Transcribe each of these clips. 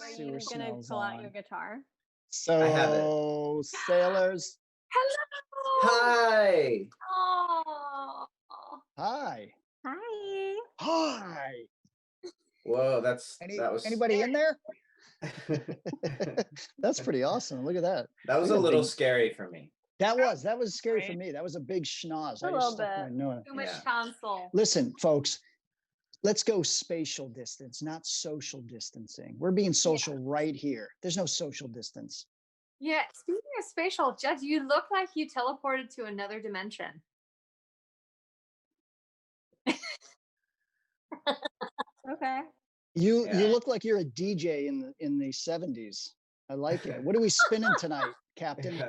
Are you sewer gonna smells pull out on. your guitar? So, sailors, Hello. Hi. Oh. hi. Hi. Hi. Whoa, that was Anybody in there? That's pretty awesome. Look at that. that was a little scary for me. That was scary for me. That was a big schnoz. A I just little stuck my bit. nose. Too much Yeah. tonsil. Listen, folks, let's go spatial distance, not social distancing. We're being social right here. There's no social distance. Yeah. Speaking of spatial, Judge, you look like you teleported to another dimension. Okay. You Yeah. look like you're a DJ in the 70s. I like it. What are we spinning tonight, Captain?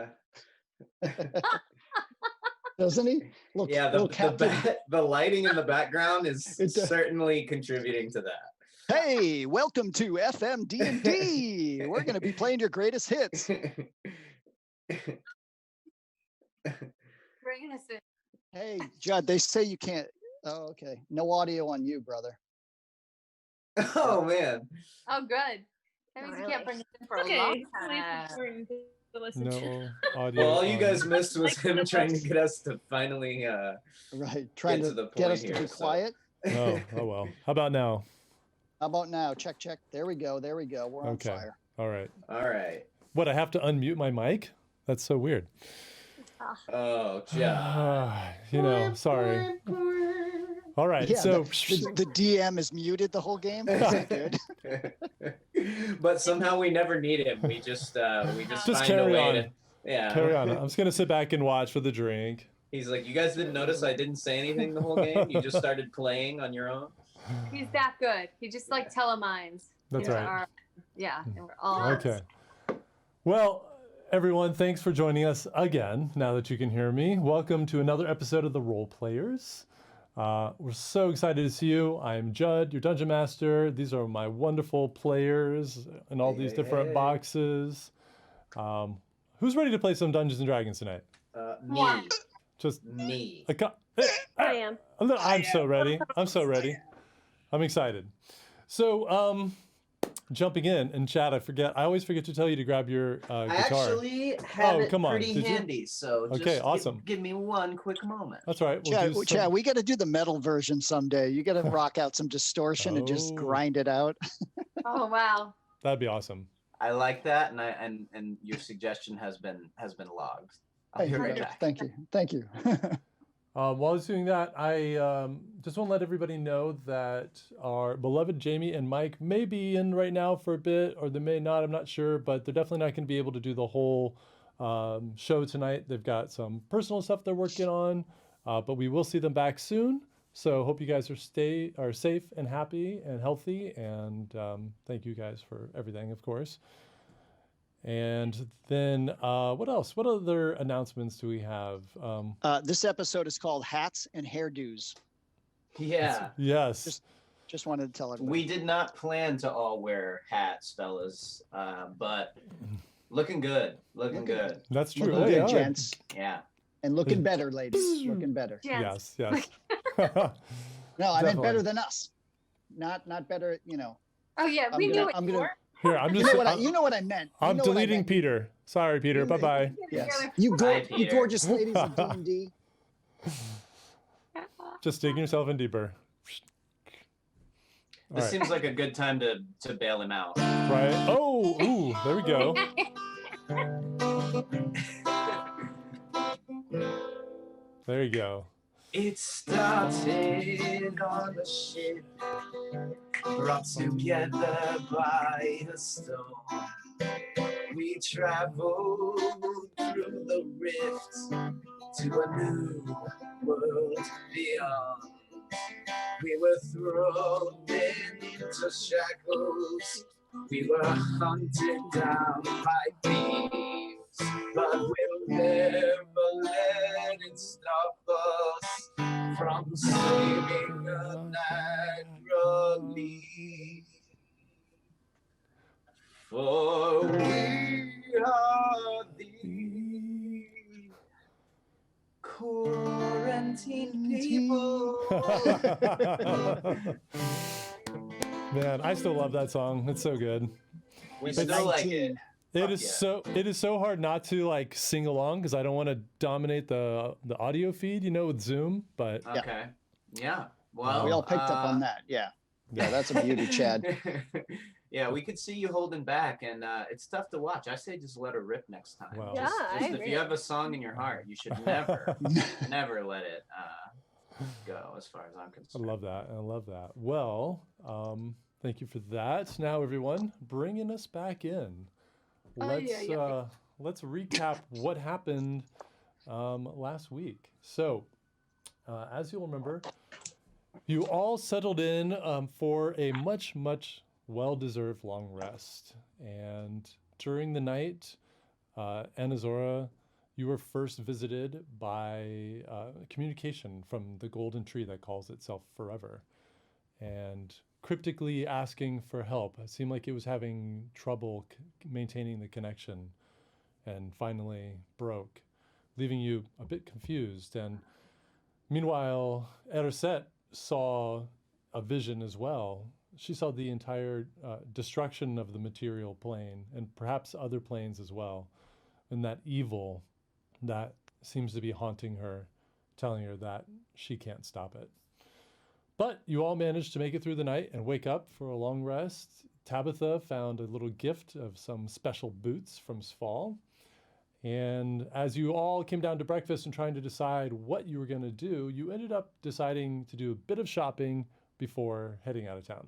Doesn't he? Look, Yeah, little Captain. the lighting in the background is It does. certainly contributing to that. Hey, welcome to FM D&D. We're going to be playing your greatest hits. Bringing us in. Hey, Judd, they say you can't. Oh, okay. No audio on you, brother. Oh man. Oh, good. That means you can't bring us in for a long Okay. time. To listen to. No audio. Well, all you on. guys missed was him trying to get us to finally Right. Trying to to the get point us to here, be so. quiet. Oh well. How about now? How about now? Check. There we go. We're on Okay. fire. All right. All right. What? I have to unmute my mic? That's so weird. Oh, yeah. Sorry. All right. Yeah, so the DM is muted the whole game. Is that good? But somehow we never need him. We just Just find a carry way on. to carry on. I'm just gonna sit back and watch with a drink. He's like, you guys didn't notice I didn't say anything the whole game? You just started playing on your own? He's that good. He just like teleminds. That's into right. And we're all Okay. Well, everyone, thanks for joining us again. Now that you can hear me, welcome to another episode of the Role Players. We're so excited to see you. I'm Judd, your Dungeon Master. These are my wonderful players in all these different boxes. Who's ready to play some Dungeons and Dragons tonight? Me. Just Me. I am. I'm so ready. I'm excited. So, jumping in, and Chad, I always forget to tell you to grab your guitar. I actually have it come on. pretty Did you? handy, so just Okay, awesome. give me one quick moment. That's right. Chad, we got to do the metal version someday. You got to rock out some distortion and just grind it out. Oh wow. That'd be awesome. I like that, and your suggestion has been logged. I'll be right back. Thank you. While I was doing that, I just want to let everybody know that our beloved Jamie and Mike may be in right now for a bit, or they may not, I'm not sure, but they're definitely not going to be able to do the whole show tonight. They've got some personal stuff they're working on, but we will see them back soon. So hope you guys are safe and happy and healthy, and thank you guys for everything, of course. And then what else? What other announcements do we have? This episode is called Hats and Hairdos. Yeah. Yes. Just wanted to tell everybody. We did not plan to all wear hats, fellas, but looking good. Looking good. That's true. Looking good, gents. Yeah. And looking better, ladies. Looking better. Yes. No, I meant better than us. Not better, Oh yeah, we knew it. Here, I'm just. You know what I meant. I'm deleting Peter. Sorry, Peter. Bye bye. Yes. You gorgeous ladies of D&D. Just digging yourself in deeper. This seems like a good time to bail him out. Right. Oh, ooh, there we go. There you go. It started on a ship brought together by a storm. We traveled through the rift to a new world beyond. We were thrown into shackles. We were hunted down by thieves, but we'll never let it stop us from saving a naturally. For we are the quarantine people. Man, I still love that song. It's so good. With You still like 19. it. It is so hard not to like sing along because I don't want to dominate the audio feed, with Zoom. But Okay. Yeah. Well, We all picked up on that. Yeah. Yeah, that's a beauty, Chad. Yeah, we could see you holding back, and it's tough to watch. I say just let her rip next time. Wow. Yeah, Just I if agree. you have a song in your heart, you should never let it go. As far as I'm I concerned. love that. I love that. Well, thank you for that. Now, everyone, bringing us back in. Let's recap what happened last week. So, as you'll remember, you all settled in for a much, much well-deserved long rest. And during the night, Anazora, you were first visited by communication from the golden tree that calls itself forever, and cryptically asking for help. It seemed like it was having trouble maintaining the connection, and finally broke, leaving you a bit confused. And meanwhile, Ereset saw a vision as well. She saw the entire destruction of the material plane and perhaps other planes as well, and that evil that seems to be haunting her, telling her that she can't stop it. But you all managed to make it through the night and wake up for a long rest. Tabitha found a little gift of some special boots from Sval. And as you all came down to breakfast and trying to decide what you were going to do, you ended up deciding to do a bit of shopping before heading out of town.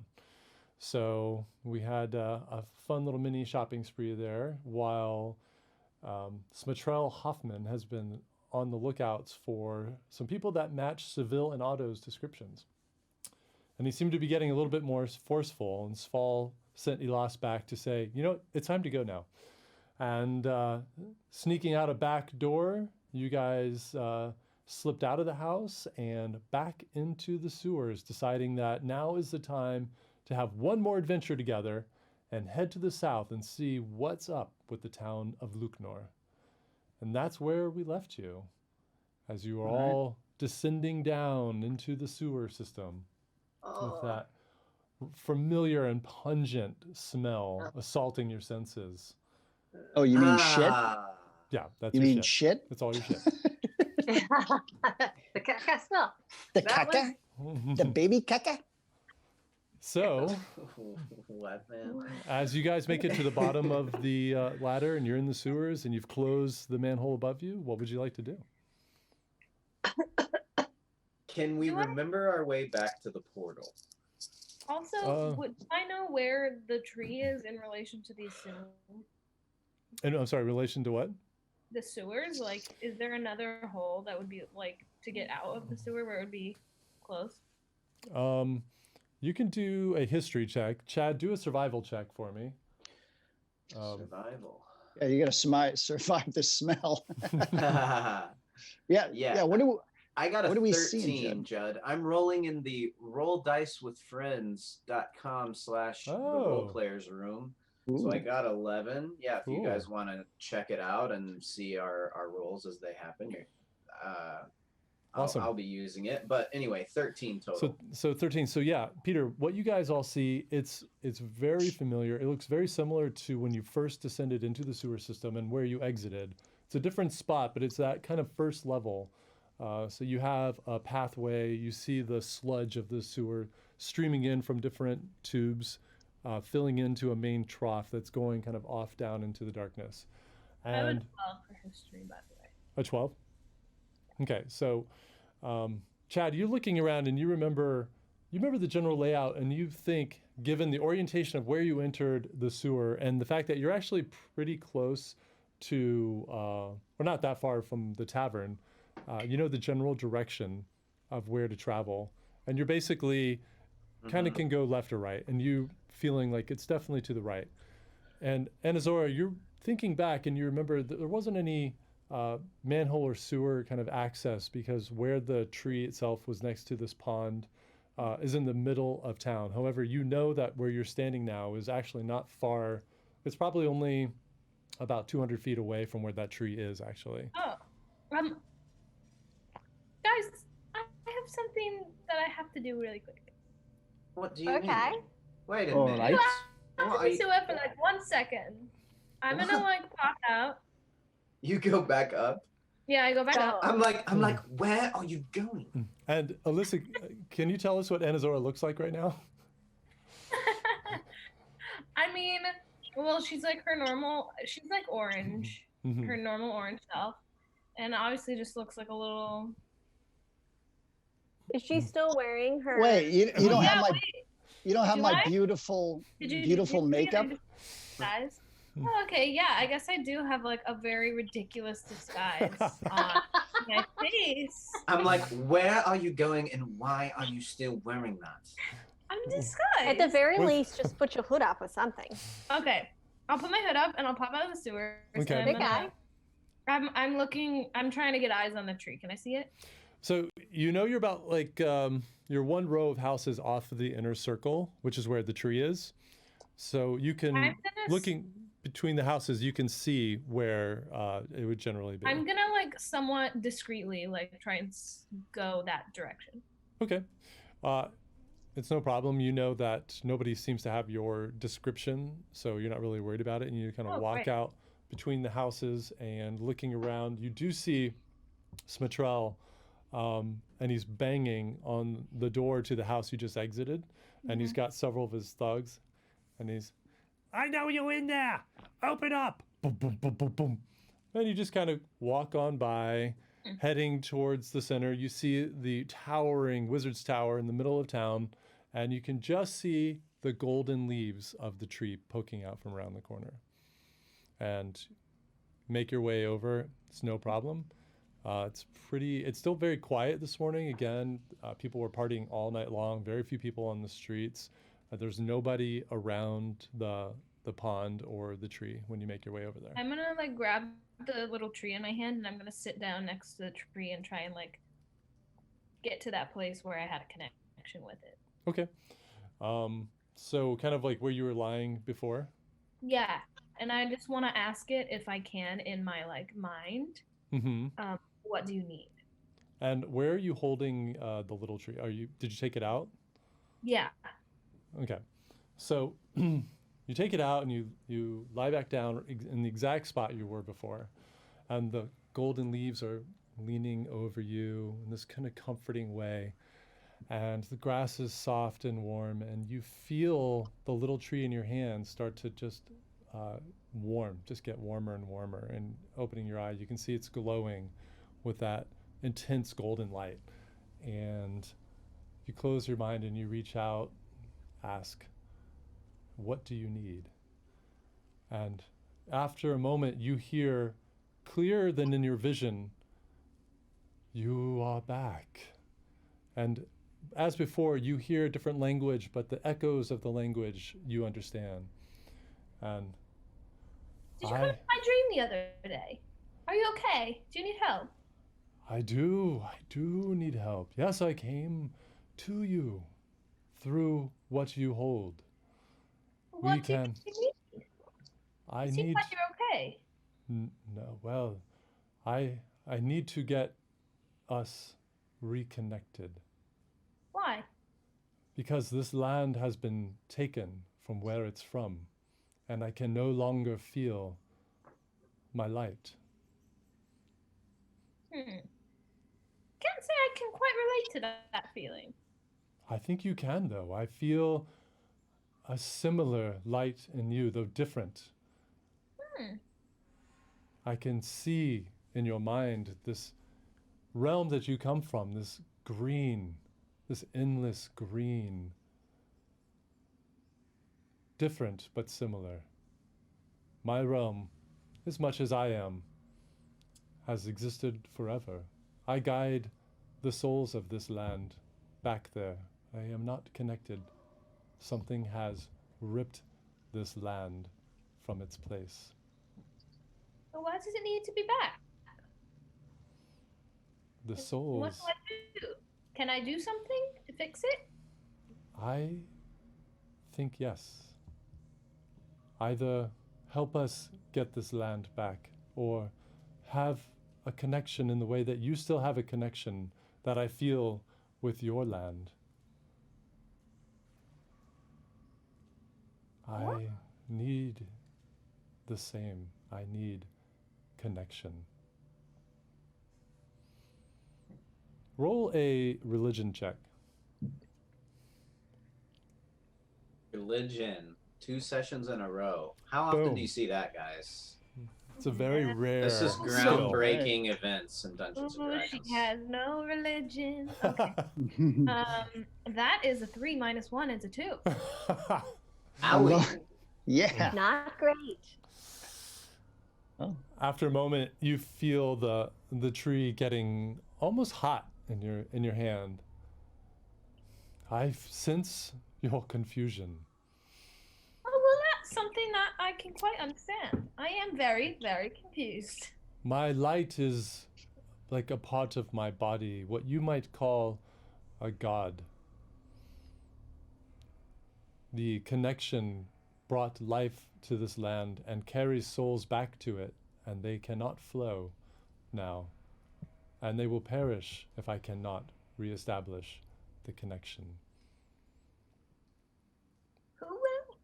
So we had a fun little mini shopping spree there, while Smatrell Hoffman has been on the lookouts for some people that match Seville and Otto's descriptions. And he seemed to be getting a little bit more forceful, and Sval sent Elas back to say, it's time to go now. And sneaking out a back door, you guys slipped out of the house and back into the sewers, deciding that now is the time to have one more adventure together and head to the south and see what's up with the town of Luknor. And that's where we left you, as you were all descending down into the sewer system with that familiar and pungent smell assaulting your senses. Oh, you mean shit? Yeah, that's You your mean shit? That's all your shit. The caca smell. The That caca? The baby caca? So, What, man? as you guys make it to the bottom of the ladder and you're in the sewers and you've closed the manhole above you, what would you like to do? Can we remember our way back to the portal? Also, do I know where the tree is in relation to these sewers? And I'm sorry, relation to what? The sewers? Like, is there another hole that would be, like, to get out of the sewer where it would be close? You can do a history check. Chad, do a survival check for me. Survival. Yeah, you got to survive the smell. Yeah. Yeah. What do I got a What are we 13, seeing, Judd. I'm rolling in the rolldicewithfriends.com/the role players room. So I got 11. Yeah, if you guys want to check it out and see our rolls as they happen, awesome. I'll be using it. But anyway, 13 total. So 13. So yeah, Peter, what you guys all see, it's very familiar. It looks very similar to when you first descended into the sewer system and where you exited. It's a different spot, but it's that kind of first level. So you have a pathway. You see the sludge of the sewer streaming in from different tubes, filling into a main trough that's going kind of off down into the darkness. And I would 12 for history, by the way. A 12? Okay, so Chad, you're looking around and you remember the general layout, and you think, given the orientation of where you entered the sewer and the fact that you're actually pretty close to, or not that far from the tavern, you know the general direction of where to travel, and you're basically kind of can go left or right, and you feeling like it's definitely to the right. And Anazora, you're thinking back and you remember that there wasn't any manhole or sewer kind of access, because where the tree itself was next to this pond is in the middle of town. However, you know that where you're standing now is actually not far. It's probably only about 200 feet away from where that tree is, actually. Oh, guys, I have something that I have to do really quick. What do you mean? Okay. Wait a All minute. right. Well, to the sewer for like 1 second. I'm gonna like pop out. You go back up. Yeah, I go back up. I'm like, where are you going? And Alyssa, can you tell us what Anazora looks like right now? I mean, well, she's like she's like orange, her normal orange self, and obviously just looks like a little. Is she still wearing her? Wait, you don't have my wait. you don't have Do my I? beautiful Did you beautiful makeup? Disguise? Oh, okay, yeah, I guess I do have like a very ridiculous disguise on my face. I'm like, where are you going and why are you still wearing that? I'm disguised. At the very least, just put your hood up or something. Okay, I'll put my hood up and I'll pop out of the sewer. Okay. Big guy. I'm looking. I'm trying to get eyes on the tree. Can I see it? So you know you're about like you're one row of houses off of the inner circle, which is where the tree is. So you can looking between the houses, you can see where it would generally be. I'm gonna like somewhat discreetly like try and go that direction. Okay. It's no problem. You know that nobody seems to have your description, so you're not really worried about it. And you kind of walk out between the houses and looking around. You do see Smatrell, and he's banging on the door to the house you just exited. And he's got several of his thugs. And he's, I know you in there. Open up. Boom, boom, boom, boom, boom. And you just kind of walk on by, heading towards the center. You see the towering Wizard's Tower in the middle of town, and you can just see the golden leaves of the tree poking out from around the corner. And make your way over. It's no problem. It's still very quiet this morning. Again, people were partying all night long. Very few people on the streets. There's nobody around the pond or the tree when you make your way over there. I'm gonna like grab the little tree in my hand and I'm gonna sit down next to the tree and try and like get to that place where I had a connection with it. Okay. So kind of like where you were lying before? Yeah. And I just want to ask it if I can in my like mind. What do you need? And where are you holding the little tree? Did you take it out? Yeah. Okay. So you take it out and you lie back down in the exact spot you were before. And the golden leaves are leaning over you in this kind of comforting way. And the grass is soft and warm, and you feel the little tree in your hand start to just just get warmer and warmer. And opening your eyes, you can see it's glowing with that intense golden light. And you close your mind and you reach out, ask, what do you need? And after a moment, you hear clearer than in your vision, you are back. And as before, you hear a different language, but the echoes of the language you understand. And did you come to my dream the other day? Are you okay? Do you need help? I do need help. Yes, I came to you through what you hold. What do you need? You seem like you're okay. No, well, I need to get us reconnected. Why? Because this land has been taken from where it's from, and I can no longer feel my light. Can't say I can quite relate to that feeling. I think you can, though. I feel a similar light in you, though different. I can see in your mind this realm that you come from, this green, this endless green. Different, but similar. My realm, as much as I am, has existed forever. I guide the souls of this land back there. I am not connected. Something has ripped this land from its place. But why does it need to be back? The souls. What do I do? Can I do something to fix it? I think yes. Either help us get this land back, or have a connection in the way that you still have a connection that I feel with your land. I need the same. I need connection. Roll a religion check. Religion. 2 sessions in a row. How often Boom. do you see that, guys? It's a very rare This is skill. groundbreaking events in Dungeons and Ooh, Dragons. she has no religion. Okay. That is a 3 minus 1. It's a 2. Owie. Yeah. Not great. Oh. After a moment, you feel the tree getting almost hot in your hand. I sense your confusion. Oh, well, that's something that I can quite understand. I am very, very confused. My light is like a part of my body, what you might call a god. The connection brought life to this land and carries souls back to it, and they cannot flow now. And they will perish if I cannot reestablish the connection. Who will?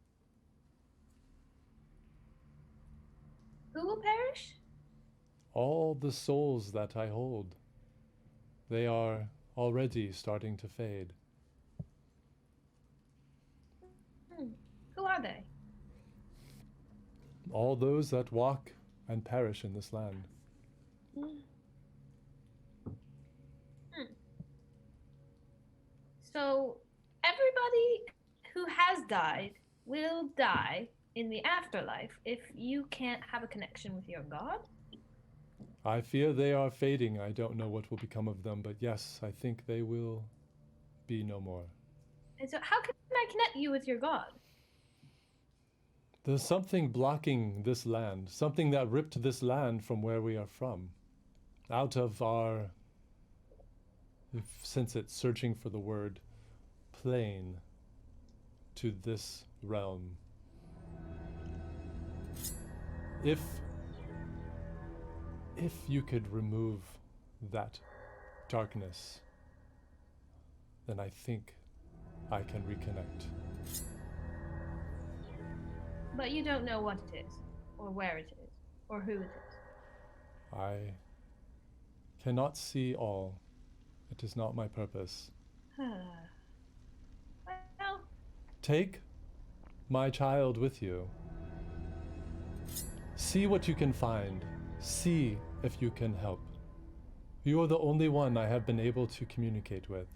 Who will perish? All the souls that I hold, they are already starting to fade. Who are they? All those that walk and perish in this land. So, everybody who has died will die in the afterlife if you can't have a connection with your god? I fear they are fading. I don't know what will become of them, but yes, I think they will be no more. And so, how can I connect you with your god? There's something blocking this land, something that ripped this land from where we are from, out of our, since it's searching for the word, plane, to this realm. If you could remove that darkness, then I think I can reconnect. But you don't know what it is, or where it is, or who it is. I cannot see all. It is not my purpose. Well, Take my child with you. See what you can find. See if you can help. You are the only one I have been able to communicate with.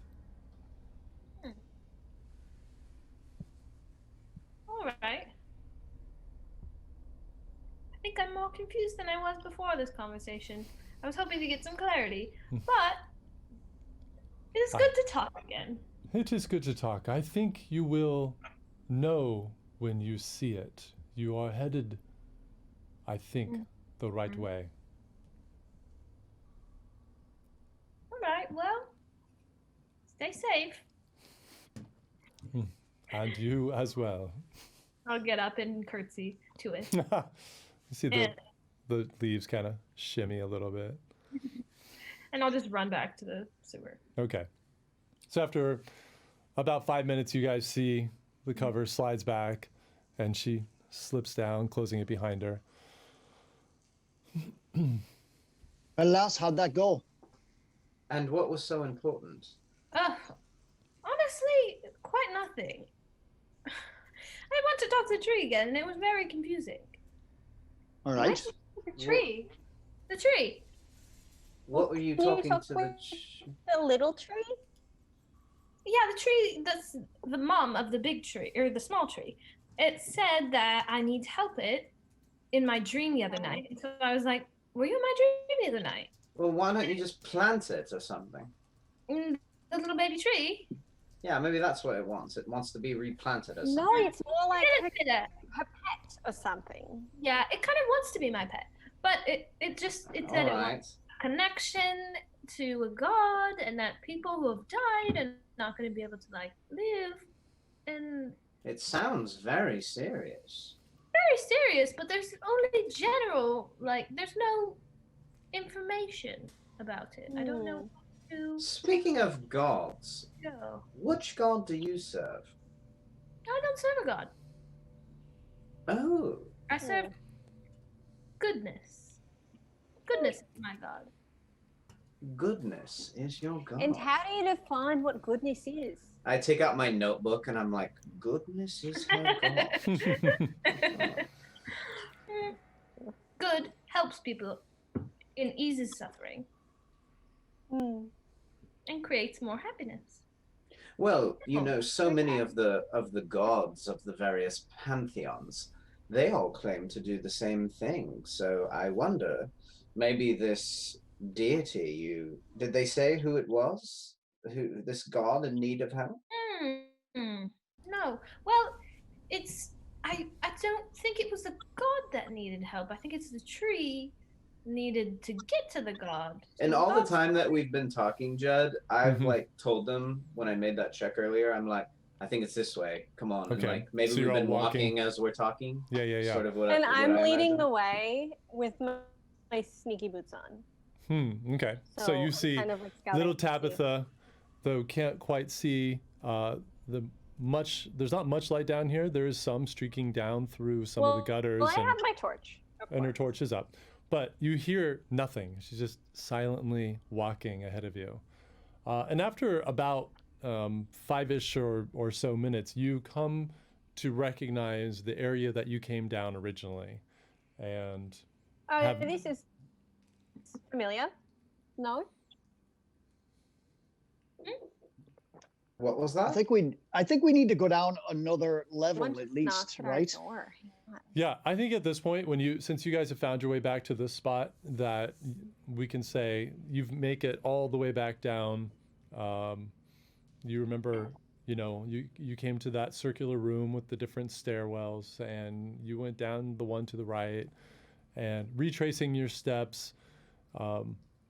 all right. I think I'm more confused than I was before this conversation. I was hoping to get some clarity, but it is good to talk again. It is good to talk. I think you will know when you see it. You are headed, I think, the right way. All right, well, stay safe. And you as well. I'll get up and curtsy to it. You see the leaves kind of shimmy a little bit. And I'll just run back to the sewer. Okay. So after about 5 minutes, you guys see the cover slides back and she slips down, closing it behind her. Alas, how'd that go? And what was so important? Honestly, quite nothing. I went to talk to the tree again, and it was very confusing. All right. The tree. The tree. What were you Can you talking talk to with the little tree? Yeah, the tree, that's the mom of the big tree, or the small tree. It said that I need to help it in my dream the other night. And so I was like, were you in my dream the other night? Well, why don't you just plant it or something? The little baby tree? Yeah, maybe that's what it wants. It wants to be replanted or something. No, it's more like It her, didn't say that. her pet or something. Yeah, it kind of wants to be my pet. But it said All it right. wants connection to a god, and that people who have died are not going to be able to like live. And It sounds very serious. very serious, but there's only general, like there's no information about it. I don't know who Speaking of gods, to go. which god do you serve? I don't serve a god. Oh, I serve goodness. Goodness is my god. goodness is your god. And how do you define what goodness is? I take out my notebook and I'm like, goodness is her god. Good helps people and eases suffering Hmm. and creates more happiness. Well, you know, so many of the gods of the various pantheons, they all claim to do the same thing. So I wonder, maybe this deity, did they say who it was? Who this god in need of help? No. Well, I don't think it was the god that needed help. I think it's the tree needed to get to the god. And So all the god's- time that we've been talking, Judd, I've Mhm. like told them when I made that check earlier, I'm like, I think it's this way. Come on. And Okay. like maybe So we've you're all been walking walking. as we're talking. Yeah. Sort of what And what I'm I leading imagine. the way with my sneaky boots on. Okay. So you I'm see kind of like little scouting to see. Tabitha, though can't quite see there's not much light down here. There is some streaking down through some of the gutters, Well, I have my torch. and her torch is up. But you hear nothing. She's just silently walking ahead of you. And after about 5-ish or so minutes, you come to recognize the area that you came down originally. And This is familiar. No? What was that? I think we need to go down another level Someone at just least, knocked at our right? door. Hang on. yeah, I think at this point, since you guys have found your way back to this spot, that we can say you make it all the way back down. You remember, you came to that circular room with the different stairwells, and you went down the one to the right, and retracing your steps,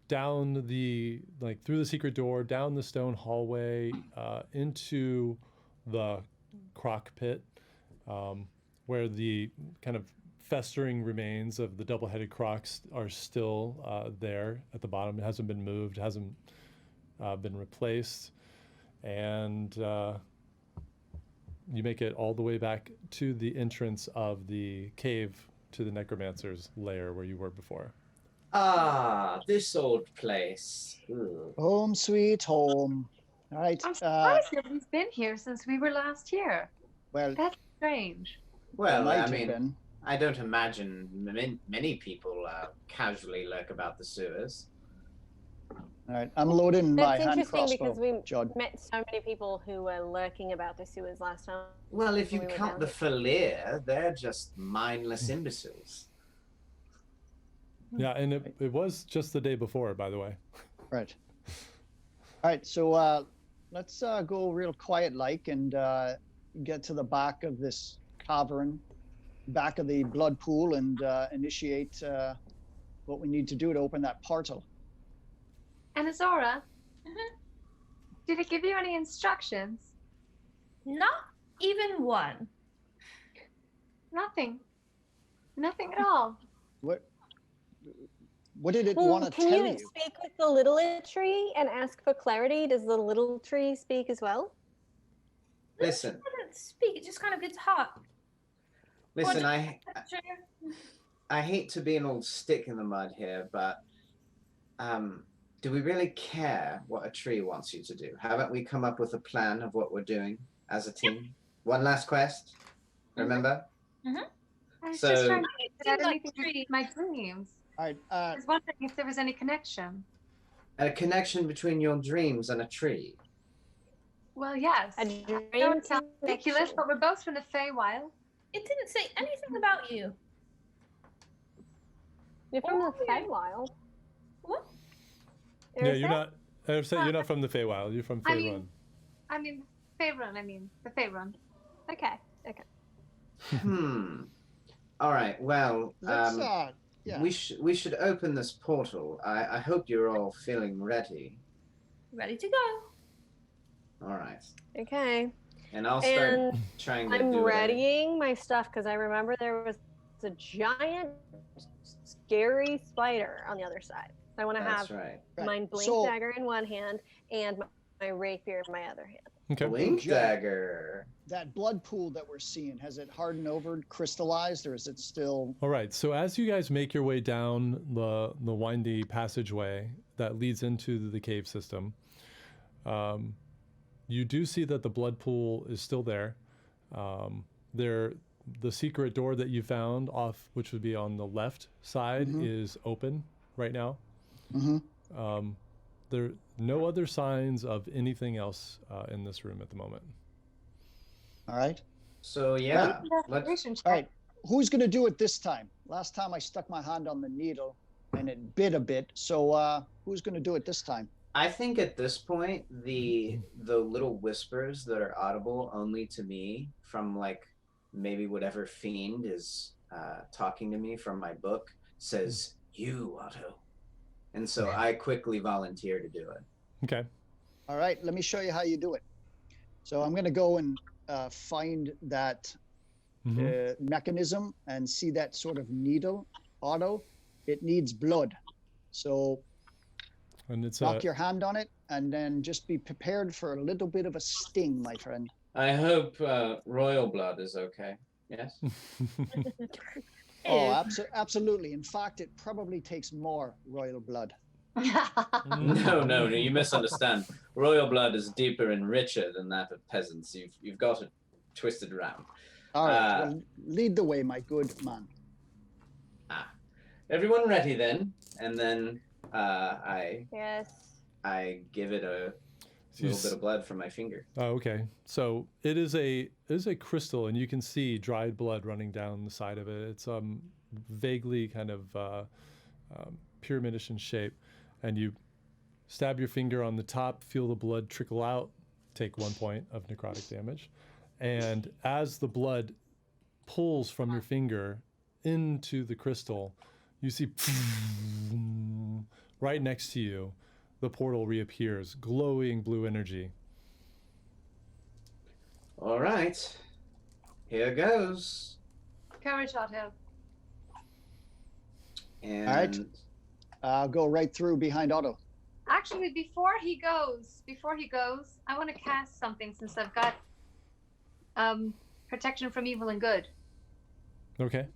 down through the secret door, down the stone hallway, into the crock pit, where the kind of festering remains of the double-headed crocs are still there at the bottom. It hasn't been moved, hasn't been replaced. And you make it all the way back to the entrance of the cave to the necromancer's lair where you were before. Ah, this old place. Ooh. Home sweet home. All right. I'm surprised nobody's been here since we were last here. Well, That's strange. Well, might I have mean, been. I don't imagine many people casually lurk about the sewers. All right. I'm loading my That's hand interesting because crossbow, we Judd. met so many people who were lurking about the sewers last time. Well, if you We were count down the here. Falir, they're just mindless imbeciles. Yeah, and it was just the day before, by the way. Right. All right. So let's go real quiet like and get to the back of this cavern, back of the blood pool, and initiate what we need to do to open that portal. And Azora, did it give you any instructions? Not even one. Nothing. Nothing at all. What did it want to Can tell you you? speak with the little tree and ask for clarity? Does the little tree speak as well? Listen, It doesn't speak. It just kind of gets hot. listen, Sure. I hate to be an old stick in the mud here, but do we really care what a tree wants you to do? Haven't we come up with a plan of what we're doing as a team? One last quest, remember? I was So- just trying to It get seems like anything to trees. my dreams. All right. I was wondering if there was any connection. A connection between your dreams and a tree. Well, yes. A I know dream it sounds ridiculous, connection. but we're both from the Feywild. It didn't say anything about you. You're from the Oh, yeah. Feywild. What? Yeah, you're not. You're not from the Feywild. You're from I Faerun. mean- I mean, Faerun. The Faerun. Okay. All right. Well, Let's yeah. we should open this portal. I hope you're all feeling ready. Ready to go. All right. Okay. And I'll start And trying to I'm do it. readying my stuff because I remember there was a giant, scary spider on the other side. So I want to That's have right. Right. my blink So- dagger in one hand and my rapier in my other hand. Okay. Blink Jet. dagger. That blood pool that we're seeing, has it hardened over, crystallized, or is it still? All right. So as you guys make your way down the windy passageway that leads into the cave system, you do see that the blood pool is still there. The secret door that you found off, which would be on the left side, is open right now. There are no other signs of anything else in this room at the moment. All right. So yeah, let's. Investigation check. All right. Who's going to do it this time? Last time I stuck my hand on the needle and it bit a bit. So who's going to do it this time? I think at this point, the little whispers that are audible only to me from like maybe whatever fiend is talking to me from my book says, "You, Otto," and so I quickly volunteer to do it. Okay. All right. Let me show you how you do it. So I'm going to go and find that mechanism and see that sort of needle, Otto. It needs blood. So And it's lock your hand on it and then just be prepared for a little bit of a sting, my friend. I hope royal blood is okay. Yes. Oh, absolutely. In fact, it probably takes more royal blood. No, you misunderstand. Royal blood is deeper and richer than that of peasants. You've got it twisted around. All right. Well, lead the way, my good man. Everyone ready then? And then I give it a little bit of blood from my finger. Oh, okay. So it is a crystal, and you can see dried blood running down the side of it. It's vaguely kind of pyramidish in shape, and you stab your finger on the top, feel the blood trickle out, take 1 point of necrotic damage, and as the blood pulls from your finger into the crystal, you see right next to you, the portal reappears, glowing blue energy. All right, here goes. Courage, Otto. And All right. I'll go right through behind Otto. Actually, before he goes, I want to cast something since I've got protection from evil and good. Okay.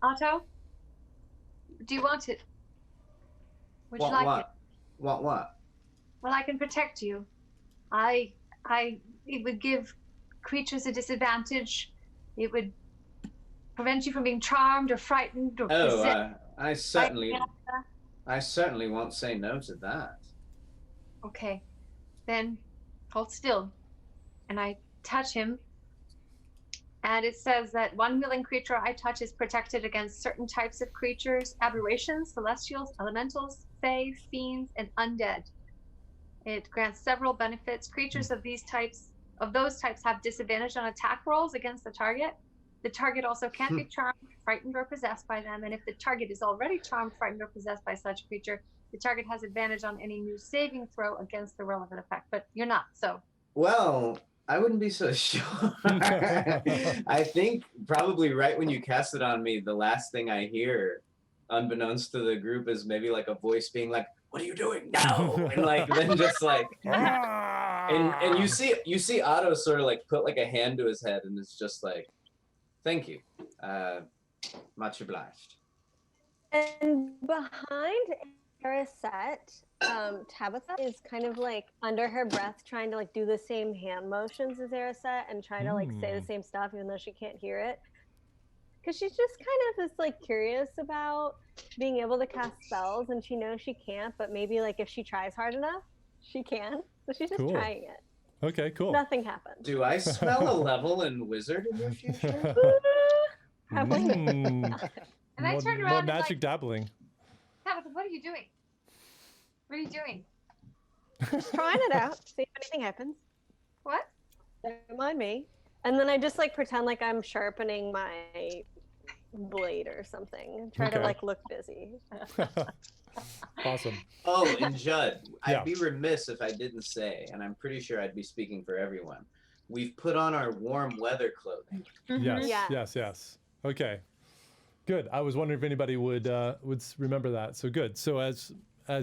Otto, do you want it? Would you like it? What? Well, I can protect you. It would give creatures a disadvantage. It would prevent you from being charmed or frightened or possessed. I certainly won't say no to that. Okay, then hold still, and I touch him. And it says that one healing creature I touch is protected against certain types of creatures, aberrations, celestials, elementals, fae, fiends, and undead. It grants several benefits. Creatures of those types have disadvantage on attack rolls against the target. The target also can't be charmed, frightened, or possessed by them. And if the target is already charmed, frightened, or possessed by such creature, the target has advantage on any new saving throw against the relevant effect. But you're not, so. Well, I wouldn't be so sure. I think probably right when you cast it on me, the last thing I hear, unbeknownst to the group, is maybe like a voice being like, "What are you doing? No!" And like then just like, and you see Otto sort of like put like a hand to his head, and it's just like, "Thank you, much obliged." And behind Arasette, Tabitha is kind of like under her breath trying to like do the same hand motions as Arasette and trying to like say the same stuff even though she can't hear it. Because she's just kind of just like curious about being able to cast spells, and she knows she can't, but maybe like if she tries hard enough, she can. So she's just trying it. Okay, cool. Nothing happens. Do I smell a level in wizard in your future? Probably not. And I turned around more and magic like, dabbling. Tabitha, what are you doing? What are you doing? Just trying it out, see if anything happens. What? Don't mind me. And then I just like pretend like I'm sharpening my blade or something. Try to like look busy. Awesome. Oh, and Judd, Yeah. I'd be remiss if I didn't say, and I'm pretty sure I'd be speaking for everyone, we've put on our warm weather clothing. Yes. Okay. Good. I was wondering if anybody would remember that. So good. So as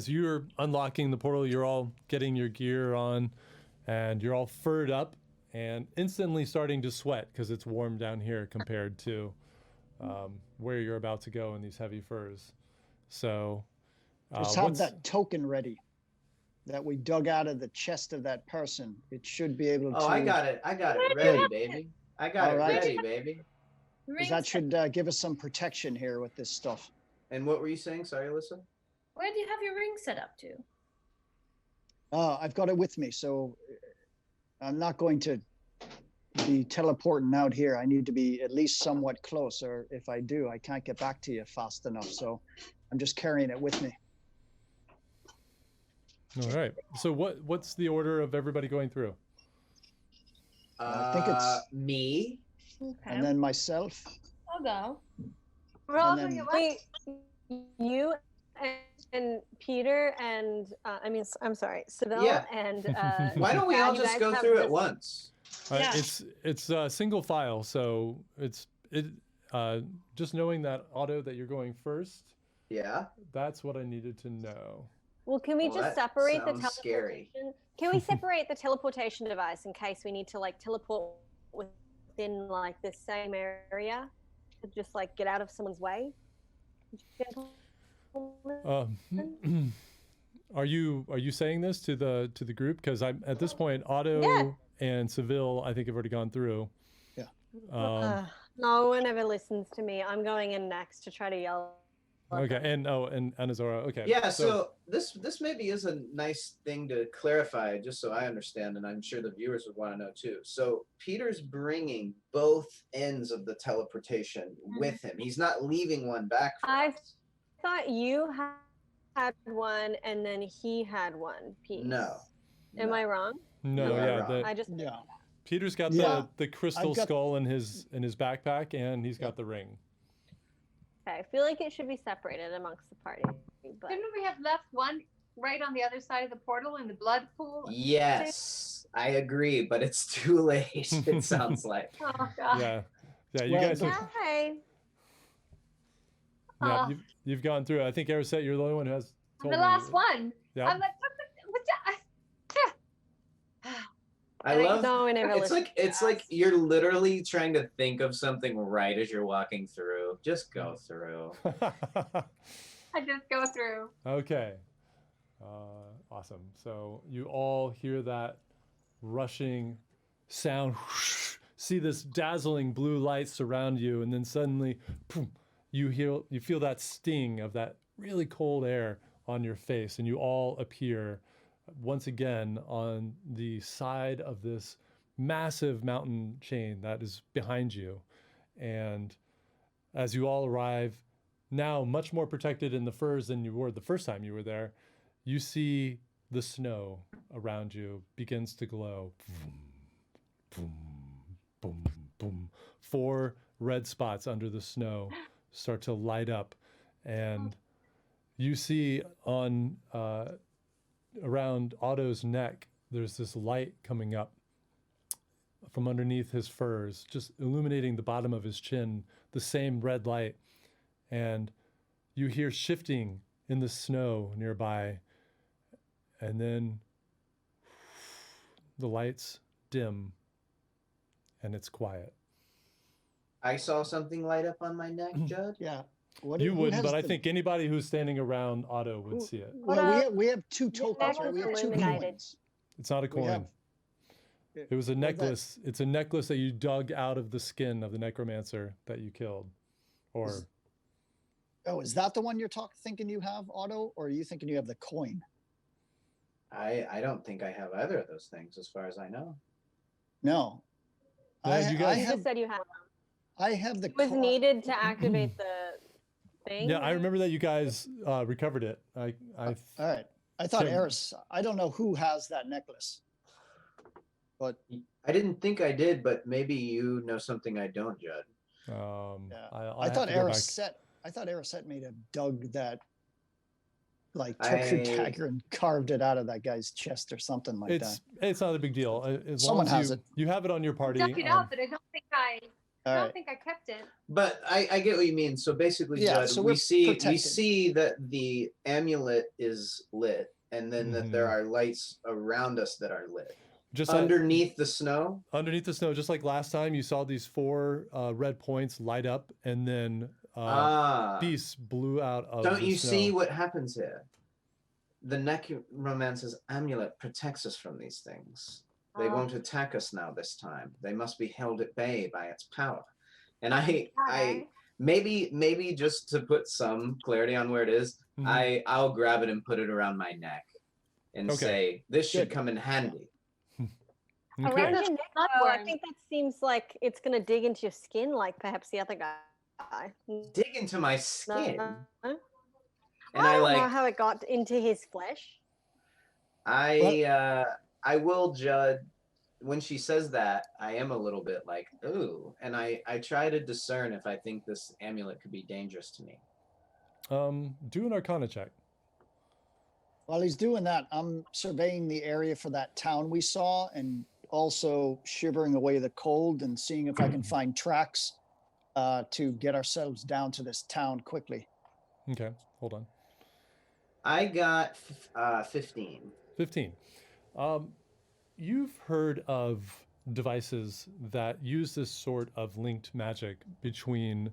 you're unlocking the portal, you're all getting your gear on, and you're all furred up and instantly starting to sweat because it's warm down here compared to where you're about to go in these heavy furs. So Just have that token ready that we dug out of the chest of that person. It should be able to. Oh, I got it ready, baby. I got it ready, baby. Because that should give us some protection here with this stuff. And what were you saying? Sorry, Alyssa? Where do you have your ring set up to? I've got it with me, so I'm not going to be teleporting out here. I need to be at least somewhat close, or if I do, I can't get back to you fast enough. So I'm just carrying it with me. All right. So what's the order of everybody going through? I think it's me. Okay. And then myself. I'll go. We're all And doing then- it. Wait, you and Peter and I'm sorry, Seville Yeah. and Why don't we all you just guys go have through it this- once? Yeah. It's single file, so just knowing that Otto that you're going first. Yeah. That's what I needed to know. Well, can we Well, just that separate the sounds scary. teleportation? Can we separate the teleportation device in case we need to like teleport within like this same area to just like get out of someone's way? Are you saying this to the group? Because I'm at this point, Otto Yeah. and Seville, I think have already gone through. Yeah. No one ever listens to me. I'm going in next to try to yell. at Okay, them. and Anazora. Okay. Yeah, so this maybe is a nice thing to clarify, just so I understand, and I'm sure the viewers would want to know too. So Peter's bringing both ends of the teleportation with him. He's not leaving one back for I us. thought you had one and then he had one piece. No. Am I wrong? No, No, yeah. right. I just Yeah. Peter's got Yeah. the crystal I've got- skull in his backpack, and he's got the ring. okay. I feel like it should be separated amongst the party. But Didn't we have left one right on the other side of the portal in the blood pool? Yes, I agree, but it's too late, it sounds like. Oh god. Yeah, yeah. You Well, guys have, okay. yeah, you've gone through. I think Arisette, you're the only one who has. I'm Told the me. last one. Yeah. I'm like, what I And I- love No one ever it's listens like to it's us. like you're literally trying to think of something right as you're walking through. Just go through. I just go through. Okay. Awesome. So you all hear that rushing sound, see this dazzling blue light surround you, and then suddenly, boom, you feel that sting of that really cold air on your face, and you all appear once again on the side of this massive mountain chain that is behind you. And as you all arrive, now much more protected in the furs than you were the first time you were there, you see the snow around you begins to glow. Boom, boom, boom, boom. 4 red spots under the snow start to light up, and you see on around Otto's neck, there's this light coming up from underneath his furs, just illuminating the bottom of his chin, the same red light. And you hear shifting in the snow nearby, and then the lights dim and it's quiet. I saw something light up on my neck, Judd. Yeah. You who wouldn't, has but I the- think anybody who's standing around Otto would see it. Well, we have 2 tokens, neck right? We is have 2 illuminated. coins. It's not a We coin. have- It was a that- necklace. It's a necklace that you dug out of the skin of the necromancer that you killed. Or Oh, is that the one you're thinking you have, Otto, or are you thinking you have the coin? I don't think I have either of those things, as far as I know. No. Yeah, you guys- You just said you had one. I have the It was coin. needed to activate the thing. yeah, I remember that you guys recovered it. I All right. I thought Tim- Eris, I don't know who has that necklace. But I didn't think I did, but maybe you know something I don't, Judd. yeah. I'll I have thought to go back. Erisette may have dug that, like took her I- dagger and carved it out of that guy's chest or something like It's not a big deal. As Someone long as has it. you have it on your party. Dug it out, but I don't think I that. All don't right. think I kept it. But I get what you mean. So basically, Yeah, Judd, so we we're see protected. that the amulet is lit, and then that there are lights around us that are lit. Just underneath the snow. Underneath the snow, just like last time, you saw these 4 red points light up, and then beasts blew out of Don't the you snow. see what happens here? The necromancer's amulet protects us from these things. They won't attack us now this time. They must be held at bay by its power. And I maybe just to put some clarity on where it is, I'll grab it and put it around my neck and say, this should come in handy. Around your neck, though, I think that seems like it's going to dig into your skin like perhaps the other guy. Dig into my skin? No. And I don't know how it got into his flesh. I will judge. When she says that, I am a little bit like, ooh. And I try to discern if I think this amulet could be dangerous to me. Do an Arcana check. While he's doing that, I'm surveying the area for that town we saw and also shivering away the cold and seeing if I can find tracks to get ourselves down to this town quickly. Okay, hold on. I got 15. 15. You've heard of devices that use this sort of linked magic between,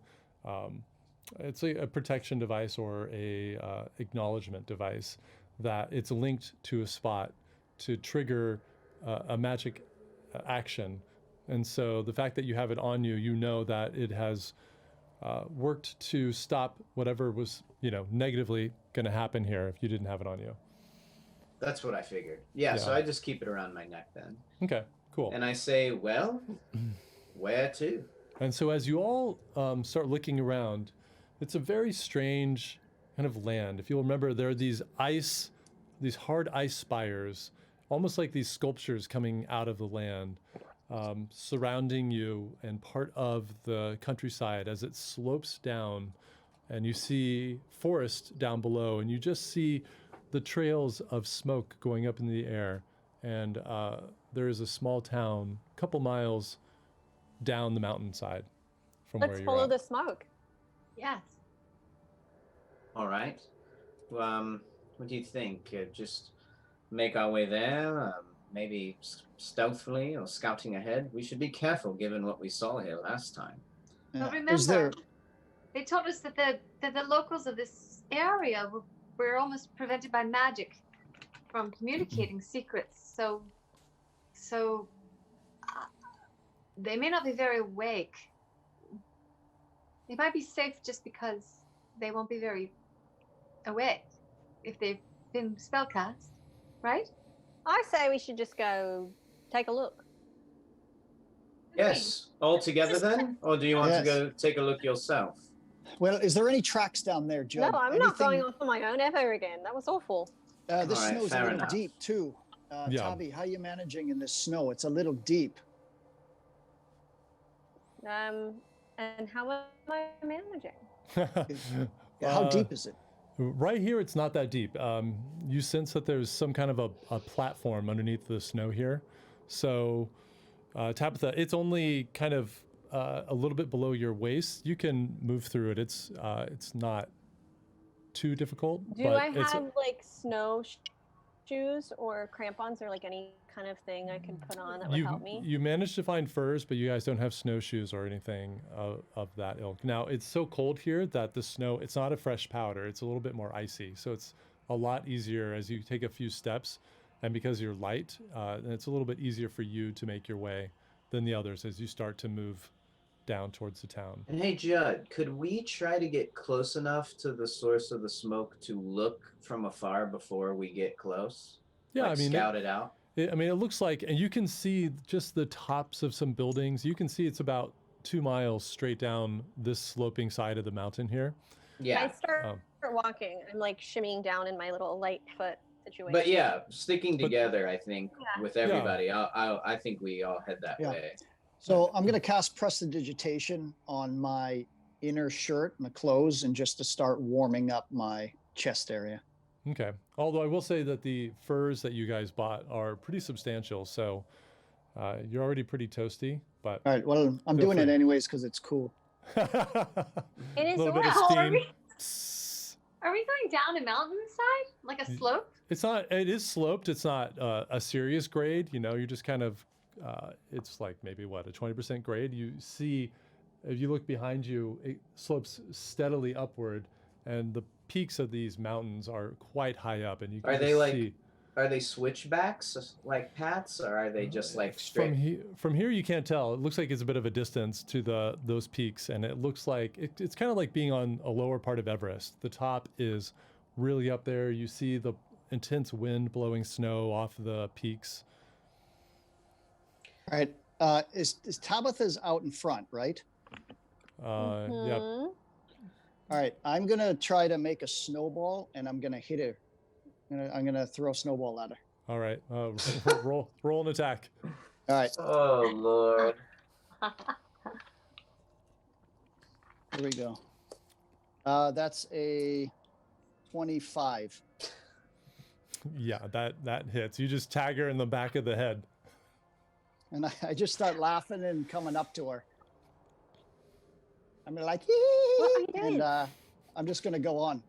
it's a protection device or a acknowledgement device, that it's linked to a spot to trigger a magic action. And so the fact that you have it on you, you know that it has worked to stop whatever was, negatively going to happen here if you didn't have it on you. That's what I figured. Yeah, so I just keep it around my neck then. Okay, cool. And I say, well, where to? And so as you all start looking around, it's a very strange kind of land. If you'll remember, there are these hard ice spires, almost like these sculptures coming out of the land, surrounding you and part of the countryside as it slopes down, and you see forest down below, and you just see the trails of smoke going up in the air. And there is a small town a couple miles down the mountainside from where you're at. Let's follow the smoke. Yes. All right. What do you think? Just make our way there, maybe stealthily or scouting ahead? We should be careful given what we saw here last time. But remember, they told us that the locals of this area were almost prevented by magic from communicating secrets. So they may not be very awake. They might be safe just because they won't be very awake if they've been spellcast, right? I say we should just go take a look. Yes, all together then? Or do you want to go take a look yourself? Well, is there any tracks down there, Judd? No, I'm not going off on my own ever again. That was awful. This All right, snow's a fair little enough. deep, too. Tabby, how are you managing in this snow? It's a little deep. And how am I managing? How deep is it? Right here, it's not that deep. You sense that there's some kind of a platform underneath the snow here. So, Tabitha, it's only kind of a little bit below your waist. You can move through it. It's not too difficult. Do I have like snow shoes or crampons or like any kind of thing I can put on that would help me? You managed to find furs, but you guys don't have snowshoes or anything of that ilk. Now, it's so cold here that the snow, it's not a fresh powder. It's a little bit more icy. So it's a lot easier as you take a few steps. And because you're light, it's a little bit easier for you to make your way than the others as you start to move down towards the town. And hey, Judd, could we try to get close enough to the source of the smoke to look from afar before we get close? Yeah, like scout it out? It looks like, and you can see just the tops of some buildings. You can see it's about 2 miles straight down this sloping side of the mountain here. Yeah. I start walking. I'm like shimmying down in my little light foot situation. But yeah, sticking together, I think, with everybody, I think we all head that way. So I'm going to cast Prestidigitation on my inner shirt and the clothes and just to start warming up my chest area. Okay. Although I will say that the furs that you guys bought are pretty substantial, so you're already pretty toasty. But all right. Well, I'm doing it anyways because it's cool. It is a little bit of steam. Are we going down a mountainside? Like a slope? It's not. It is sloped. It's not a serious grade. You know, you're just kind of. It's like maybe what, a 20% grade. You see, if you look behind you, it slopes steadily upward, and the peaks of these mountains are quite high up, and you can Are they just like see. Are they switchbacks like paths, or are they just like straight? From here you can't tell. It looks like it's a bit of a distance to those peaks, and it looks like it's kind of like being on a lower part of Everest. The top is really up there. You see the intense wind blowing snow off the peaks. All right. Is Tabitha's out in front, right? Yep. All right. I'm gonna try to make a snowball, and I'm gonna hit her. I'm gonna throw a snowball at her. All right. Roll an attack. All right. Oh Lord. Here we go. That's a 25. Yeah, that hits. You just tag her in the back of the head. And I just start laughing and coming up to her. I'm like, What are you doing? and I'm just gonna go on.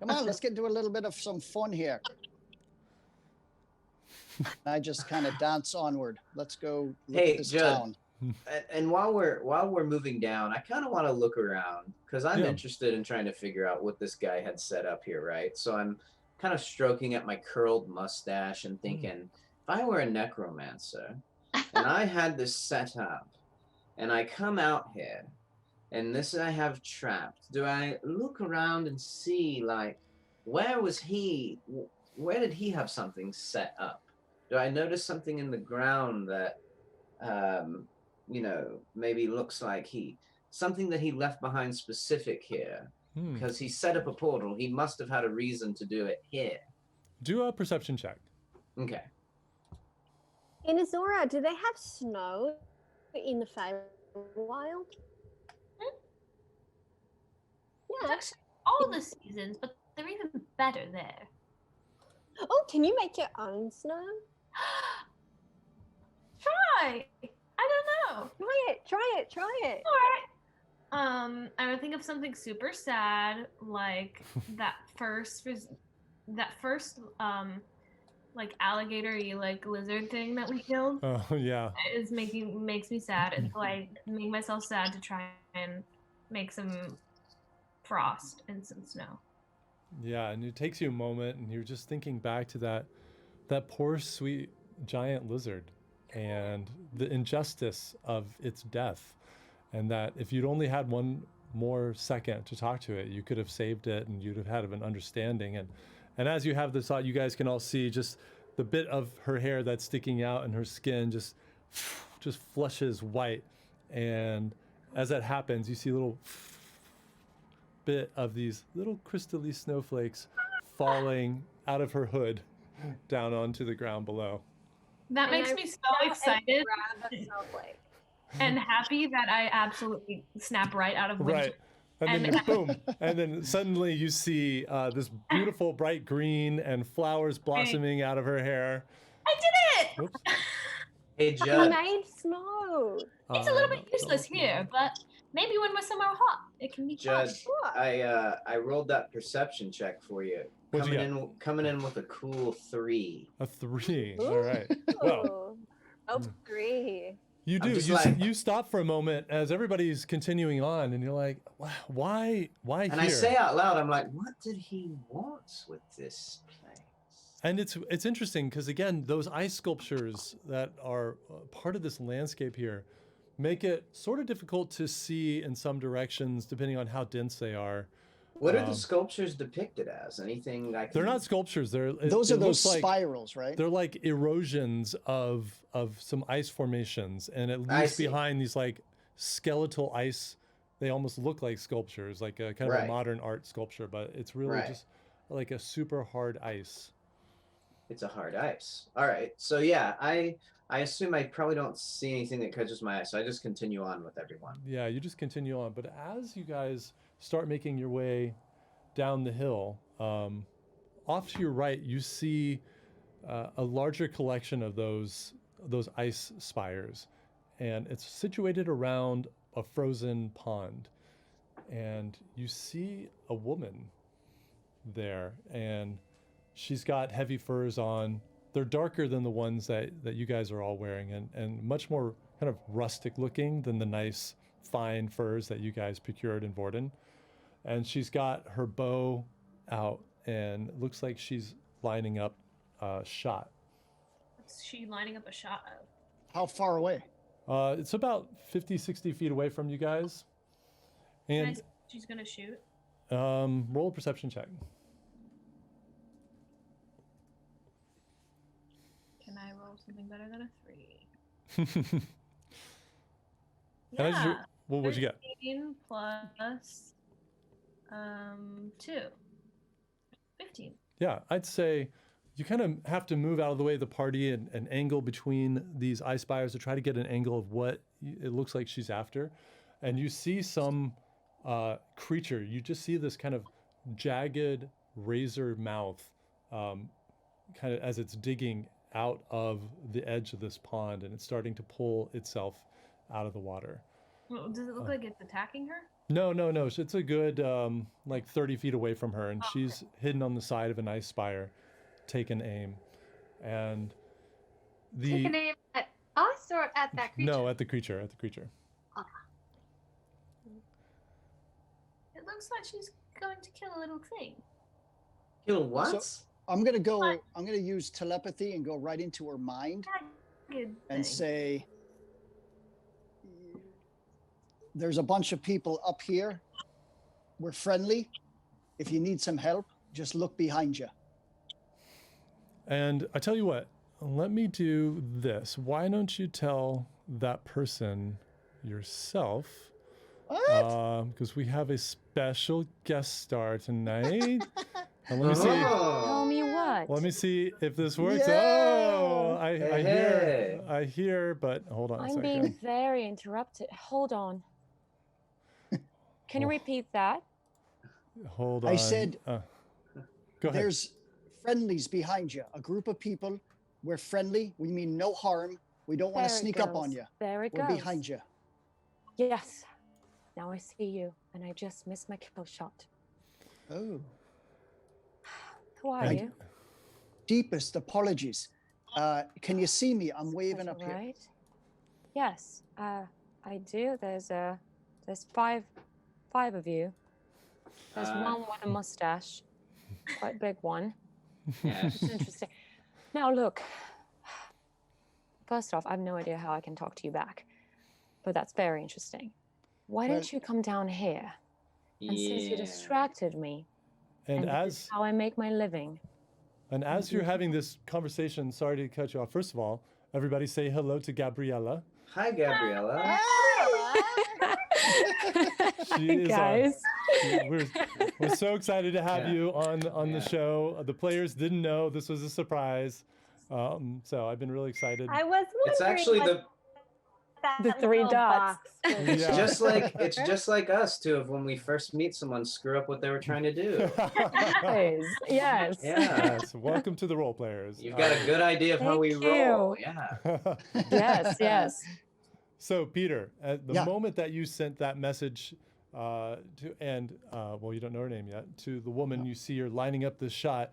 Come on, let's get into a little bit of some fun here. I just kind of dance onward. Let's go look Hey, at this Judd. town. And while we're moving down, I kind of want to look around because I'm Yeah. interested in trying to figure out what this guy had set up here, right? So I'm kind of stroking at my curled mustache and thinking, if I were a necromancer and I had this set up, and I come out here, and this I have trapped, do I look around and see, like, where did he have something set up? Do I notice something in the ground that, maybe looks like something that he left behind specific here? Because he set up a portal, he must have had a reason to do it here. Do a perception check. Okay. In Azora, do they have snow in the Feywild? It's Yeah. actually all the seasons, but they're even better there. Oh, can you make your own snow? Try. I don't know. Try it. All right. I would think of something super sad, like that first, like alligator-y, like lizard thing that we killed. Oh yeah. Makes me sad, and so I make myself sad to try and make some frost and some snow. Yeah, and it takes you a moment, and you're just thinking back to that poor sweet giant lizard and the injustice of its death, and that if you'd only had one more second to talk to it, you could have saved it, and you'd have had an understanding. And as you have this thought, you guys can all see just the bit of her hair that's sticking out, and her skin just flushes white. And as that happens, you see a little bit of these little crystally snowflakes falling out of her hood down onto the ground below. That And makes I me so reach out and excited Grab a snowflake. and happy that I absolutely snap right out of winter. Right. And then boom. And then suddenly you see this beautiful bright green and flowers blossoming out of her hair. I did it! Whoops. Hey, You Judd. made snow. It's a little bit useless here, but maybe when we're somewhere hot, it can be fun. Judd, Sure. I rolled that perception check for you. What'd you get? Coming in with a cool 3. A 3. All right. Well, Oh, 3. you I'm do. just You, like- you stop for a moment as everybody's continuing on, and you're like, why And here? I say out loud, I'm like, what did he want with this place? And it's interesting because, again, those ice sculptures that are part of this landscape here make it sort of difficult to see in some directions depending on how dense they are. What are the sculptures depicted as? Anything I can... They're not sculptures. Those are those spirals, right? They're like erosions of some ice formations, and it I leaves see. behind these like skeletal ice. They almost look like sculptures, like a kind of a Right. modern art sculpture, but it's really Right. just like a super hard ice. It's a hard ice. All right. So yeah, I assume I probably don't see anything that catches my eye, so I just continue on with everyone. Yeah, you just continue on. But as you guys start making your way down the hill, off to your right, you see a larger collection of those ice spires, and it's situated around a frozen pond. And you see a woman there, and she's got heavy furs on. They're darker than the ones that you guys are all wearing, and much more kind of rustic looking than the nice fine furs that you guys procured in Vorden. And she's got her bow out, and it looks like she's lining up a shot. What's she lining up a shot of? How far away? It's about 50, 60 feet away from you guys. And She's gonna shoot. roll a perception check. Can I roll something better than a 3? And Yeah. well, what'd you get? 13 plus 2. 15. Yeah, I'd say you kind of have to move out of the way of the party and angle between these eye spires to try to get an angle of what it looks like she's after. And you see some creature. You just see this kind of jagged razor mouth kind of as it's digging out of the edge of this pond, and it's starting to pull itself out of the water. Well, does it look like it's attacking her? No. It's a good like 30 feet away from her, and she's hidden on the side of an ice spire, taking aim. And Take an aim at us or at that creature? No, at the creature. Okay. It looks like she's going to kill a little thing. Kill what? So- I'm gonna use telepathy and go right into her mind Good and thing. say, there's a bunch of people up here. We're friendly. If you need some help, just look behind you. And I tell you what, let me do this. Why don't you tell that person yourself? What? Because we have a special guest star tonight. And let me see. Tell me what? Let me see if this works. Yeah. Oh, Hey. I hear, but hold on a I'm second. being very interrupted. Hold on. Can you repeat that? Hold on. I said, go ahead. there's friendlies behind you. A group of people. We're friendly. We mean no harm. We don't want to There it sneak up goes. on you. There it We're goes. behind you. Yes. Now I see you, and I just missed my kill shot. Oh. Who are I- you? Deepest apologies. Can you see me? I'm waving up That's here. right. Yes, I do. There's five of you. There's one with a mustache, quite big one. Yes. It's interesting. Now look. First off, I have no idea how I can talk to you back, but that's very interesting. Why Well- don't you come down here? And since you distracted me, and this as is how I make my living. you're having this conversation, sorry to cut you off. First of all, everybody say hello to Gabriela. Hi, Gabriela. She Hey is guys. we're so excited to have Yeah. you on Yeah. the show. The players didn't know this was a surprise, so I've been really excited. I was wondering It's actually what the that The three little dots. box was. it's Yeah. just like us too. Of when we first meet someone, screw up what they were trying to do. Yes. Yes. Yeah. Yes, welcome to the role players. You've got a good idea of how we Thank roll. you. Yeah. Yes. Yes. So Peter, at the Yeah. moment that you sent that message well, you don't know her name yet, to the woman, you see her lining up this shot,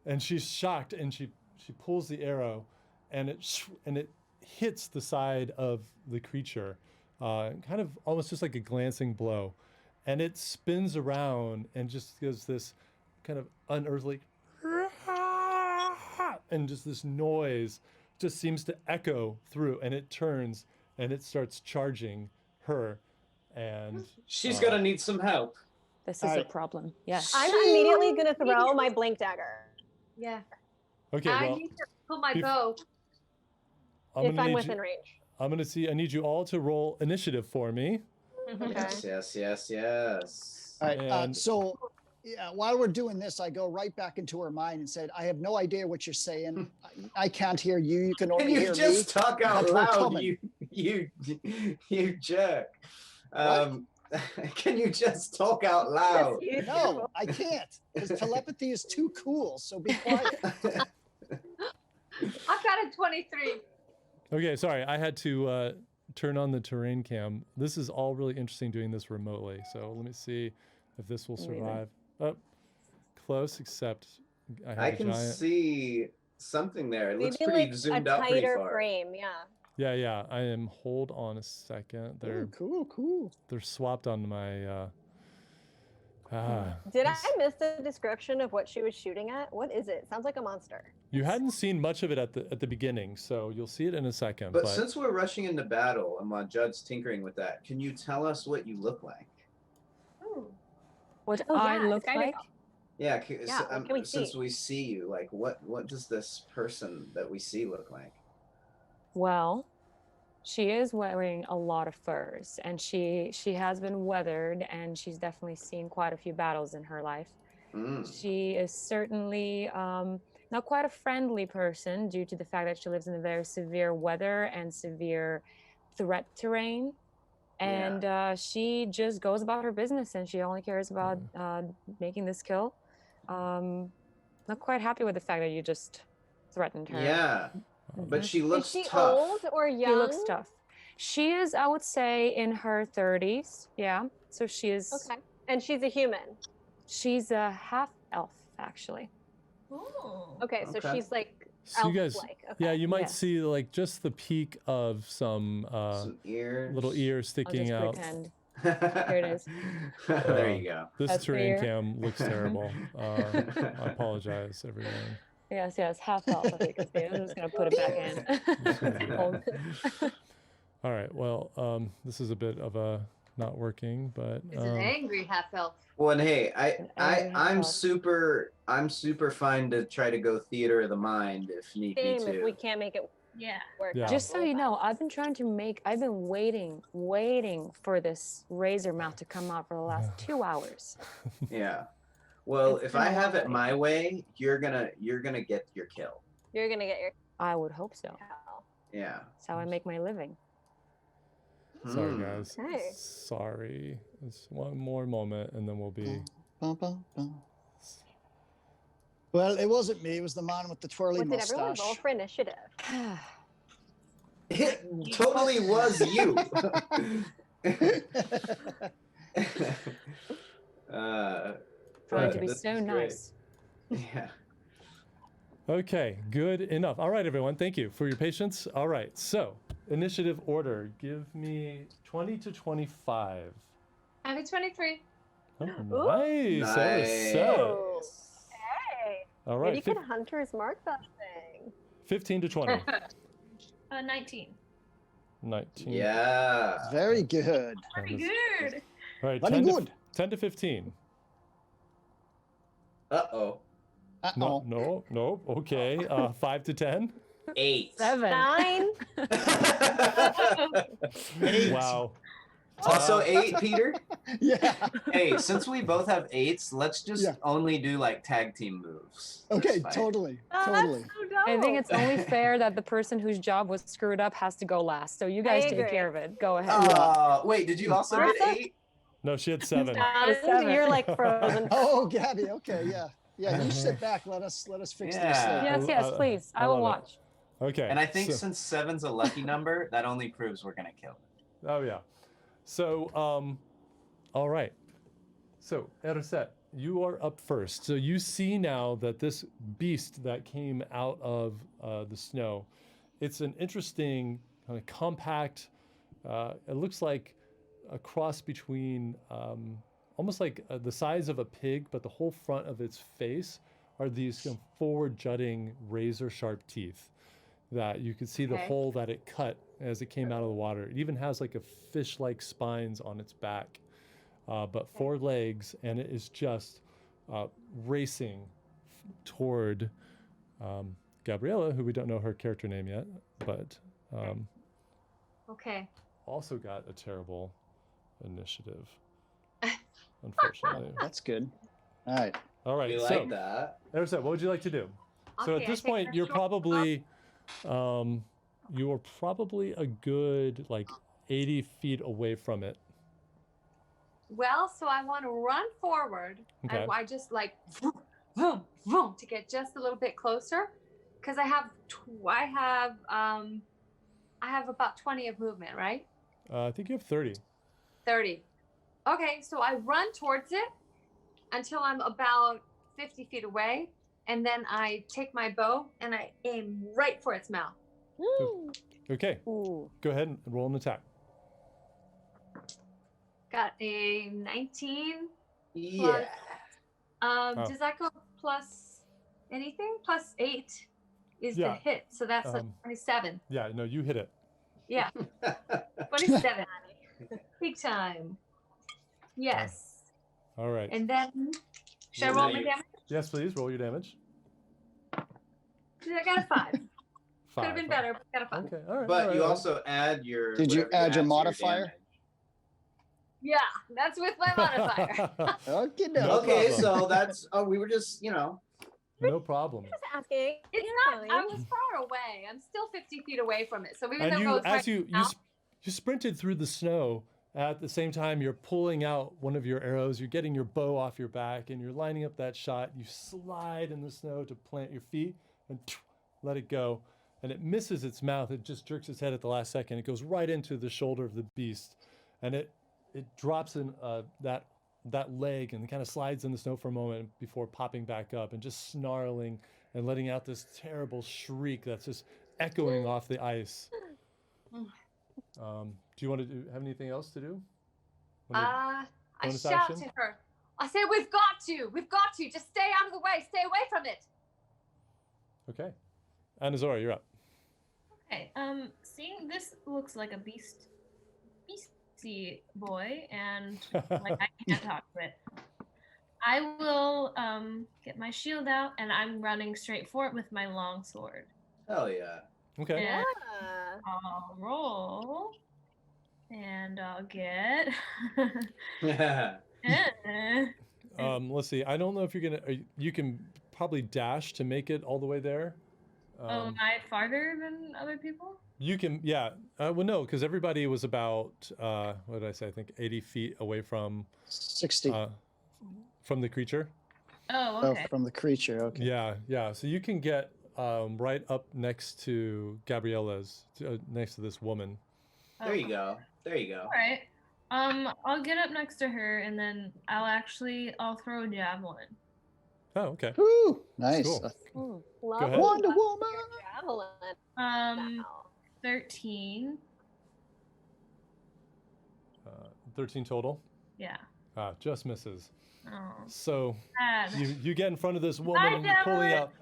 and she's shocked, and she pulls the arrow, and it hits the side of the creature, kind of almost just like a glancing blow, and it spins around and just gives this kind of unearthly and just this noise just seems to echo through, and it turns and it starts charging her, and She's gonna need some help. This is a Alright. problem. Yes. I'm immediately gonna throw my blink dagger Yeah. okay, I well, need to pull my bef- bow. I'm if gonna I'm need within you, range. I'm gonna see. I need you all to roll initiative for me. Okay. Yes. All right. And- So, yeah, while we're doing this, I go right back into her mind and said, I have no idea what you're saying. I can't hear you. You can Can only you hear just me. talk out We're loud, coming. you jerk? Can you just talk out loud? No, I can't. Because telepathy is too cool. So be quiet. I've got a 23. Okay, sorry, I had to turn on the terrain cam. This is all really interesting doing this remotely. So let me see if this will Me neither. survive. Oh, close, except I have I a can giant. see something there. It looks Maybe pretty like zoomed a out pretty tighter far. frame, yeah. Yeah, yeah. I am. Hold on a second. Oh, cool. They're swapped on my. Did I miss the description of what she was shooting at? What is it? Sounds like a monster. You hadn't seen much of it at the beginning, so you'll see it in a second. But since we're rushing into battle and while Judd's tinkering with that, can you tell us what you look like? What Oh, I yeah, look kind of- like? Yeah, Yeah, what can we since see? we see you, like what does this person that we see look like? Well, she is wearing a lot of furs, and she has been weathered, and she's definitely seen quite a few battles in her life. She is certainly not quite a friendly person due to the fact that she lives in a very severe weather and severe threat terrain. And she just goes about her business, and she only cares about making this kill. Not quite happy with the fact that you just threatened her. Yeah, but she looks Is she tough. old or young? She looks tough. She is, I would say, in her 30s. Yeah. So she is. Okay. And she's a human. She's a half elf, actually. Oh. Okay, so Okay. she's like So you guys, elf-like. Okay. yeah, you might Yes. see like just the peak of some Some ears. little ears I'll sticking just out. pretend. Here it is. There you go. This That's for terrain you. cam looks terrible. I apologize, everyone. Yes, half elf. I think it's me. I'm just gonna put it back in. Hold. All right. Well, this is a bit of a not working, but It's an angry half elf. Well, and hey, Angry I'm half-elf. super fine to try to go theater of the mind if need be Same if too. we can't make it Yeah. work. Yeah. out. Just so you know, I've been waiting for this razor mouth to come out for the last 2 hours. Yeah. Well, It's if been I a have while. it my way, you're gonna get your kill. You're gonna get your I would hope so. cow. Yeah. That's how I make my living. sorry, Hmm. guys. Okay. Sorry. It's one more moment, and then we'll be. Bum, bum, bum. Well, it wasn't me. It was the man with the twirly What did everyone roll mustache. for initiative? It totally was you. Trying to but be this so is great. nice. Yeah. Okay, good enough. All right, everyone. Thank you for your patience. All right, so initiative order. Give me 20 to 25. I have a 23. Oh, nice. That was set. Oh. Hey. All Maybe right, you could hunter's mark that thing. 15 to 20. 19. 19. Yeah. Very good. Pretty good. All right, Very 10 to, good. 10 to 15. Uh-oh. Uh-oh. No. Okay. 5 to 10. 8. 7. 9. Wow. Also 8, Peter? Yeah. Hey, since we both have 8s, let's just Yeah. only do like tag team moves. Okay, This fight. totally. Oh, Totally. that's so dope. I think it's only fair that the person whose job was screwed up has to go last. So you guys take agree. care of it. Go ahead. Wait, did you also get 8? No, she had 7. And you're like frozen. Oh, Gabby. Okay, yeah. Yeah, you sit back. Let us fix this Yeah. later. Yes, please. I will love it. watch. Okay. And I think so- since 7's a lucky number, that only proves we're gonna kill it. Oh yeah. So all right. So Erset, you are up first. So you see now that this beast that came out of the snow, it's an interesting kind of compact. It looks like a cross between almost like the size of a pig, but the whole front of its face are these kind of forward jutting razor sharp teeth that you could see the Okay. hole that it cut as it came out of the water. It even has like a fish-like spines on its back, but 4 legs, and it is just racing toward Gabriela, who we don't know her character name yet, but Okay. also got a terrible initiative, unfortunately. That's good. All right. All right, We so like that. Erset, what would you like to do? So Okay, at I this take point, the you're short probably, you are probably a good like 80 feet away from it. Well, so I want to run forward. Okay. I just like vroom, vroom, vroom, to get just a little bit closer, because I have about 20 of movement, right? I think you have 30. 30. Okay, so I run towards it until I'm about 50 feet away, and then I take my bow and I aim right for its mouth. Okay. Ooh. Go ahead and roll an attack. Got a 19. Yeah. Does that go plus anything? Plus 8 is the Yeah. hit, so that's a 27. Yeah, no, you hit it. Yeah, 27. Big time. Yes. All right. And then, should I Well, roll now my you- damage? Yes, please roll your damage. I got a 5. Could 5. have been better, but got a 5. Okay, all right. But all right, you all right. also add your. Did you whatever add your to modifier? damage. Yeah, that's with my modifier. Okay, No no. Okay, problem. so that's. Oh, we were just, No problem. Just asking. It's You're not. I fine. was far away. I'm still 50 feet away from it. So even And though it you, goes as right you now, you sprinted through the snow, at the same time you're pulling out one of your arrows, you're getting your bow off your back, and you're lining up that shot. You slide in the snow to plant your feet and let it go. And it misses its mouth. It just jerks its head at the last second. It goes right into the shoulder of the beast, and it drops in that leg and kind of slides in the snow for a moment before popping back up and just snarling and letting out this terrible shriek that's just echoing off the ice. Do you want to have anything else to do? I bonus shout action? to her. I say, "We've got to. Just stay out of the way. Stay away from it." Okay. Anazora, you're up. Okay. Seeing this looks like a beastie boy, and like I can't talk to it. I will get my shield out, and I'm running straight for it with my long sword. Hell yeah. Okay. And Yeah. I'll roll, and I'll get. Let's see. I don't know if you're gonna. You can probably dash to make it all the way there. Am I farther than other people? You can, yeah. Well, no, because everybody was about what did I say? I think 80 feet away from 60. From the creature. Oh, Oh, okay. from the creature. Okay. Yeah, yeah. So you can get right up next to Gabriela's, next to this woman. There you go. There you go. All right. I'll get up next to her, and then I'll throw a javelin. Oh, okay. Woo, nice. Cool. Love ahead. Wonder Woman. Javelin. 13. 13 total. Yeah. Just misses. Oh. So Sad. you get in front of this woman and you're pulling out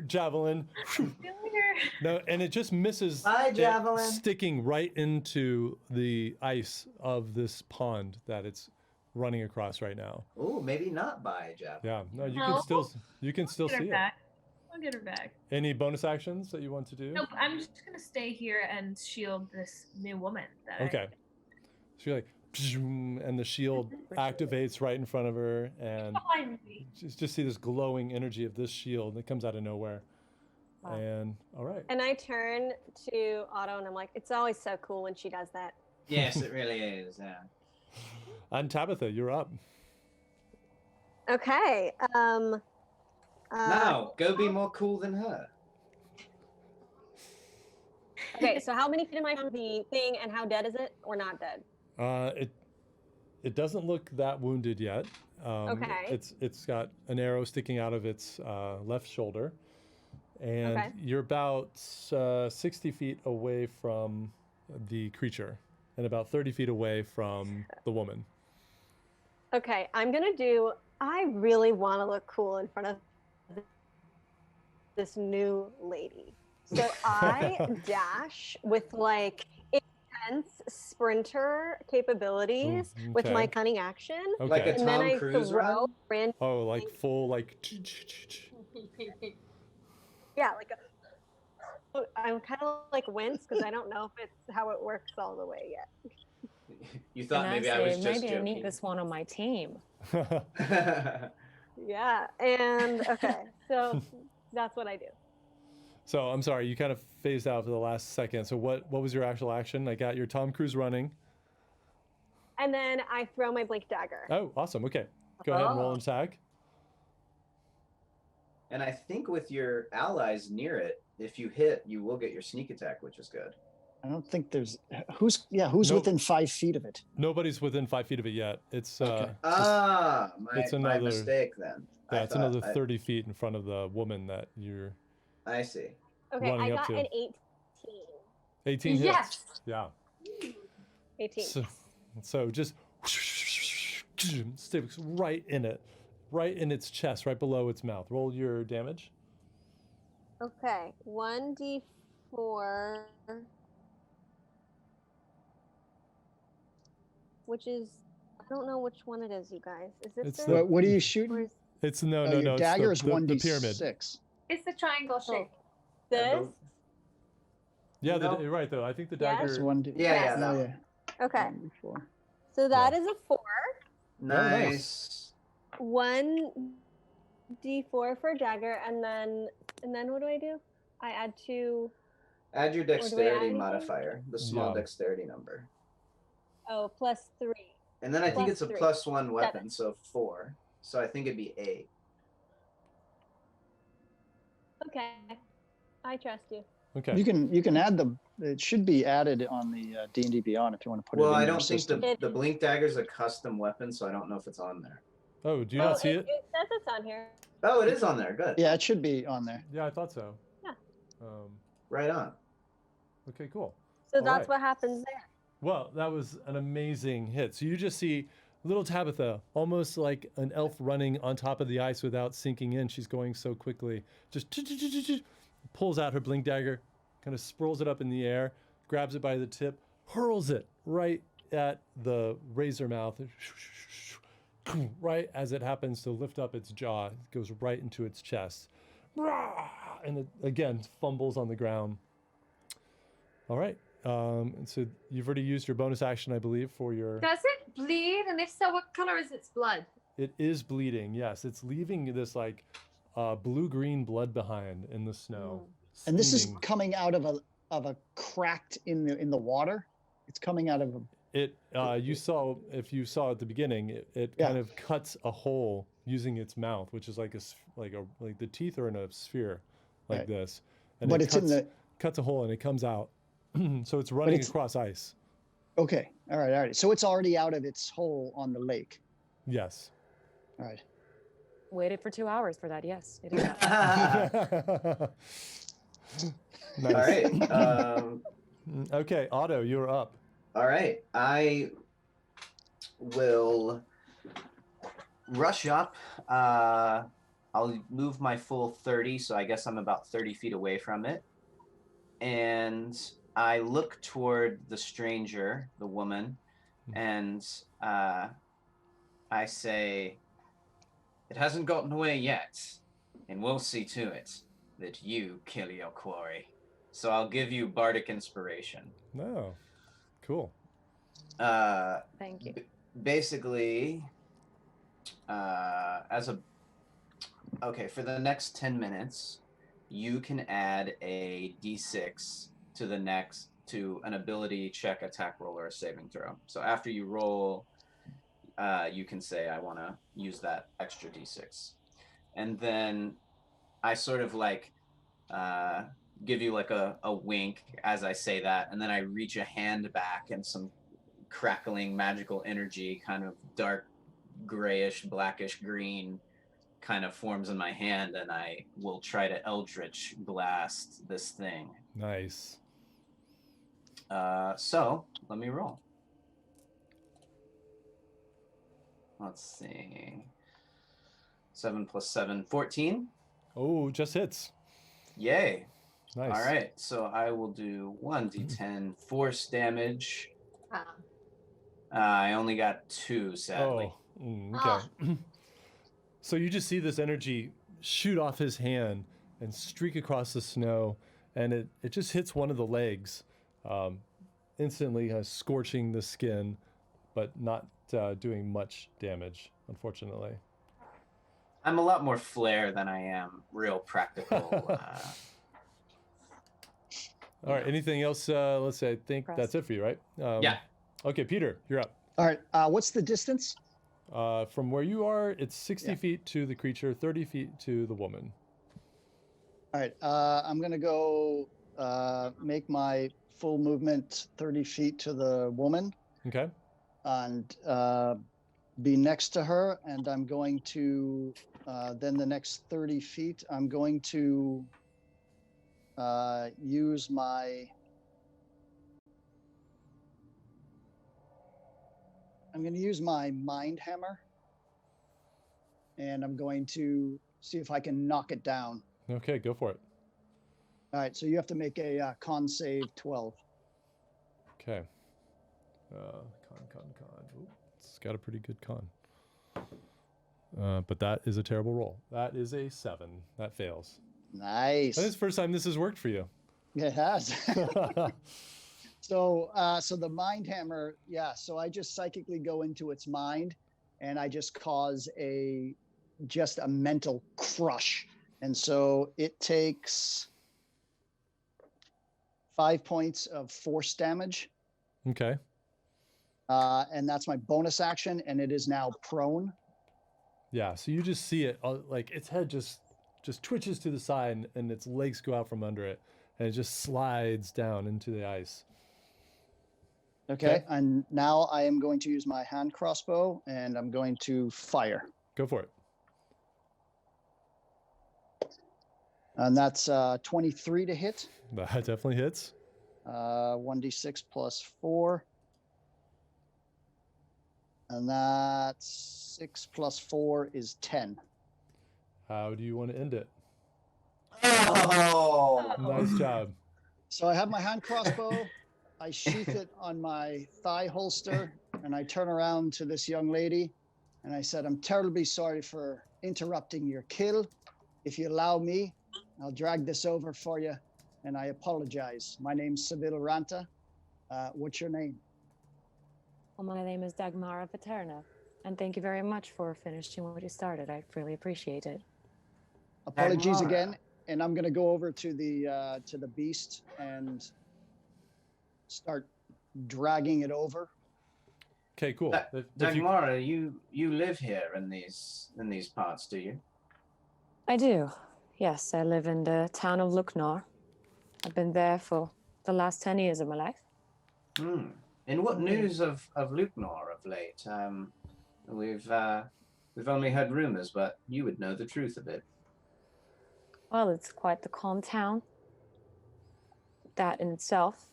javelin. No, and it just misses. Bye, it javelin. sticking right into the ice of this pond that it's running across right now. Oh, maybe not by Javelin. Yeah, no, you No. can still Get her see it. back. I'll get her back. Any bonus actions that you want to do? Nope. I'm just gonna stay here and shield this new woman. Okay. So you're like, and the shield activates right in front of her, and Behind me. just see this glowing energy of this shield that comes out of nowhere. Wow. And all right. And I turn to Otto and I'm like, it's always so cool when she does that. Yes, it really is. Yeah. And Tabitha, you're up. Okay. Now, go be more cool than her. Okay, so how many feet am I from the thing and how dead is it or not dead? It doesn't look that wounded yet. Okay. It's got an arrow sticking out of its left shoulder, and Okay. you're about 60 feet away from the creature, and about 30 feet away from the woman. Okay, I really want to look cool in front of this new lady. So I dash with like intense sprinter capabilities Ooh, with my okay. cunning action. Okay. Like a And then Tom I Cruise throw run? random. Oh, like full like. Yeah, like I'm kind of like wince because I don't know if it's how it works all the way yet. You thought And maybe I say, was just maybe I need joking. this one on my team. Yeah, and okay, so that's what I do. So I'm sorry, you kind of phased out for the last second. So what was your actual action? I got your Tom Cruise running. And then I throw my blink dagger. Oh, awesome. Okay, go ahead and roll Oh. an attack. And I think with your allies near it, if you hit, you will get your sneak attack, which is good. I don't think there's who's Nope. within 5 feet of it. Nobody's within 5 feet of it yet. It's Okay. Ah, it's my another- mistake then. Yeah, it's another 30 feet in front of the woman that you're. I see. Okay, running I up got to. an 18. 18 hits. Yes. Yeah. 18. So just sticks right in it, right in its chest, right below its mouth. Roll your damage. Okay, 1d4, which is, I don't know which one it is, you guys. Is this It's the? What are you Or shooting? is It's no. Your It's dagger is the 1d6. pyramid. It's the triangle shape. this? Yeah, No. you're right though. I think the Yes? dagger. It's 1d. Yeah, Oh, that one. yeah. Okay, 1d4. so that Yeah. is a 4. Nice. 1d4 for dagger, and then what do I do? I add 2. Add your do I add dexterity anything? modifier, the small Yeah. dexterity number. Oh, plus 3. And then I think Plus it's a 3. +1 weapon, so 4. So I think it'd be 8. Okay, I trust you. Okay. You can add it should be added on the D&D Beyond if you want to put Well, it in I your don't think system. the blink dagger is a custom weapon, so I don't know if it's on there. Oh, do you not see it? It says it's on here. Oh, it is on there. Good. Yeah, it should be on there. Yeah, I thought so. Yeah. Right on. Okay, cool. So All that's right. what happens there. Well, that was an amazing hit. So you just see little Tabitha, almost like an elf running on top of the ice without sinking in. She's going so quickly. Just pulls out her blink dagger, kind of sprawls it up in the air, grabs it by the tip, hurls it right at the razor mouth. Right as it happens to lift up its jaw, it goes right into its chest. And it, again, fumbles on the ground. All right. And so you've already used your bonus action, I believe, for your... Does it bleed? And if so, what color is its blood? It is bleeding, yes. It's leaving this like blue-green blood behind in the snow. And this is Steaming. coming out of a cracked in the water. It's coming out of a... It you saw, if you saw at the beginning, it Yeah. kind of cuts a hole using its mouth, which is like like the teeth are in a sphere like Right. this. And But it it's in the... cuts a hole and it comes out. So it's running it's- across ice. Okay. All right. So it's already out of its hole on the lake. Yes. All right. Waited for 2 hours for that. Yes, it is. Nice. All right. Okay, Otto, you're up. All right. I will rush up. I'll move my full 30, so I guess I'm about 30 feet away from it. And I look toward the stranger, the woman, and I say, "It hasn't gotten away yet, and we'll see to it that you kill your quarry." So I'll give you bardic inspiration. No. Cool. Thank you. Basically, okay, for the next 10 minutes, you can add a d6 to an ability check, attack roll, or a saving throw. So after you roll, you can say, I want to use that extra d6. And then I sort of like give you like a wink as I say that, and then I reach a hand back and some crackling magical energy, kind of dark grayish, blackish green, kind of forms in my hand, and I will try to Eldritch blast this thing. Nice. So let me roll. Let's see. 7 + 7, 14. Oh, just hits. Yay. Nice. All right, so I will do 1d10 force damage. I only got 2, sadly. Okay. So you just see this energy shoot off his hand and streak across the snow, and it just hits one of the legs, instantly scorching the skin, but not doing much damage, unfortunately. I'm a lot more flair than I am real practical. All right, anything else? Let's say, I think that's it for you, right? Yeah. Okay, Peter, you're up. All right. What's the distance? From where you are, it's 60 feet to the creature, 30 feet to the woman. All right. I'm going to go make my full movement 30 feet to the woman. Okay. And be next to her. And I'm going to then the next 30 feet, I'm going to use my... I'm going to use my mind hammer, and I'm going to see if I can knock it down. Okay, go for it. All right, so you have to make a con save 12. Okay. Con. Ooh, it's got a pretty good con. But that is a terrible roll. That is a 7. That fails. Nice. That is the first time this has worked for you. It has. So the mind hammer, yeah. So I just psychically go into its mind, and I just cause just a mental crush, and so it takes 5 points of force damage. Okay. And that's my bonus action, and it is now prone. Yeah. So you just see it, like its head just twitches to the side, and its legs go out from under it, and it just slides down into the ice. Okay, and now I am going to use my hand crossbow, and I'm going to fire. Go for it. And that's 23 to hit. That definitely hits. 1d6 plus 4. And that's 6 plus 4 is 10. How do you want to end it? Oh, Nice job. So I have my hand crossbow. I sheath it on my thigh holster, and I turn around to this young lady, and I said, "I'm terribly sorry for interrupting your kill. If you allow me, I'll drag this over for you, and I apologize. My name's Seville Ranta. What's your name?" Well, my name is Dagmara Paterna, and thank you very much for finishing what you started. I really appreciate it. Apologies Dagmara. again, and I'm going to go over to the beast and start dragging it over. Okay, cool. If you- Dagmara, you live here in these parts, do you? I do. Yes, I live in the town of Luknor. I've been there for the last 10 years of my life. Hmm. In what news of Luknor of late? We've only heard rumors, but you would know the truth of it. Well, it's quite the calm town. That in itself.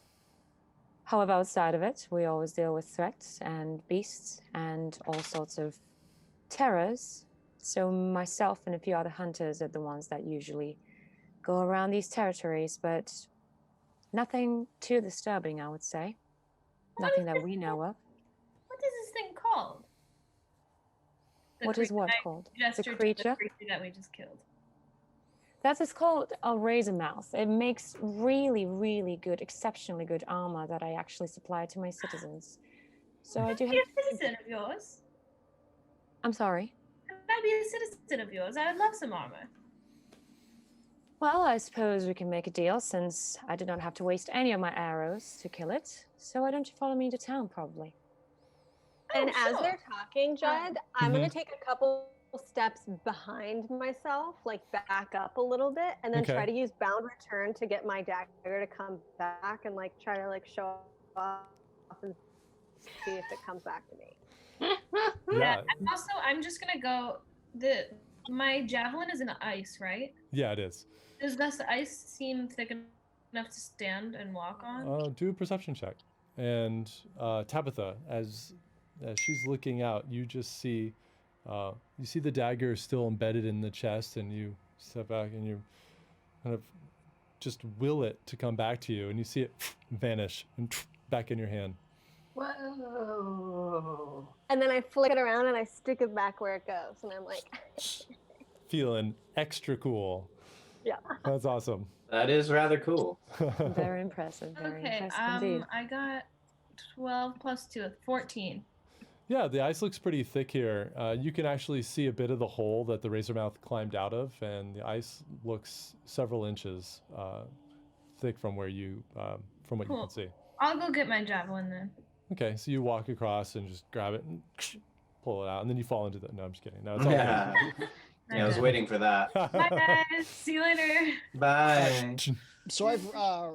However, outside of it, we always deal with threats and beasts and all sorts of terrors. So myself and a few other hunters are the ones that usually go around these territories, but nothing too disturbing, I would say. Nothing that we know of. What is this thing called? What is what I called? gestured to the creature? creature that we just killed. That is called a razor mouth. It makes really, really good, exceptionally good armor that I actually supply to my citizens. So I do Can I have. be a citizen of yours? I'm sorry. Can I be a citizen of yours? I would love some armor. Well, I suppose we can make a deal since I did not have to waste any of my arrows to kill it. So why don't you follow me to town, probably? And Oh, as sure. they're talking, Judd, I'm going to take a couple steps behind myself, like back up a little bit, and then Okay. try to use bound return to get my dagger to come back and like try to like show off and see if it comes back to me. Yeah. I'm just gonna go. My javelin is in ice, right? Yeah, it is. Does this ice seem thick enough to stand and walk on? Do a perception check. And Tabitha, as she's looking out, you just see the dagger still embedded in the chest, and you step back and you kind of just will it to come back to you, and you see it vanish and back in your hand. Whoa. And then I flick it around and I stick it back where it goes, and I'm like, Feeling extra cool. yeah. That's awesome. That is rather cool. Very impressive. Very Okay, impressive indeed. I got 12 plus 2, 14. Yeah, the ice looks pretty thick here. You can actually see a bit of the hole that the razormouth climbed out of, and the ice looks several inches thick from where from what you Cool. can see. I'll go get my javelin then. Okay, so you walk across and just grab it and pull it out, and then you fall into the. No, I'm just kidding. No, it's all Yeah. Yeah, I was waiting for that. Bye guys. See you later. Bye. So I've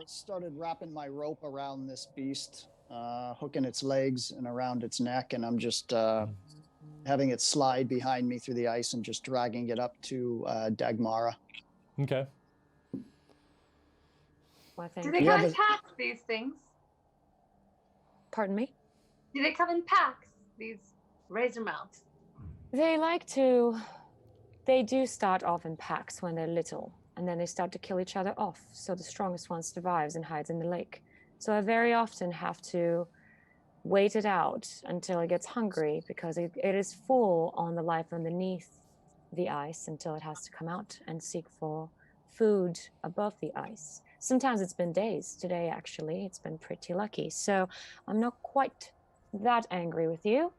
started wrapping my rope around this beast, hooking its legs and around its neck, and I'm just having it slide behind me through the ice and just dragging it up to Dagmara. Okay. Well, Do thank they you. come in packs, these things? Pardon me? Do they come in packs, these razor mouths? They do start off in packs when they're little, and then they start to kill each other off. So the strongest one survives and hides in the lake. So I very often have to wait it out until it gets hungry, because it is full on the life underneath the ice until it has to come out and seek for food above the ice. Sometimes it's been days. Today, actually, it's been pretty lucky. So I'm not quite that angry with you,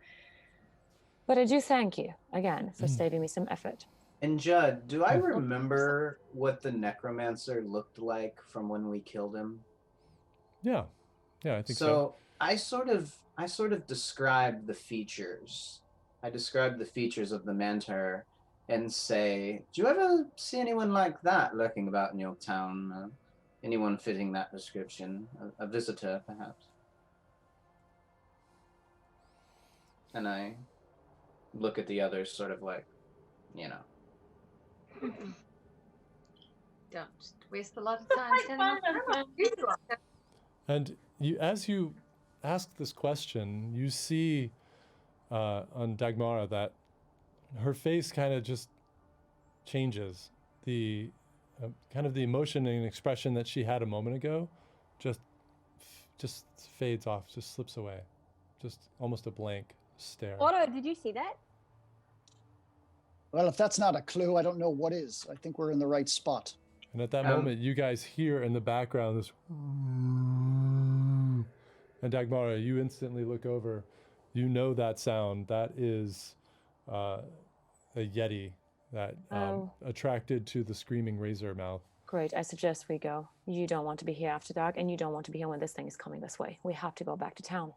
but I do thank you again for saving me some effort. And Judd, do I remember what the necromancer looked like from when we killed him? Yeah, I think so. So I sort of described the features. I described the features of the mentor and say, do you ever see anyone like that lurking about in your town? Anyone fitting that description? A visitor, perhaps? And I look at the others sort of like, you know. Don't waste a lot of time standing up. And as you ask this question, you see on Dagmara that her face kind of just changes. The kind of the emotion and expression that she had a moment ago just fades off, just slips away. Just almost a blank stare. Otto, did you see that? Well, if that's not a clue, I don't know what is. I think we're in the right spot. And at that moment, you guys hear in the background this, and Dagmara, you instantly look over. You know that sound. That is a yeti that attracted to the screaming razor mouth. Great. I suggest we go. You don't want to be here after dark, and you don't want to be here when this thing is coming this way. We have to go back to town.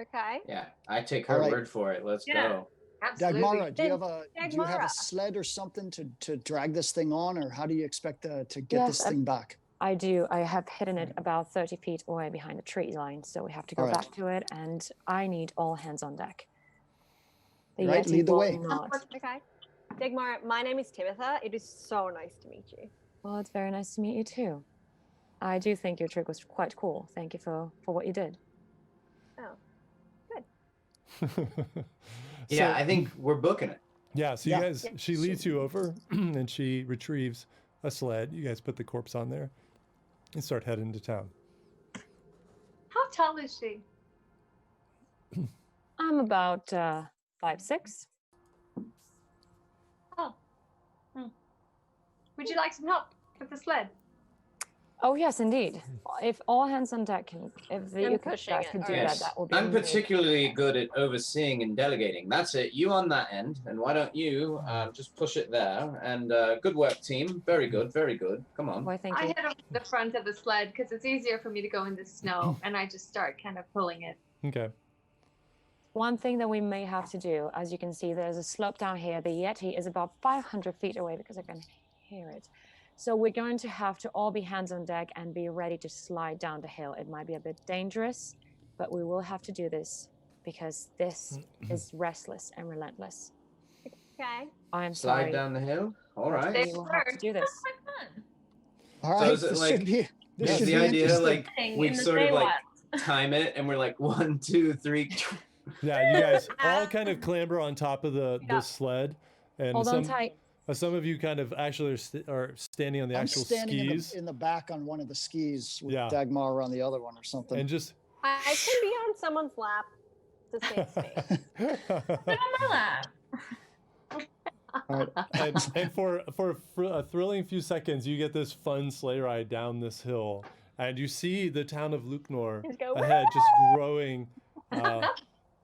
Okay. Yeah, I take her word for it. Let's go. Absolutely. Dagmara, do you have a sled or something to drag this thing on, or how do you expect to get this thing back? I do. I have hidden it about 30 feet away behind the tree line, so we have to go back to it, and I need all hands on deck. Right, lead the way. Okay. Dagmara, my name is Tabitha. It is so nice to meet you. Well, it's very nice to meet you too. I do think your trick was quite cool. Thank you for what you did. Oh, good. Yeah, I think we're booking it. Yeah, so you guys, she leads you over and she retrieves a sled. You guys put the corpse on there and start heading to town. How tall is she? I'm about 5'6". Oh. Would you like some help with the sled? Oh yes, indeed. If all hands on deck can, if the I'm pushing it. could do Yes. that will be I'm amazing. particularly good at overseeing and delegating. That's it. You on that end, and why don't you just push it there? And good work, team. Very good, very good. Come on. Why, thank I you. head over the front of the sled because it's easier for me to go in the snow, and I just start kind of pulling it. Okay. One thing that we may have to do, as you can see, there's a slope down here. The Yeti is about 500 feet away because I can hear it. So we're going to have to all be hands on deck and be ready to slide down the hill. It might be a bit dangerous, but we will have to do this because this is restless and relentless. Okay. I'm Slide sorry. down the hill. All right. We will have to do this. All right. So is it this like- should be, this Is should the be idea interesting. like we in the sort of like Feywild. time it and we're like 1, 2, 3. Yeah, you guys all kind of clamber on top of the sled, and Hold on tight. some of you kind of actually are standing on the I'm actual standing skis, in the back on one of the skis with Yeah. Dagmar on the other one or something. and just I can be on someone's lap to save space. Sit on my lap. All right. and for a thrilling few seconds, you get this fun sleigh ride down this hill, and you see the town of Luknor Just go, ahead, just growing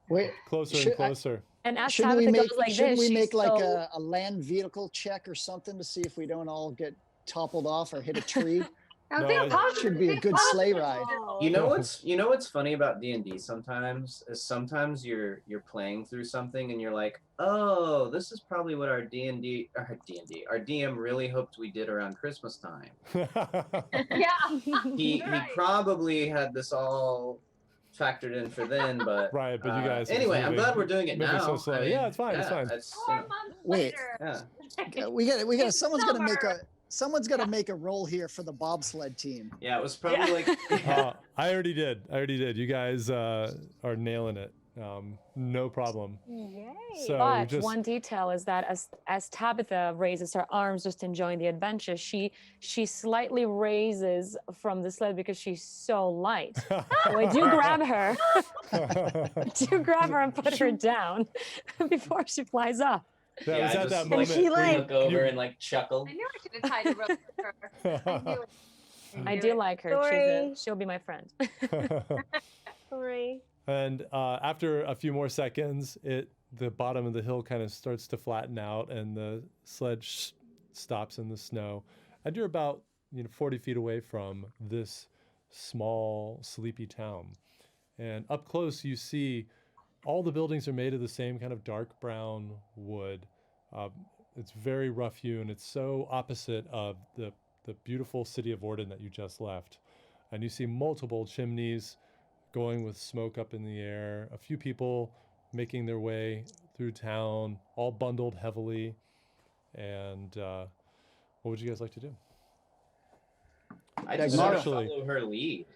Wait, closer Should and closer. And as shouldn't we Tabitha make goes like shouldn't this, we make she's like so... a land vehicle check or something to see if we don't all get toppled off or hit a tree? I No, think it positive- Should be a good sleigh ride. You know what's funny about D&D sometimes is sometimes you're playing through something and you're like, oh, this is probably what our DM really hoped we did around Christmas time. Yeah. He Right. probably had this all factored in for then, but Right, but you guys are anyway, just I'm glad we're doing it moving now. so slow. Yeah, it's fine. It's fine. It's, 4 months Wait. later. yeah. We got. Someone's gonna make Summer. Someone's gonna make a roll here for the bobsled team. Yeah, it was probably like. I already did. You guys are nailing it. No problem. Yay. So But just one detail is that as Tabitha raises her arms, just enjoying the adventure, she slightly raises from the sled because she's so light. So I do grab her. And put her down before she flies off. that was I at that just, moment. she, like- look over and like chuckle. I knew I should have tied a rope with her. I knew it. I do like her. Sorry. She'll be my friend. Sorry. And after a few more seconds, the bottom of the hill kind of starts to flatten out, and the sled stops in the snow. And you're about 40 feet away from this small, sleepy town. And up close, you see all the buildings are made of the same kind of dark brown wood. It's very rough hewn. It's so opposite of the beautiful city of Orden that you just left. And you see multiple chimneys going with smoke up in the air, a few people making their way through town, all bundled heavily. And what would you guys like to do? I just Dagmara. follow her lead.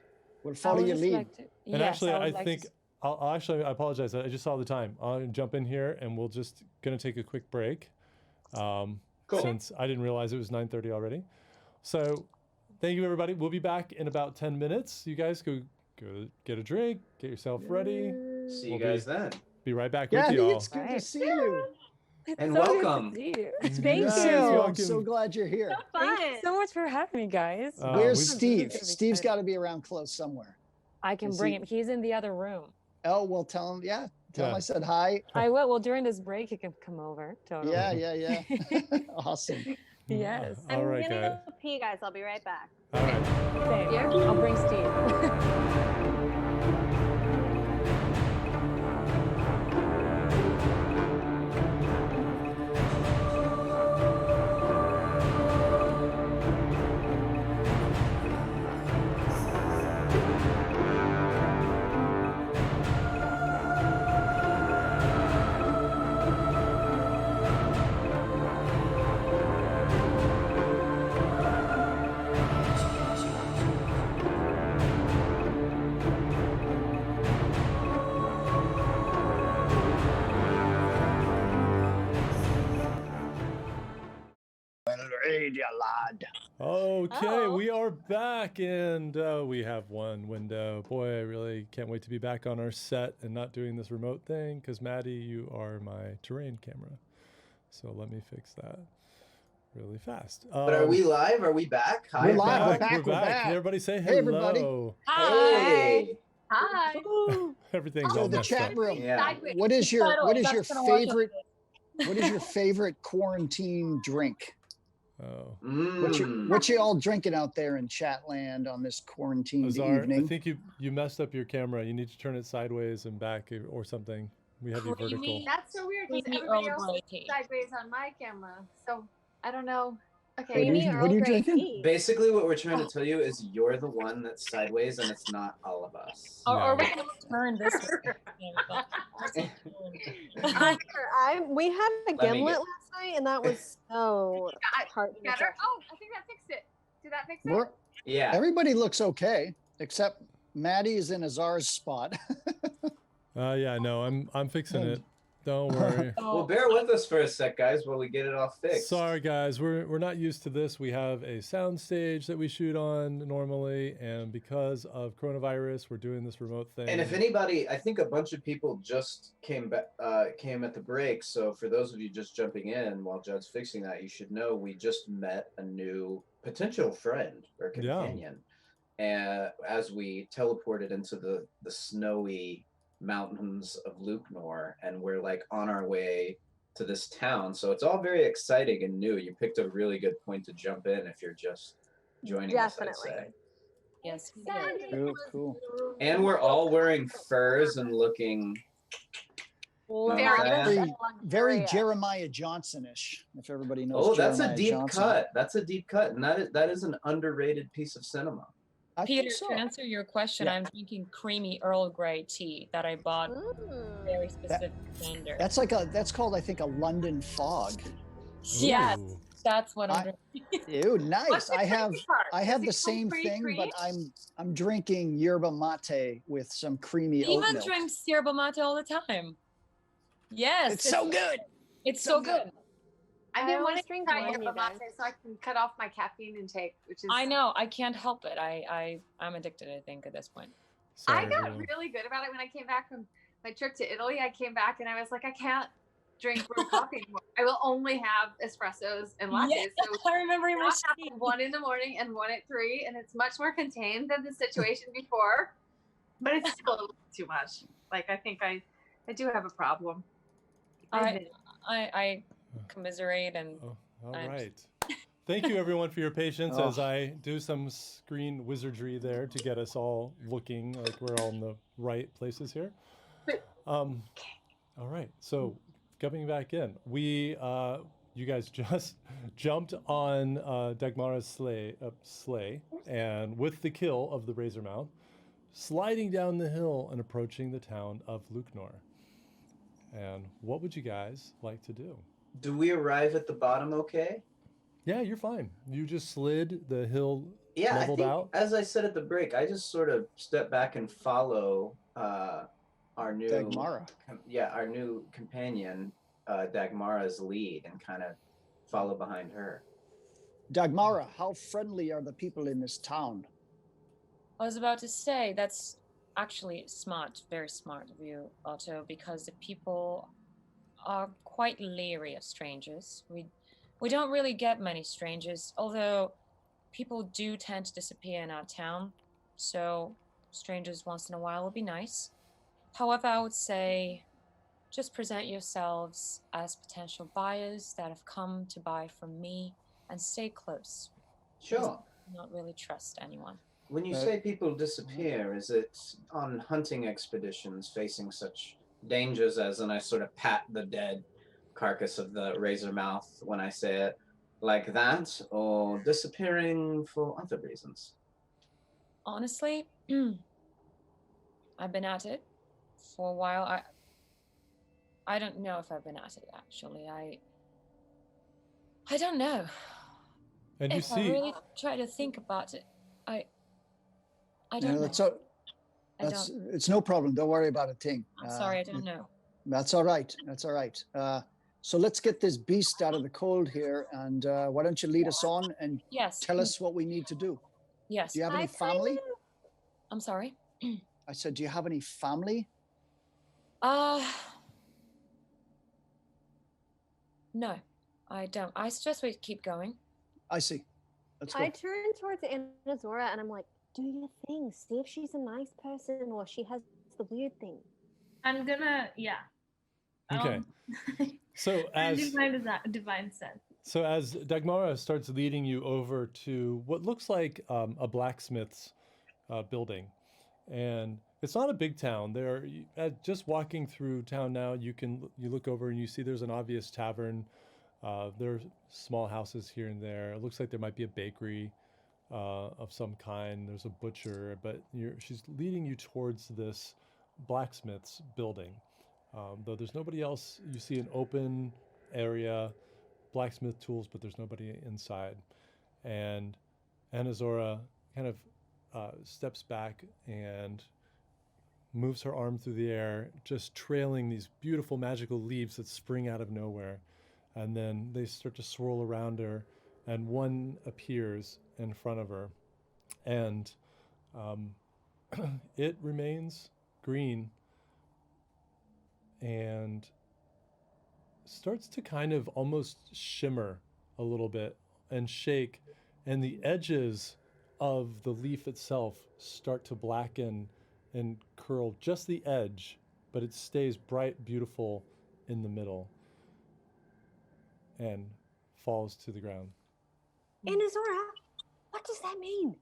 We'll follow your lead. And actually, I think I apologize. I just saw the time. I'll jump in here, and we're just gonna take a quick break. Cool. Since I didn't realize it was 9:30 already. So, thank you, everybody. We'll be back in about 10 minutes. You guys go get a drink, get yourself ready. See you We'll guys then. Be right back Yeah, with y'all. it's good to see you. And so good to welcome. see you. Thank Yes, you. I'm so glad you're here. Thank you so much for having me, guys. Where's we- Steve? Steve's got to be around close somewhere. I can Is bring he- him. He's in the other room. Oh, well, tell him. Yeah, tell him Yeah. I said hi. I will. Well, during this break, he can come over. Totally. Yeah. Awesome. Yes. I'm All right, gonna guys. go pee, guys. I'll be right back. All right. Same. I'll bring Steve. Radio lad. Okay, Oh. we are back, and we have one window. Boy, I really can't wait to be back on our set and not doing this remote thing, because Maddie, you are my terrain camera. So let me fix that really fast. But are we live? Are we back? Hi. We're live. back? We're We're back. back. Everybody say hello. Hey, everybody. Hey. Hi. Everything's So all the messed chat up. room. Yeah. Sideways. What is your favorite? What What is your favorite quarantine drink? Oh. What you all drinking out there in Chatland on this quarantine Azar, I evening? think you messed up your camera. You need to turn it sideways and back or something. We have you vertical. Creamy. That's so weird because Creamy everybody Earl else Grey is tea. sideways on my camera. So I don't know. Okay. Creamy what Earl are you Grey drinking? tea. Basically, what we're trying to tell you is you're the one that's sideways, and it's not all of us. Or No. we can turn this way. We had a Let me gimlet get- last night, and that was so hard. Better? Oh, I think that fixed it. Did that fix it? We're, Yeah. everybody looks okay except Maddie's in Azar's spot. Yeah, no, I'm fixing it. Don't worry. Well, bear with us for a sec, guys, while we get it all fixed. Sorry, guys, we're not used to this. We have a sound stage that we shoot on normally, and because of coronavirus, we're doing this remote thing. And if anybody, I think a bunch of people just came back, came at the break. So for those of you just jumping in while Judd's fixing that, you should know we just met a new potential friend or companion, and as we teleported into the snowy mountains of Luknor, and we're like on our way to this town. So it's all very exciting and new. You picked a really good point to jump in if you're just joining us, I'd Definitely. say. Yes. Cool. And we're all wearing furs and looking Very Jeremiah Johnson-ish, if everybody knows. Oh, that's a Jeremiah deep Johnson. cut. That's a deep cut, and that is an underrated piece of cinema. I Peter, think so. to answer your question, Yeah. I'm drinking creamy Earl Grey tea that I bought very specific standard. That's called, I think, a London fog. Yes, Ooh. that's what I'm I- drinking. Ew, nice. What's the I have creamy part? I Does have it the come same pretty thing, creamy? but I'm drinking yerba mate with some creamy oat Even milk. drinks yerba mate all the time. Yes, It's so good. It's so so good. I've I been always wanting to drink try wine, yerba you guys. mate so I can cut off my caffeine intake, which is I know. I can't help it. I'm addicted, I think, at this point. I Sorry, got everyone. really good about it when I came back from my trip to Italy. I came back and I was like, I can't drink brewed coffee anymore. I will only have espressos and lattes. Yes, So I remember you now were I have saying. one in the morning and one at 3, and it's much more contained than the situation before. But it's still a little too much. Like I think I do have a problem. I commiserate and Oh, all I'm- right. Thank you, everyone, for your patience Oh. as I do some screen wizardry there to get us all looking like we're all in the right places here. All right. So coming back in, you guys just jumped on Dagmara's sleigh, and with the kill of the Razormouth, sliding down the hill and approaching the town of Luknor. And what would you guys like to do? Do we arrive at the bottom okay? Yeah, you're fine. You just slid the hill, Yeah, I leveled think, out. as I said at the break, I just sort of step back and follow our new Dagmara. our new companion, Dagmara's lead, and kind of follow behind her. Dagmara, how friendly are the people in this town? I was about to say that's actually smart, very smart of you, Otto, because the people are quite leery of strangers. We don't really get many strangers, although people do tend to disappear in our town, so strangers once in a while would be nice. However, I would say just present yourselves as potential buyers that have come to buy from me and stay close. Sure. Not really trust anyone. When you say people disappear, is it on hunting expeditions facing such dangers as, and I sort of pat the dead carcass of the Razormouth when I say it, like that, or disappearing for other reasons? Honestly, I've been at it for a while. I don't know if I've been at it, actually. I don't know. And you If I see, really try to think about it, I No, don't that's know. all, I that's don't. it's no problem. Don't worry about a thing. I'm sorry, I don't know. That's all right. That's all right. So let's get this beast out of the cold here, and why don't you lead us on and Yes. tell us what we need to do? Yes. Do you have any I family? I'm sorry. I said, do you have any family? No, I don't. I suggest we keep going. I see. Let's go. I turn towards Anazora and I'm like, do your thing. See if she's a nice person or she has the weird thing. I'm gonna, yeah. okay. So And as do my divine sense. So as Dagmara starts leading you over to what looks like a blacksmith's building, and it's not a big town. Just walking through town now, you look over and you see there's an obvious tavern. There are small houses here and there. It looks like there might be a bakery of some kind. There's a butcher, but she's leading you towards this blacksmith's building. Though there's nobody else, you see an open area, blacksmith tools, but there's nobody inside. And Anazora kind of steps back and moves her arm through the air, just trailing these beautiful magical leaves that spring out of nowhere. And then they start to swirl around her, and one appears in front of her. And it remains green and starts to kind of almost shimmer a little bit and shake, and the edges of the leaf itself start to blacken and curl just the edge, but it stays bright, beautiful in the middle and falls to the ground. Anazora, what does that mean?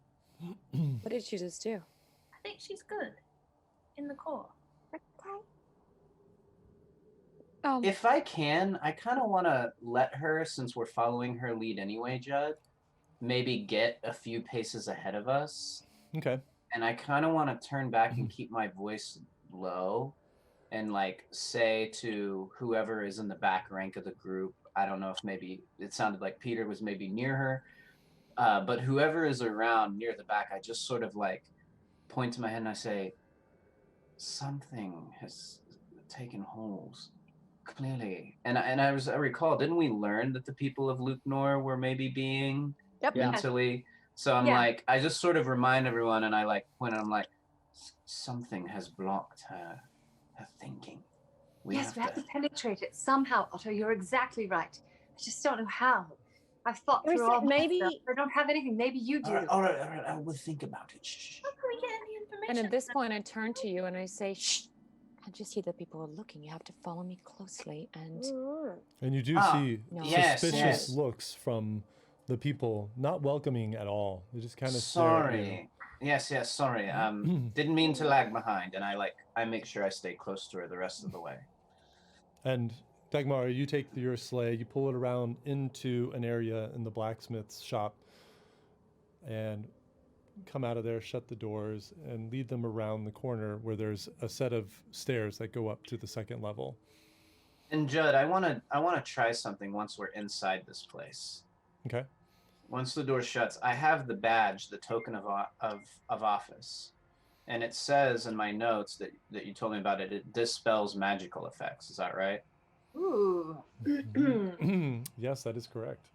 What did you just do? I think she's good in the core. Okay. If I can, I kind of want to let her, since we're following her lead anyway, Judd, maybe get a few paces ahead of us Okay. And I kind of want to turn back and keep my voice low and like say to whoever is in the back rank of the group, I don't know if maybe it sounded like Peter was maybe near her, but whoever is around near the back, I just sort of like point to my head and I say, something has taken hold, clearly. And I recall, didn't we learn that the people of Luknor were maybe being Yep. mentally? So I'm Yeah. like, I just sort of remind everyone, and I like point, and I'm like, something has blocked her thinking. We have to penetrate it somehow, Otto. You're exactly right. I just don't know how. I've thought through all my stuff. I don't have anything. Maybe you do. All right. I will think about it. Shh. How can we get any information? And at this point, I turn to you and I say, shh. Can't you see that people are looking? You have to follow me closely. And you do see suspicious looks from the people, not welcoming at all. They just kind of stare at you. Yes, sorry. Didn't mean to lag behind, and I make sure I stay close to her the rest of the way. And Dagmara, you take your sleigh, you pull it around into an area in the blacksmith's shop, and come out of there, shut the doors, and lead them around the corner where there's a set of stairs that go up to the second level. And Judd, I wanna try something once we're inside this place. Okay. Once the door shuts, I have the badge, the token of office, and it says in my notes that you told me about it. It dispels magical effects. Is that right? Ooh. Yes, that is correct.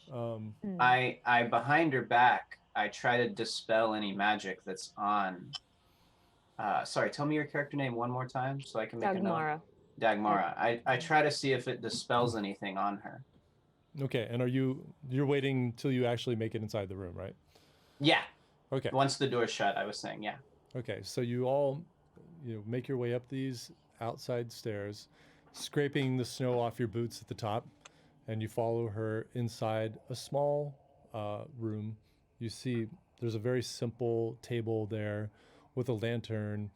I behind her back, I try to dispel any magic that's on. Sorry, tell me your character name one more time so I can make a note. Dagmara. I try to see if it dispels anything on her. Okay, and you're waiting till you actually make it inside the room, right? Yeah. Okay. Once the door's shut, I was saying, yeah. Okay, so you all make your way up these outside stairs, scraping the snow off your boots at the top, and you follow her inside a small room. You see there's a very simple table there with a lantern,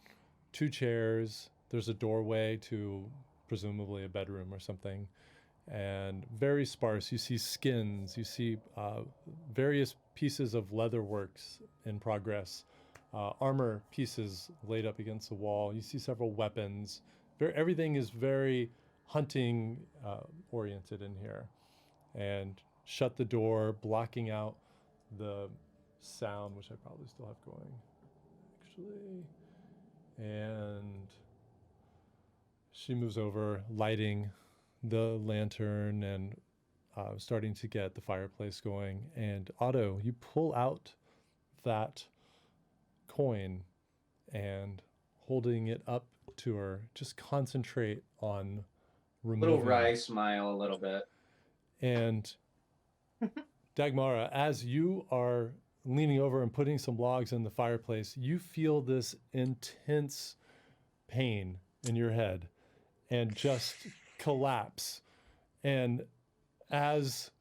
2 chairs, there's a doorway to presumably a bedroom or something, and very sparse. You see skins, you see various pieces of leather works in progress, armor pieces laid up against the wall. You see several weapons. Everything is very hunting oriented in here. And shut the door, blocking out the sound, which I probably still have going, actually. And she moves over, lighting the lantern and starting to get the fireplace going. And Otto, you pull out that coin and holding it up to her, just concentrate on removing. Little wry smile a little bit. And Dagmara, as you are leaning over and putting some logs in the fireplace, you feel this intense pain in your head and just collapse. And as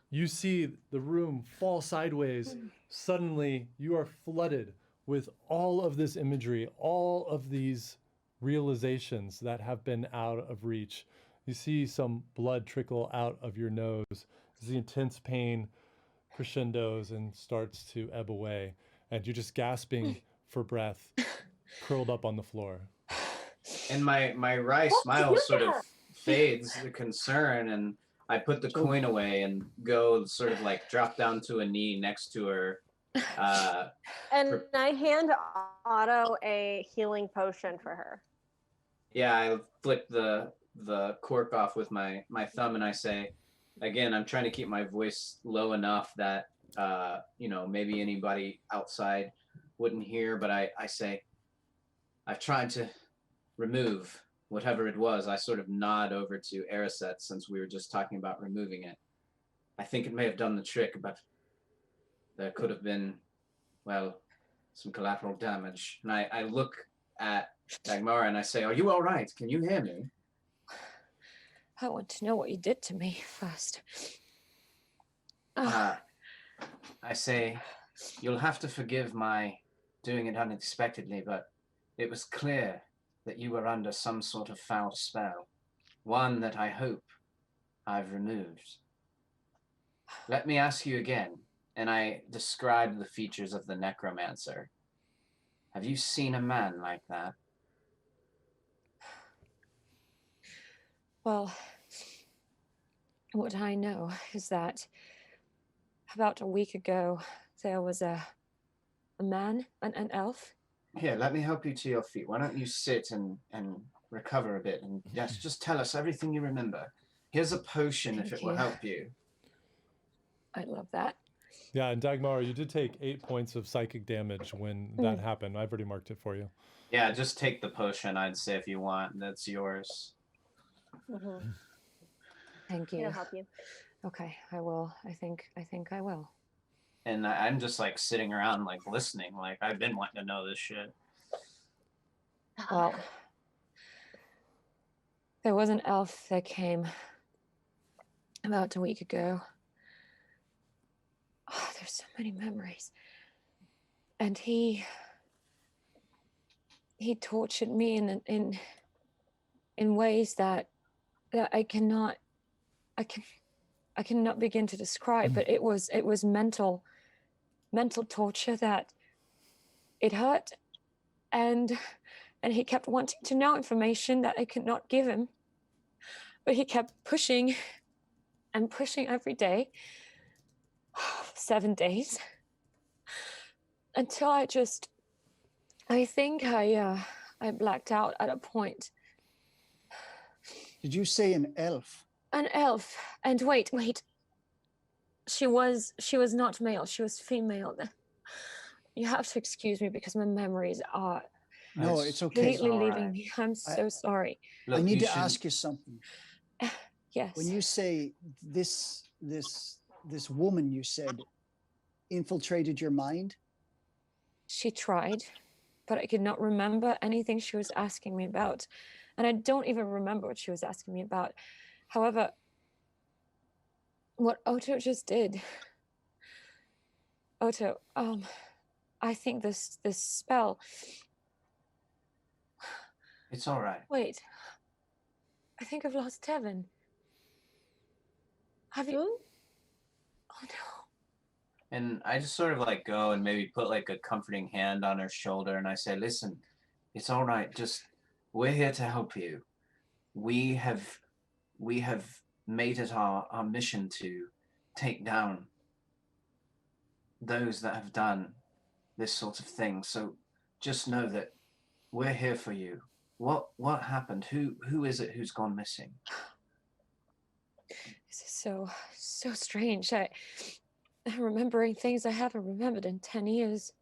you see the room fall sideways, suddenly you are flooded with all of this imagery, all of these realizations that have been out of reach. You see some blood trickle out of your nose. The intense pain crescendos and starts to ebb away. And you're just gasping for breath, curled up on the floor. And my wry smile sort of fades the concern, and I put the coin away and go sort of like drop down to a knee next to her. And I hand Otto a healing potion for her. Yeah, I flick the cork off with my thumb, and I say, again, I'm trying to keep my voice low enough that maybe anybody outside wouldn't hear, but I say, I've tried to remove whatever it was. I sort of nod over to Ariset since we were just talking about removing it. I think it may have done the trick, but there could have been, some collateral damage. And I look at Dagmara and I say, are you all right? Can you hear me? I want to know what you did to me first. I say, you'll have to forgive my doing it unexpectedly, but it was clear that you were under some sort of foul spell, one that I hope I've removed. Let me ask you again, and I described the features of the necromancer. Have you seen a man like that? Well, what I know is that about a week ago, there was a man, an elf. Here, let me help you to your feet. Why don't you sit and recover a bit, and yes, just tell us everything you remember. Here's a potion if it will help you. I love that. Yeah, and Dagmara, you did take 8 points of psychic damage when that happened. I've already marked it for you. Yeah, just take the potion, I'd say, if you want. That's yours. Thank you. I'll help you. Okay, I will. I think I will. And I'm just like sitting around like listening, like I've been wanting to know this shit. Well, there was an elf that came about a week ago. Oh, there's so many memories. And he tortured me in ways that I cannot begin to describe, but it was mental torture that it hurt, and he kept wanting to know information that I could not give him, but he kept pushing and pushing every day, 7 days, until I think I blacked out at a point. Did you say an elf? An elf. And wait. She was not male. She was female. You have to excuse me because my memories are it's okay. completely leaving me. I'm so sorry. Look, I need to ask you something. Yes. When you say this woman, you said, infiltrated your mind? She tried, but I could not remember anything she was asking me about. And I don't even remember what she was asking me about. However, what Otto just did, Otto, I think this spell. It's all right. Wait, I think I've lost Tevin. Have you? Oh no. And I just sort of like go and maybe put like a comforting hand on her shoulder, and I say, listen, it's all right. Just, we're here to help you. We have made it our mission to take down those that have done this sort of thing. So just know that we're here for you. What happened? Who is it who's gone missing? This is so strange. I'm remembering things I haven't remembered in 10 years.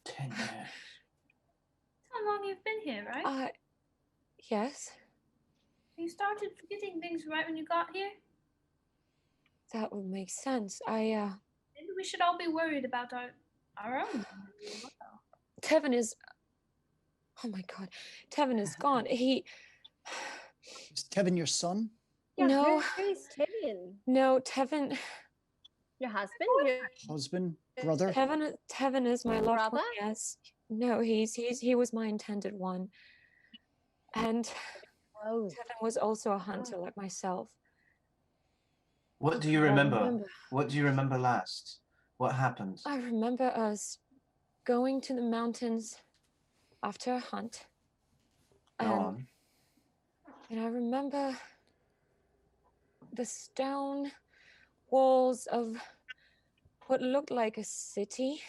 10 years. How long you've been here, right? Yes. You started forgetting things right when you got here? That would make sense. Maybe we should all be worried about our own. Tevin is... Oh my God. Tevin is gone. Is Tevin your son? Yeah, no. Where's Tevin? No, Tevin... Your husband? Your husband? Brother? Tevin is my loved one, brother? yes. No, he was my intended one. And Tevin was also a hunter like myself. What do you remember? What do you remember last? What happened? I remember us going to the mountains after a hunt. Go on. And I remember the stone walls of what looked like a city.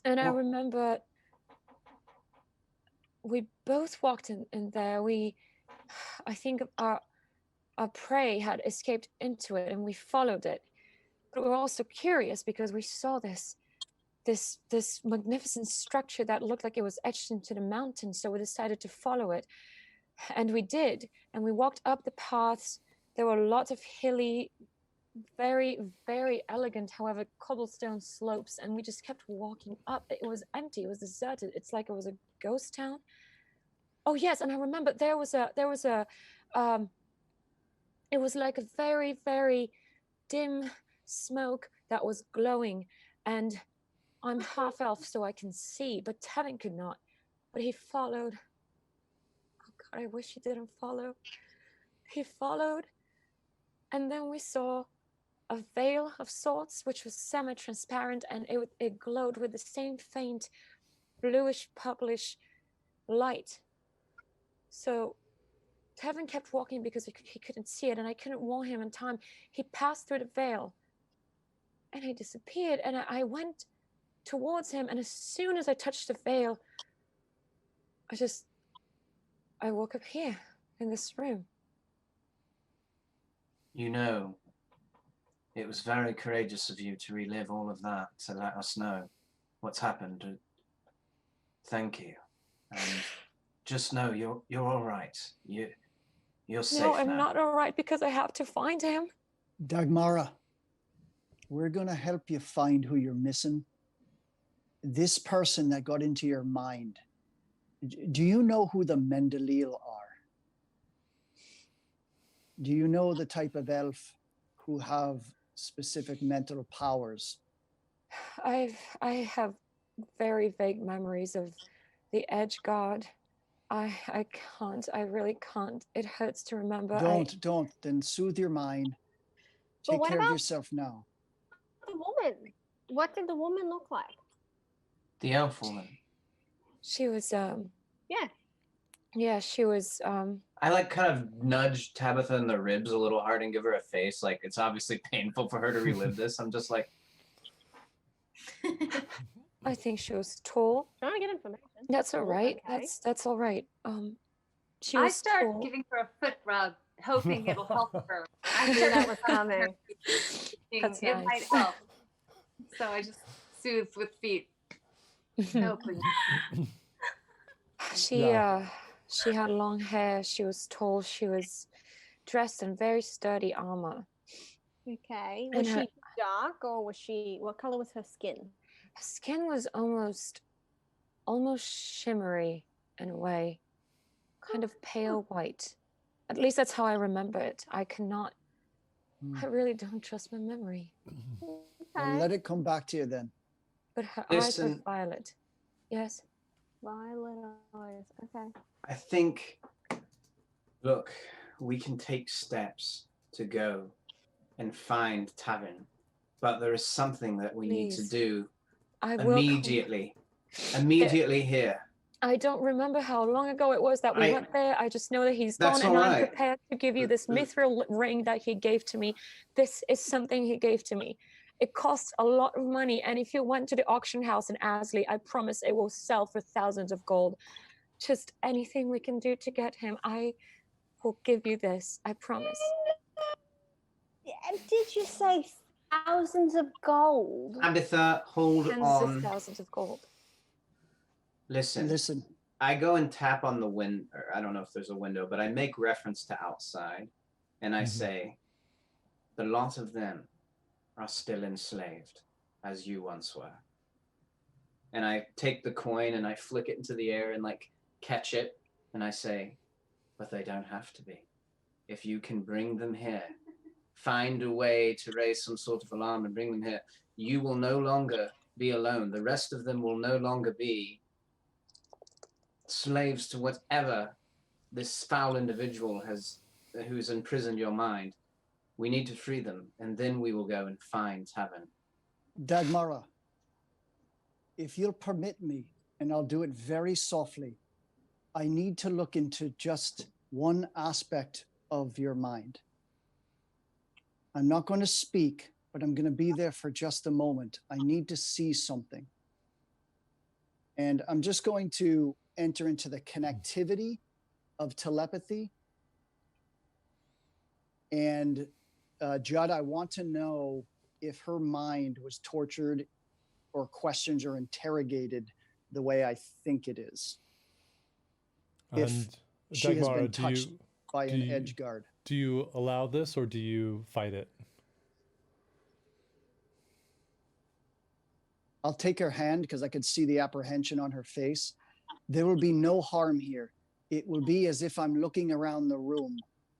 And I remember we both walked in there. I think our prey had escaped into it and we followed it. But we were also curious because we saw this magnificent structure that looked like it was etched into the mountain. So we decided to follow it. And we did. And we walked up the paths. There were lots of hilly, very, very elegant, however, cobblestone slopes. And we just kept walking up. It was empty. It was deserted. It's like it was a ghost town. Oh, yes. And I remember it was like a very, very dim smoke that was glowing. And I'm half elf, so I can see, but Tevin could not. But he followed. Oh God, I wish he didn't follow. He followed, and then we saw a veil of sorts, which was semi-transparent, and it glowed with the same faint bluish, purplish light. So Tevin kept walking because he couldn't see it, and I couldn't warn him in time. He passed through the veil, and he disappeared, and I went towards him, and as soon as I touched the veil, I woke up here, in this room. You know, it was very courageous of you to relive all of that, to let us know what's happened. Thank you. And just know you're all right. You're safe No, I'm now. not all right because I have to find him. Dagmara, we're going to help you find who you're missing. This person that got into your mind, do you know who the Mendelil are? Do you know the type of elf who have specific mental powers? I have very vague memories of the Edge God. I can't. I really can't. It hurts to remember. Don't. Then soothe your mind. But Take what care of about yourself now. the woman? What did the woman look like? The elf woman. She was Yeah. Yeah, she was I like kind of nudge Tabitha in the ribs a little hard and give her a face. Like it's obviously painful for her to relive this. I'm just like, I think she was tall. Trying to get information. That's all Oh, right. okay. That's all right. She I was start tall. giving her a foot rub, hoping it'll help her. I knew that was coming. That's It nice. might help. So I just soothe with feet. No, please. She had long hair. She was tall. She was dressed in very sturdy armor. Okay. And Was her- she dark or was she? What color was her skin? Her skin was almost shimmery in a way, kind of pale white. At least that's how I remember it. I really don't trust my memory. Well, Okay. let it come back to you then. But her eyes were Listen. violet. Yes. Violet eyes. Okay. I think, look, we can take steps to go and find Tavin, but there is something that we need to Please. do I will come. immediately here. I don't remember how long ago it was that we went there. I just know that he's gone, That's and all I'm right. prepared to give you this mithril ring that he gave to me. This is something he gave to me. It costs a lot of money, and if you went to the auction house in Asley, I promise it will sell for thousands of gold. Just anything we can do to get him, I will give you this. I promise. Did you say thousands of gold? Tabitha, hold Tens on. of thousands of gold. Listen. I go and tap on the window. I don't know if there's a window, but I make reference to outside, and I say, the lot of them are still enslaved, as you once were. And I take the coin and I flick it into the air and like catch it, and I say, but they don't have to be. If you can bring them here, find a way to raise some sort of alarm and bring them here, you will no longer be alone. The rest of them will no longer be slaves to whatever this foul individual who's imprisoned your mind. We need to free them, and then we will go and find Tavin. Dagmara, if you'll permit me, and I'll do it very softly, I need to look into just one aspect of your mind. I'm not going to speak, but I'm going to be there for just a moment. I need to see something. And I'm just going to enter into the connectivity of telepathy. And Judd, I want to know if her mind was tortured or questioned or interrogated the way I think it is. If And she has Dagmara, been touched by an edge guard. Do you allow this or do you fight it? I'll take her hand because I could see the apprehension on her face. There will be no harm here. It will be as if I'm looking around the room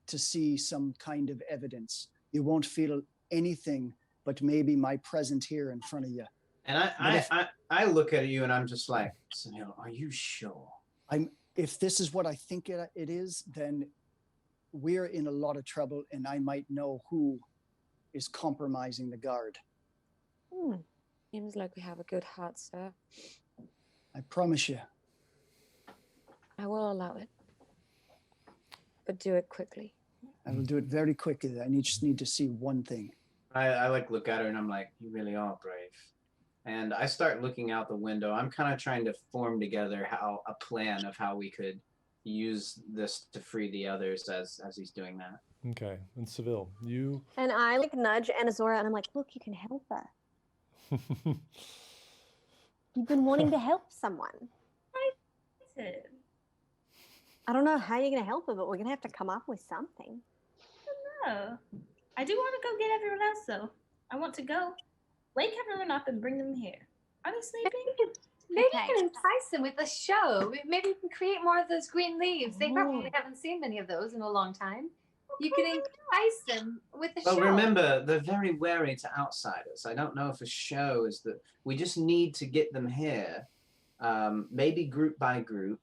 to see some kind of evidence. You won't feel anything but maybe my presence here in front of you. And I look at you and I'm just like, Sunil, are you sure? If this is what I think it is, then we're in a lot of trouble, and I might know who is compromising the guard. Seems like we have a good heart, sir. I promise you. I will allow it. But do it quickly. I will do it very quickly. I just need to see one thing. I like look at her and I'm like, you really are brave. And I start looking out the window. I'm kind of trying to form together a plan of how we could use this to free the others as he's doing that. Okay, and Seville, you. And I like nudge Anazora, and I'm like, look, you can help us. You've been wanting to help someone. I don't know how you're gonna help her, but we're gonna have to come up with something. No. I do want to go get everyone else, though. I want to go wake everyone up and bring them here. Are they sleeping? Maybe you can entice them with a show. Maybe you can create more of those green leaves. They probably haven't seen many of those in a long time. You can entice them with a show. Well, remember, they're very wary to outsiders. I don't know if a show is that we just need to get them here, maybe group by group.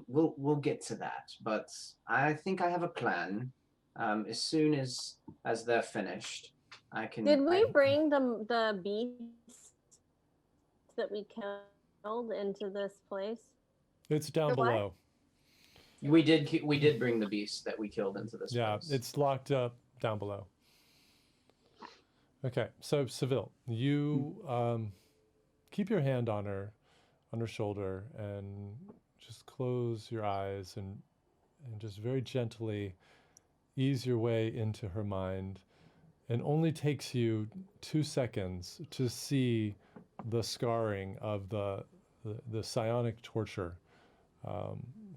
We'll get to that, but I think I have a plan. As soon as they're finished, I can. Did we bring the beast that we killed into this place? It's down below. We did bring the beast that we killed into this place. Yeah, it's locked up down below. Okay, so Seville, you keep your hand on her shoulder and just close your eyes and just very gently ease your way into her mind. It only takes you 2 seconds to see the scarring of the psionic torture,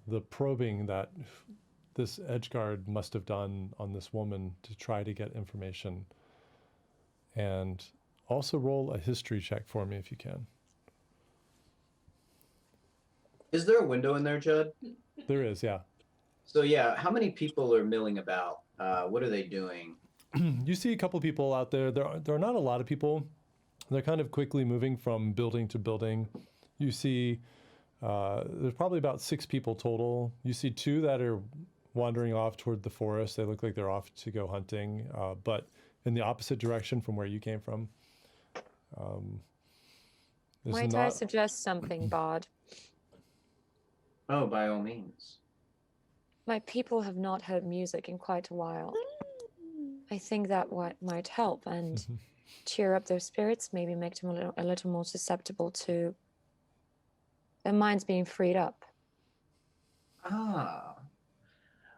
the probing that this Edgeguard must have done on this woman to try to get information. And also roll a history check for me if you can. Is there a window in there, Judd? There is, yeah. So yeah, how many people are milling about? What are they doing? You see a couple people out there. There are not a lot of people. They're kind of quickly moving from building to building. You see there's probably about 6 people total. You see 2 that are wandering off toward the forest. They look like they're off to go hunting, but in the opposite direction from where you came from. Might I suggest something, Bod? Oh, by all means. My people have not heard music in quite a while. I think that might help and cheer up their spirits, maybe make them a little more susceptible to their minds being freed up. Ah.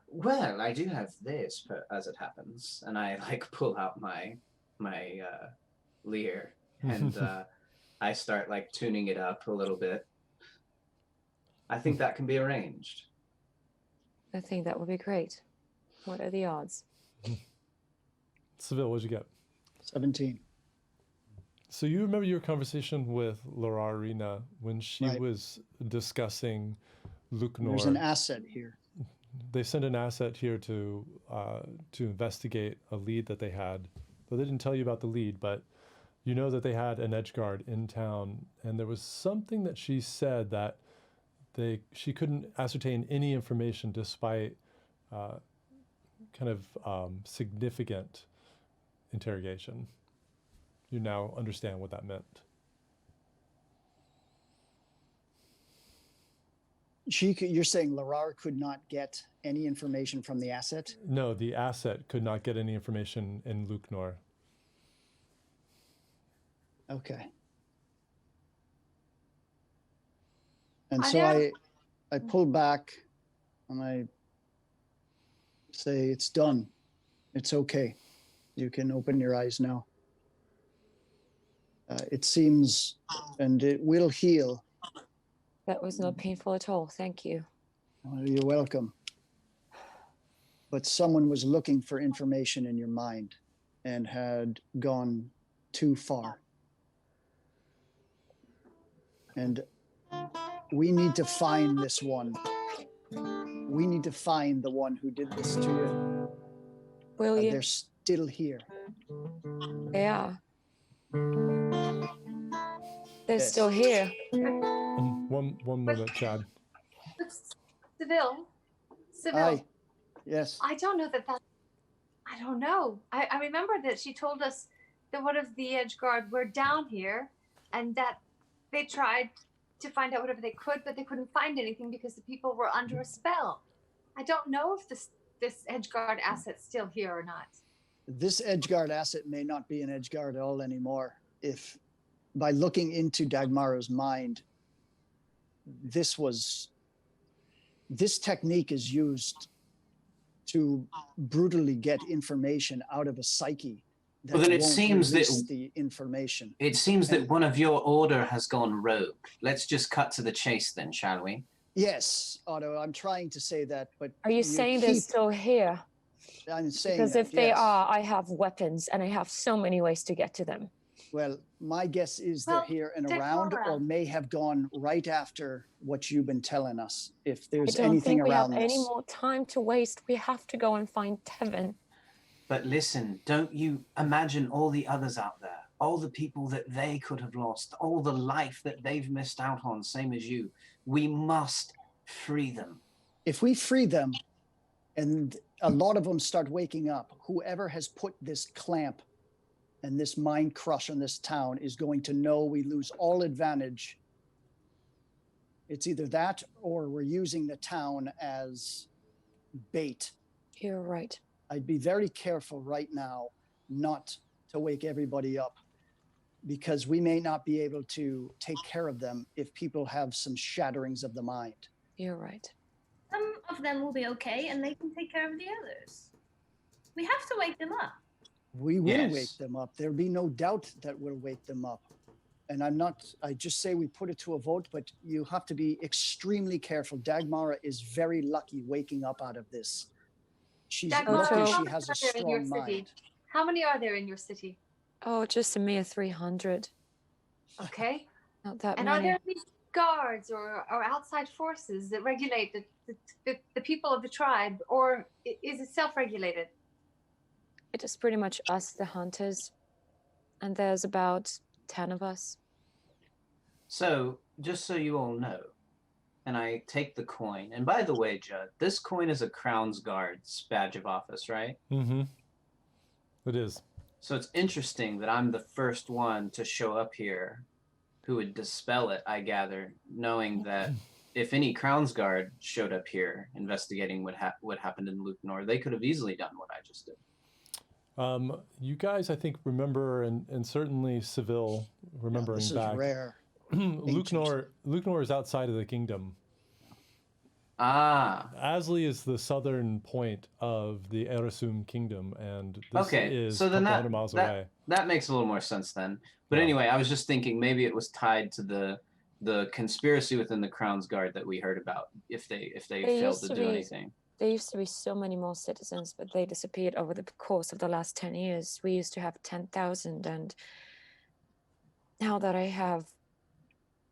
Well, I do have this, as it happens, and I pull out my lyre and I start tuning it up a little bit. I think that can be arranged. I think that would be great. What are the odds? Seville, what'd you get? 17. So you remember your conversation with Lararina when she was discussing Luknor. There's an asset here. They sent an asset here to investigate a lead that they had. But they didn't tell you about the lead, but you know that they had an Edgeguard in town, and there was something that she said that she couldn't ascertain any information despite significant interrogation. You now understand what that meant. You're saying Larar could not get any information from the asset? No, the asset could not get any information in Luknor. Okay. And so I pull back and I say, it's done. It's okay. You can open your eyes now. It seems, and it will heal. That was not painful at all. Thank you. Well, you're welcome. But someone was looking for information in your mind and had gone too far. And we need to find this one. We need to find the one who did this to you. Will you? They're still here. They are. They're still here. One moment, Chad. Seville. Aye. Yes. I don't know that I don't know. I remember that she told us that one of the Edgeguard were down here and that they tried to find out whatever they could, but they couldn't find anything because the people were under a spell. I don't know if this Edgeguard asset's still here or not. This Edgeguard asset may not be an Edgeguard at all anymore. If by looking into Dagmara's mind, this technique is used to brutally get information out of a psyche. Well, then it seems that the information. It seems that one of your order has gone rogue. Let's just cut to the chase then, shall we? Yes, Otto, I'm trying to say that, but Are you saying they're still here? I'm saying Because that, if they yes. are, I have weapons and I have so many ways to get to them. Well, my guess is they're here and around, or may have gone right after what you've been telling us. If there's anything around this. I don't think we have any more time to waste. We have to go and find Tevin. But listen, don't you imagine all the others out there, all the people that they could have lost, all the life that they've missed out on, same as you. We must free them. If we free them and a lot of them start waking up, whoever has put this clamp and this mind crush on this town is going to know we lose all advantage. It's either that or we're using the town as bait. You're right. I'd be very careful right now not to wake everybody up, because we may not be able to take care of them if people have some shatterings of the mind. You're right. Some of them will be okay and they can take care of the others. We have to wake them up. We will wake them up. There'll be no doubt that we'll wake them up. And I just say we put it to a vote, but you have to be extremely careful. Dagmara is very lucky waking up out of this. She's lucky she has a strong mind. How many are there in your city? Oh, just a mere 300. Okay. Not that and many. Are there any guards or outside forces that regulate the people of the tribe, or is it self-regulated? It is pretty much us, the hunters, and there's about 10 of us. So, just so you all know, and I take the coin, and by the way, Judd, this coin is a Crown's Guard's badge of office, right? Mm-hmm. It is. So it's interesting that I'm the first one to show up here who would dispel it, I gather, knowing that if any Crown's Guard showed up here investigating what happened in Luknor, they could have easily done what I just did. You guys, I think, remember, and certainly Seville, remembering this back. Is rare. Luknor is outside of the kingdom. Ah. Asley is the southern point of the Erasum kingdom, and this is so then a couple hundred miles away. That makes a little more sense then. But anyway, I was just thinking maybe it was tied to the conspiracy within the Crown's Guard that we heard about if they failed to do anything. There used to be so many more citizens, but they disappeared over the course of the last 10 years. We used to have 10,000, and now that I have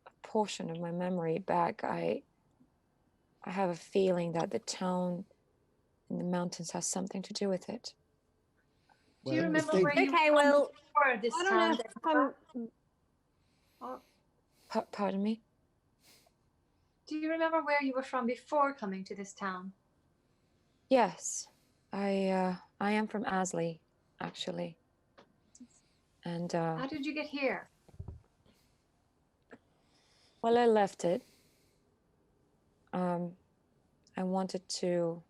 a portion of my memory back, I have a feeling that the town in the mountains has something to do with it. Do you remember where you were before this town? Pardon me? Do you remember where you were from before coming to this town? Yes, I am from Asley, actually. And how did you get here? Well, I left it. I wanted to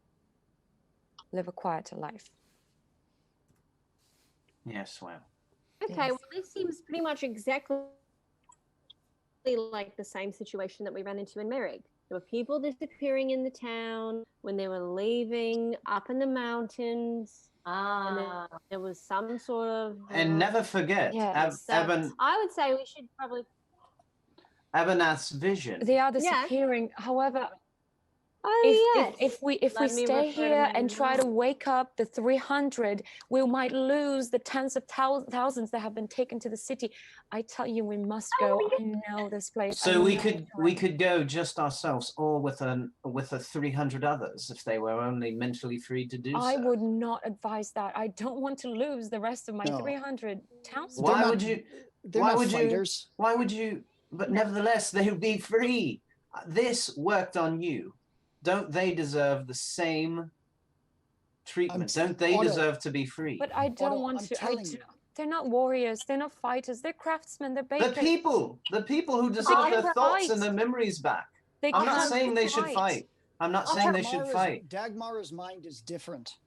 live a quieter life. Yes, well. Okay, well, this seems pretty much exactly like the same situation that we ran into in Merrig. There were people disappearing in the town when they were leaving up in the mountains. And then there was some sort of... And never forget, I would say we should probably... Abanath's vision. They are disappearing. However, if we stay here and try to wake up the 300, we might lose the tens of thousands that have been taken to the city. I tell you, we must go. I know this place. So we could go just ourselves, or with a 300 others, if they were only mentally free to do so. I would not advise that. I don't want to lose the rest of my 300 townsmen. Why would you? Why would you? But nevertheless, they would be free. This worked on you. Don't they deserve the same treatment? Don't they Otto, deserve to be free? But I don't Otto, want I'm to. telling you. They're not warriors. They're not fighters. They're craftsmen. They're bakers. The people who deserve their can't thoughts and fight. their memories back. They I'm not can't saying they should fight. I'm not saying they should fight. Dagmara's mind is different.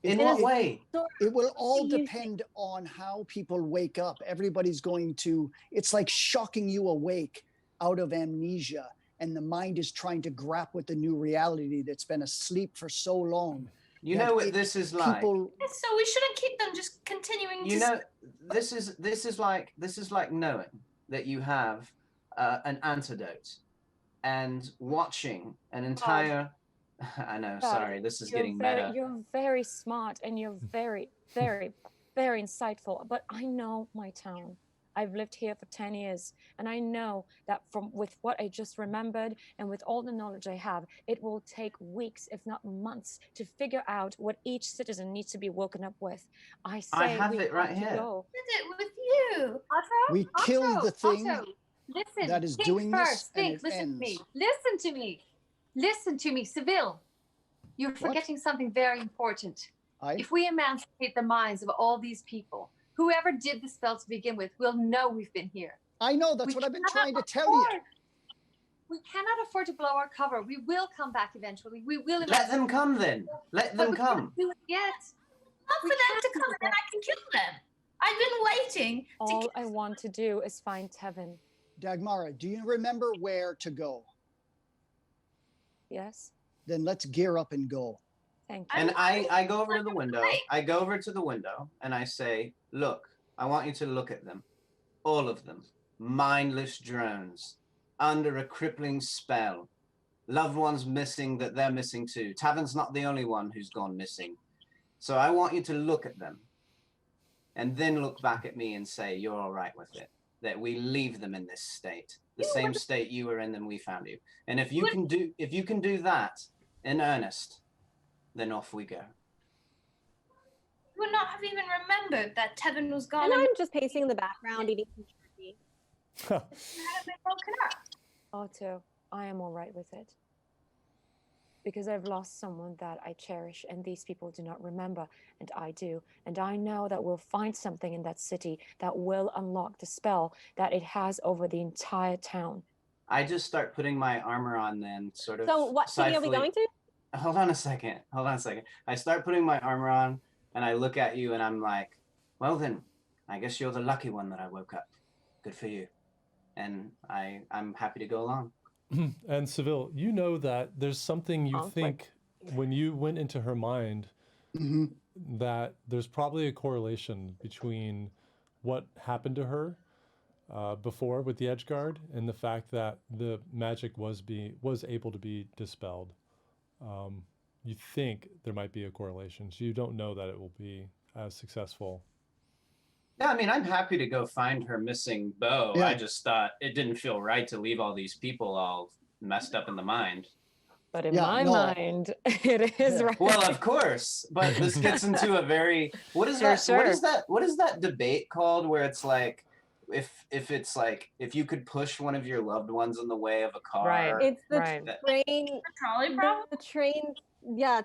In what way? It will all depend on how people wake up. Everybody's going to, it's like shocking you awake out of amnesia, and the mind is trying to grapple with the new reality that's been asleep for so long. You know what this is like? So we shouldn't keep them just continuing You know, this is like knowing that you have an antidote and watching an entire I know, sorry, this is getting meta. You're very smart and you're very, very, very insightful. But I know my town. I've lived here for 10 years, and I know that with what I just remembered and with all the knowledge I have, it will take weeks, if not months, to figure out what each citizen needs to be woken up with. I have it right here. Did it with you, Otto. We killed the thing Listen, that is think doing first. this, and Think. it Listen ends. to me. Listen to me. Listen to me, Seville. You're forgetting something very important. If we emancipate the minds of all these people, whoever did the spell to begin with will know we've been here. I know, that's what I've been trying to tell you. We cannot afford to blow our cover. We will come back eventually. We will. Let them come then. Let them come. We can't do it yet. Not for them to come and then I can kill them. I've been waiting. All I want to do is find Tevin. Dagmara, do you remember where to go? Yes. Then let's gear up and go. Thank you. And I go over to the window. I go over to the window and I say, look, I want you to look at them. All of them. Mindless drones. Under a crippling spell. Loved ones missing that they're missing too. Tavin's not the only one who's gone missing. So I want you to look at them. And then look back at me and say, you're all right with it. That we leave them in this state. The same state you were in when we found you. And if you can do that in earnest, then off we go. You would not have even remembered that Tevin was gone. And I'm just pacing in the background, eating some turkey. Had been broken up. Otto, I am all right with it. Because I've lost someone that I cherish, and these people do not remember, and I do. And I know that we'll find something in that city that will unlock the spell that it has over the entire town. I just start putting my armor on then, sort of. So what city are we going to? Hold on a second. I start putting my armor on, and I look at you, and I'm like, well then, I guess you're the lucky one that I woke up. Good for you. And I'm happy to go along. And Seville, you know that there's something you think when you went into her mind, that there's probably a correlation between what happened to her before with the Edgeguard and the fact that the magic was able to be dispelled. You think there might be a correlation. So you don't know that it will be as successful. Yeah, I mean, I'm happy to go find her missing bow. Yeah. I just thought it didn't feel right to leave all these people all messed up in the mind. But in my mind, it is right. Well, of course, but this gets into a very what is that debate called where it's like if you could push one of your loved ones in the way of a car. Right. It's the train. The trolley problem? The train,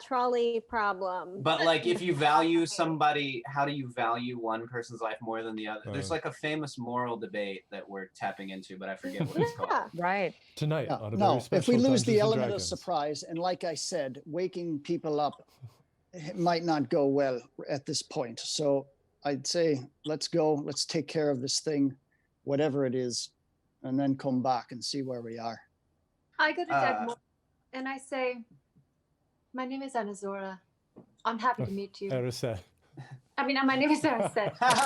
trolley problem. But like if you value somebody, how do you value one person's life more than the other? There's like a famous moral debate that we're tapping into, but I forget what it's called. Right. Tonight on a very No, special if we lose the Dungeons and element of Dragons. surprise, and like I said, waking people up it might not go well at this point. So I'd say let's go, let's take care of this thing, whatever it is, and then come back and see where we are. I go to Dagmara and I say, my name is Anazora. I'm happy to meet you. Erised. I mean, my name is Erised. I'm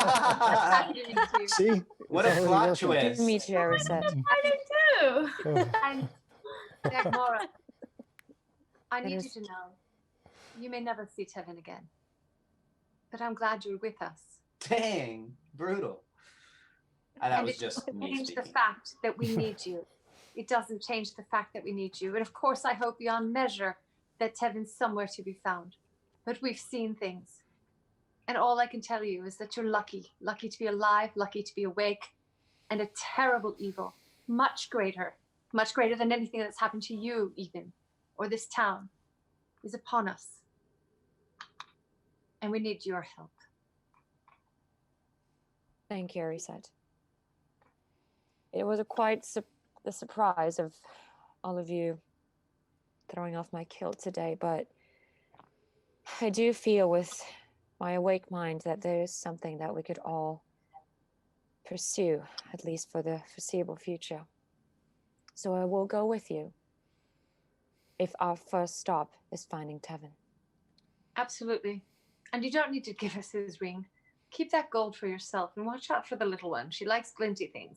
happy to meet you. See? What a plot twist. Meet you, Erised. I do too. And Dagmara, I need you to know, you may never see Tevin again. But I'm glad you're with us. Dang, brutal. That was just it doesn't me change the speaking. fact that we need you. It doesn't change the fact that we need you. And of course, I hope beyond measure that Tevin's somewhere to be found. But we've seen things. And all I can tell you is that you're lucky. Lucky to be alive, lucky to be awake. And a terrible evil, much greater than anything that's happened to you even, or this town, is upon us. And we need your help. Thank you, Arisette. It was the surprise of all of you throwing off my kilt today, but I do feel with my awake mind that there is something that we could all pursue, at least for the foreseeable future. So I will go with you if our first stop is finding Tevin. Absolutely. And you don't need to give us his ring. Keep that gold for yourself and watch out for the little one. She likes glinty things.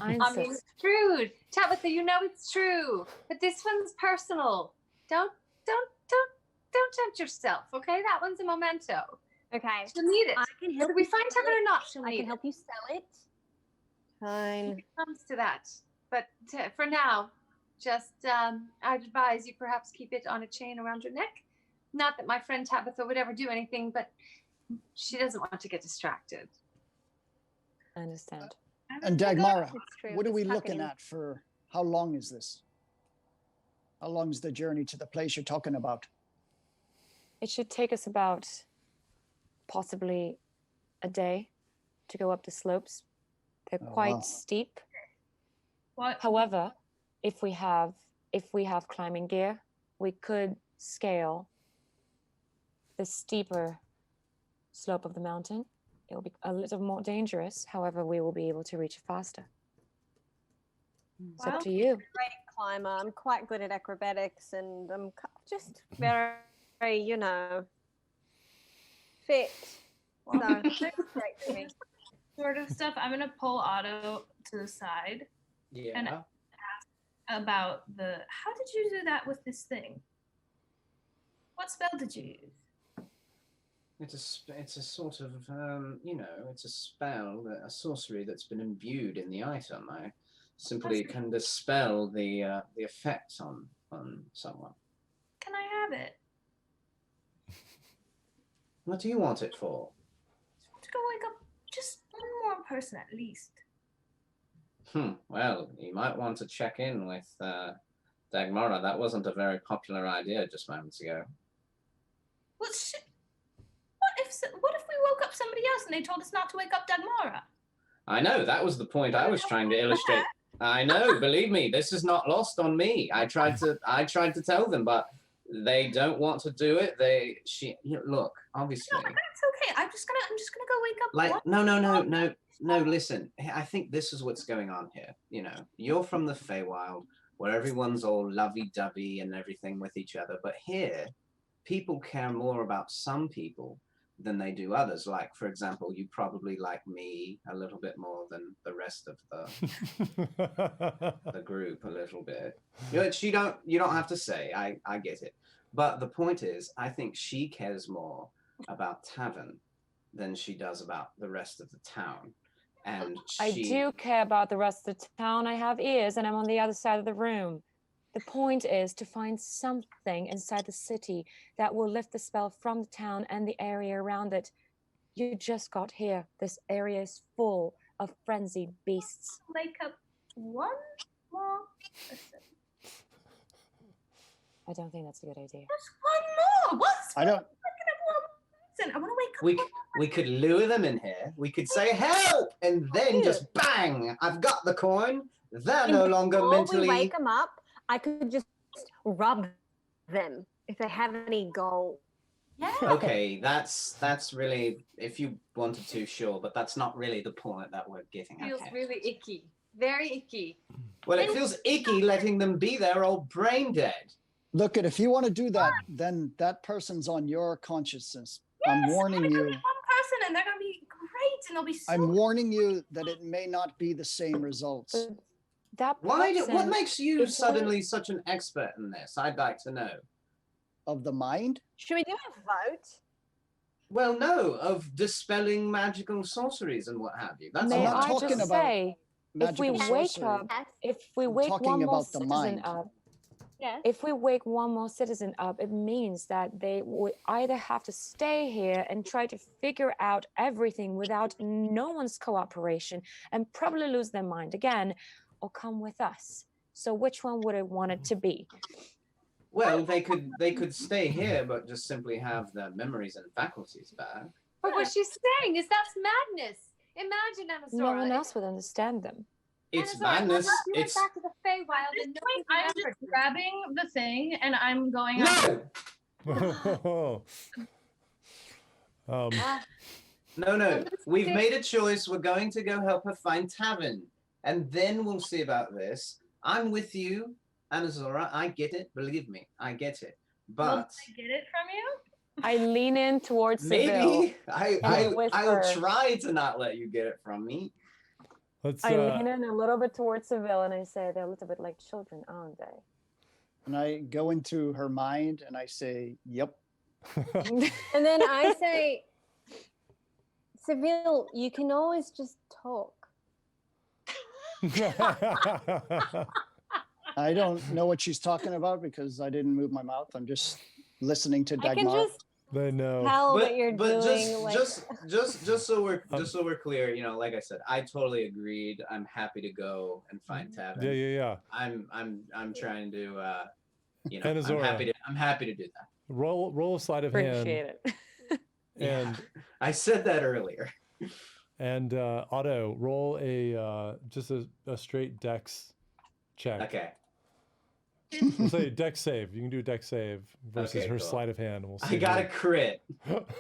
I mean, it's true. Tabitha, you know it's true. But this one's personal. Don't tempt yourself, okay? That one's a memento. Okay. She'll need it. I can help Whether we you find sell Tevin or it. not, she'll I need can it. help you sell it. Fine. If it comes to that. But for now, just I'd advise you perhaps keep it on a chain around your neck. Not that my friend Tabitha would ever do anything, but she doesn't want to get distracted. I understand. And Dagmara, It's true. what are Just we tuck it looking in. at for, how long is this? How long is the journey to the place you're talking about? It should take us about possibly a day to go up the slopes. They're Oh, quite wow. steep. What? However, if we have climbing gear, we could scale the steeper slope of the mountain. It will be a little more dangerous. However, we will be able to reach it faster. It's up to you. Great climber. I'm quite good at acrobatics, and I'm just very, fit. So that's great for me. Sort of stuff. I'm gonna pull Otto to the side Yeah. and ask about how did you do that with this thing? What spell did you use? It's a sort of it's a spell, a sorcery that's been imbued in the item. I simply can dispel the effects on someone. Can I have it? What do you want it for? To go wake up just one more person at least. Well, you might want to check in with Dagmara. That wasn't a very popular idea just moments ago. Well, what if we woke up somebody else and they told us not to wake up Dagmara? I know, that was the point I was trying to illustrate. I know, believe me, this is not lost on me. I tried to tell them, but they don't want to do it. Look, obviously. No, it's okay. I'm just gonna go wake up. Like, no, listen. I think this is what's going on here. You know, you're from the Feywild, where everyone's all lovey-dovey and everything with each other, but here, people care more about some people than they do others. Like, for example, you probably like me a little bit more than the rest of the group a little bit. You don't have to say, I get it. But the point is, I think she cares more about Tavern than she does about the rest of the town. And I do care about the rest of the town. I have ears and I'm on the other side of the room. The point is to find something inside the city that will lift the spell from the town and the area around it. You just got here. This area is full of frenzied beasts. Wake up one more person. I don't think that's a good idea. Just one more. What's I don't. waking up one more person? I want to wake up. We could lure them in here. We could say help, and then just bang! I've got the coin. They're no longer Before mentally. we wake them up, I could just rub them if they have any gold. Yeah. Okay, that's really, if you wanted to, sure, but that's not really the point that we're getting at. Feels really icky. Very icky. Well, it feels icky letting them be there all brain dead. Look, if you want to do that, then that person's on your consciousness. I'm warning It's you. gonna be one person, and they're gonna be great, and they'll be so. I'm warning you that it may not be the same results. What makes you suddenly such an expert in this? I'd like to know. Of the mind? Should we do a vote? Well, no, of dispelling magical sorceries and what have you. That's May all I I'm just talking say, if we magical wake sorcery. up, if we I'm wake talking one more about the citizen mind. up, Yes. if we wake one more citizen up, it means that they would either have to stay here and try to figure out everything without no one's cooperation and probably lose their mind again, or come with us. So which one would I want it to be? Well, they could stay here, but just simply have their memories and faculties back. But what she's saying is that's madness. Imagine, Anazora. No one else would understand them. It's Anazora, madness. you went It's back to the Feywild and no one I'm remembered just you. grabbing the thing and I'm going no. Ah, No. We've made a choice. We're going to go help her find Tavern, and then we'll see about this. I'm with you, Anazora. I get it. Believe me, I get it. Will But I get it from you? I lean in towards Seville. maybe I'll try to not let you get it from me. Let's. I lean in a little bit towards Seville and I say, they're a little bit like children, aren't they? And I go into her mind and I say, "Yep." And then I say, Seville, you can always just talk. I don't know what she's talking about because I didn't move my mouth. I'm just listening to I can Dagmara. just They know. tell that you're but doing just so we're clear, you know, like I said, I totally agreed. I'm happy to go and find Tavern. Yeah. I'm trying to you know, Anazora. I'm happy to do that. Roll a sleight of hand. Appreciate it. And I said that earlier. and Otto, roll a just a straight dex check. Okay. We'll say dex save. You can do a dex save versus Okay, her cool. sleight of hand. We'll see. I got a crit.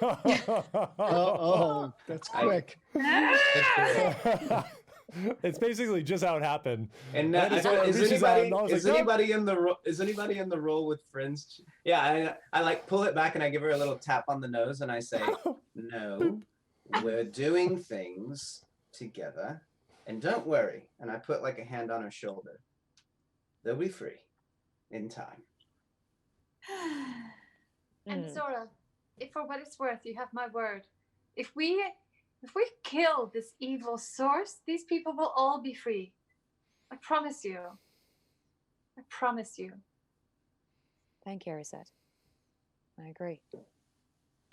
Oh, that's quick. It's basically just how it happened. And That is what reaches out and I was like, anybody in the roll with friends? Yeah, I like pull it back and I give her a little tap on the nose and I say, "No, we're doing things together, and don't worry." And I put like a hand on her shoulder. They'll be free in time. And Zora, if for what it's worth, you have my word. If we kill this evil source, these people will all be free. I promise you. I promise you. Thank you, Arisette. I agree.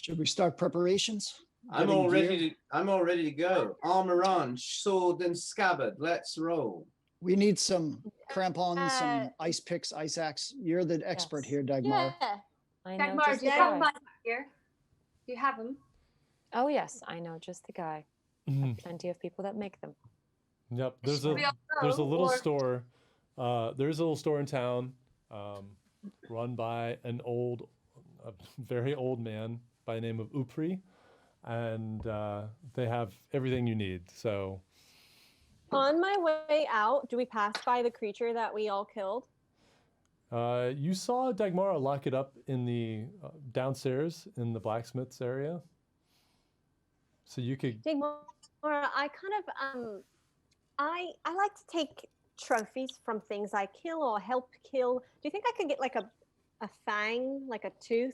Should we start preparations? I'm Getting all ready gear? to go. Armor on, sword and scabbard. Let's roll. We need some crampons, some ice picks, ice axe. You're the expert Yes. here, Dagmar. Yeah. I know Dagmar, just do the you have guy. mine here? Do you have them? Oh yes, I know just the guy. Mhm. Plenty of people that make them. Yep. We all There's a know, little or- store. There's a little store in town, run by a very old man by the name of Upri, and they have everything you need. So On my way out, do we pass by the creature that we all killed? you saw Dagmara lock it up in the downstairs in the blacksmith's area. So you could. Dagmara, I kind of I like to take trophies from things I kill or help kill. Do you think I could get like a fang, like a tooth,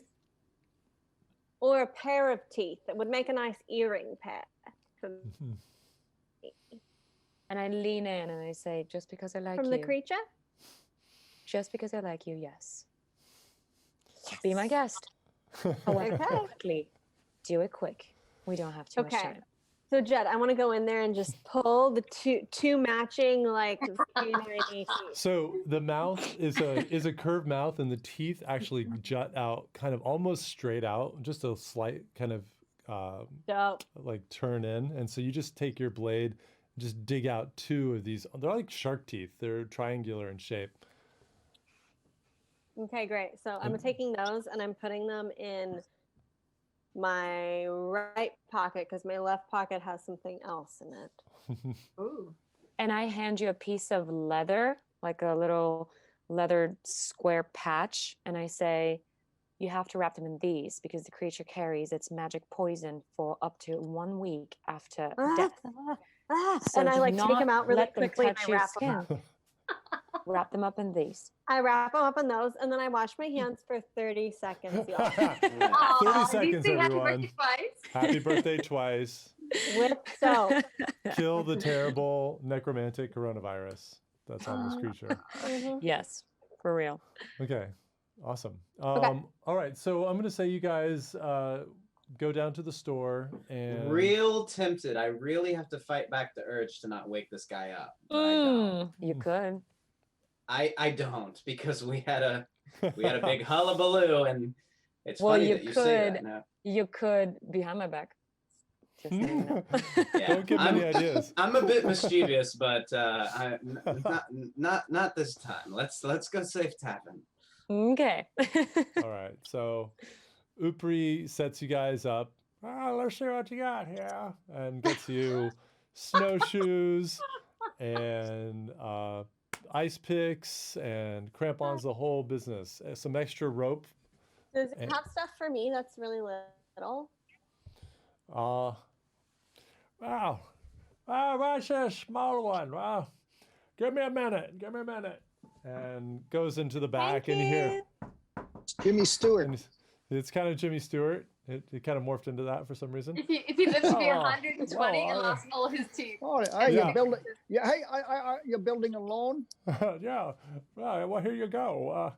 or a pair of teeth that would make a nice earring pair for Mhm. And I lean in and I say, just because I like from you. the creature? Just because I like you, yes. Be my guest. However, Okay. quickly. Do it quick. We don't have too much Okay. time. So Jed, I want to go in there and just pull the two matching like skinny teeth. So the mouth is a curved mouth, and the teeth actually jut out, kind of almost straight out, just a slight kind of Dope. like turn in. And so you just take your blade, just dig out two of these. They're like shark teeth. They're triangular in shape. Okay, great. So I'm taking those and I'm putting them in my right pocket because my left pocket has something else in it. Ooh. And I hand you a piece of leather, like a little leather square patch, and I say, you have to wrap them in these because the creature carries its magic poison for up to 1 week after death. So and I do like take not them out really let them quickly and touch I your wrap them up. skin. Wrap them up in these. I wrap them up in those and then I wash my hands for 30 seconds, y'all. 30 Aw, seconds, you say happy everyone. birthday twice? Happy birthday twice. With soap. Kill the terrible necromantic coronavirus that's on this creature. Mhm. Yes, for real. Okay, awesome. Okay. All right, so I'm going to say you guys go down to the store and... Real tempted. I really have to fight back the urge to not wake this guy up. But I don't. You could. I don't, because we had a big hullabaloo, and it's funny that you say that now. You could behind my back. Just so you know. Yeah, Don't give me any ideas. I'm a bit mischievous, but not this time. Let's go safe tapping. Okay. All right. So Upri sets you guys up. Let's see what you got here. And gets you snowshoes and ice picks and crampons, the whole business. Some extra rope. Does it have stuff for me that's really little? Wow. What's this small one? Wow. Give me a minute. And goes into the back, and you hear Jimmy Stewart. and it's kind of Jimmy Stewart. It kind of morphed into that for some reason. If he lives to be 120 and lost all his teeth. Oh, Yeah. you're building. Yeah, hey, you're building alone. Yeah. Well, here you go.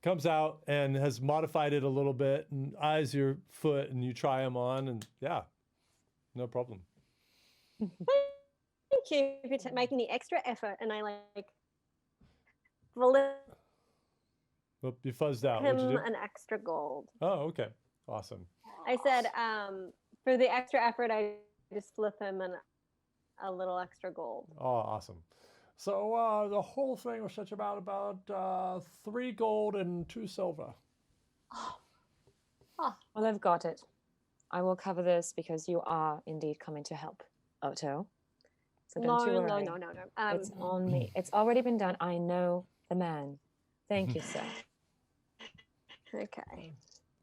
Comes out and has modified it a little bit and eyes your foot, and you try them on, and yeah, no problem. Thank you for making the extra effort, and I like will Well, you fuzzed out. him What'd you do? an extra gold. Oh, okay. Awesome. I said, for the extra effort, I just flip him a little extra gold. Oh, awesome. So the whole thing was such about 3 gold and 2 silver. Well, I've got it. I will cover this because you are indeed coming to help, Otto. So don't you worry. No. It's on me. It's already been done. I know the man. Thank you, sir. Okay.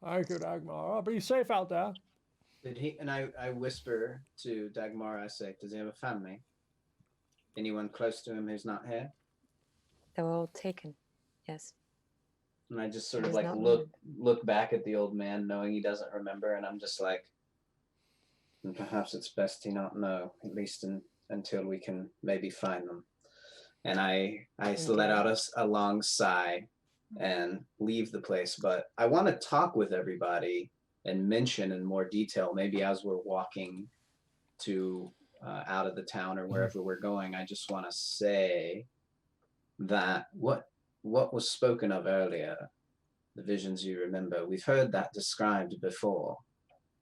Thank you, Dagmara. Be safe out there. Did he? And I whisper to Dagmara. I say, does he have a family? Anyone close to him who's not here? They were all taken. Yes. And I just sort He of does like not look back at the old man, knowing he doesn't remember, and I'm just like, and perhaps it's best he not know, at least until we can maybe find them. And I let out a long sigh and leave the place. But I want to talk with everybody and mention in more detail, maybe as we're walking to out of the town or wherever we're going. I just want to say that what was spoken of earlier, the visions you remember, we've heard that described before.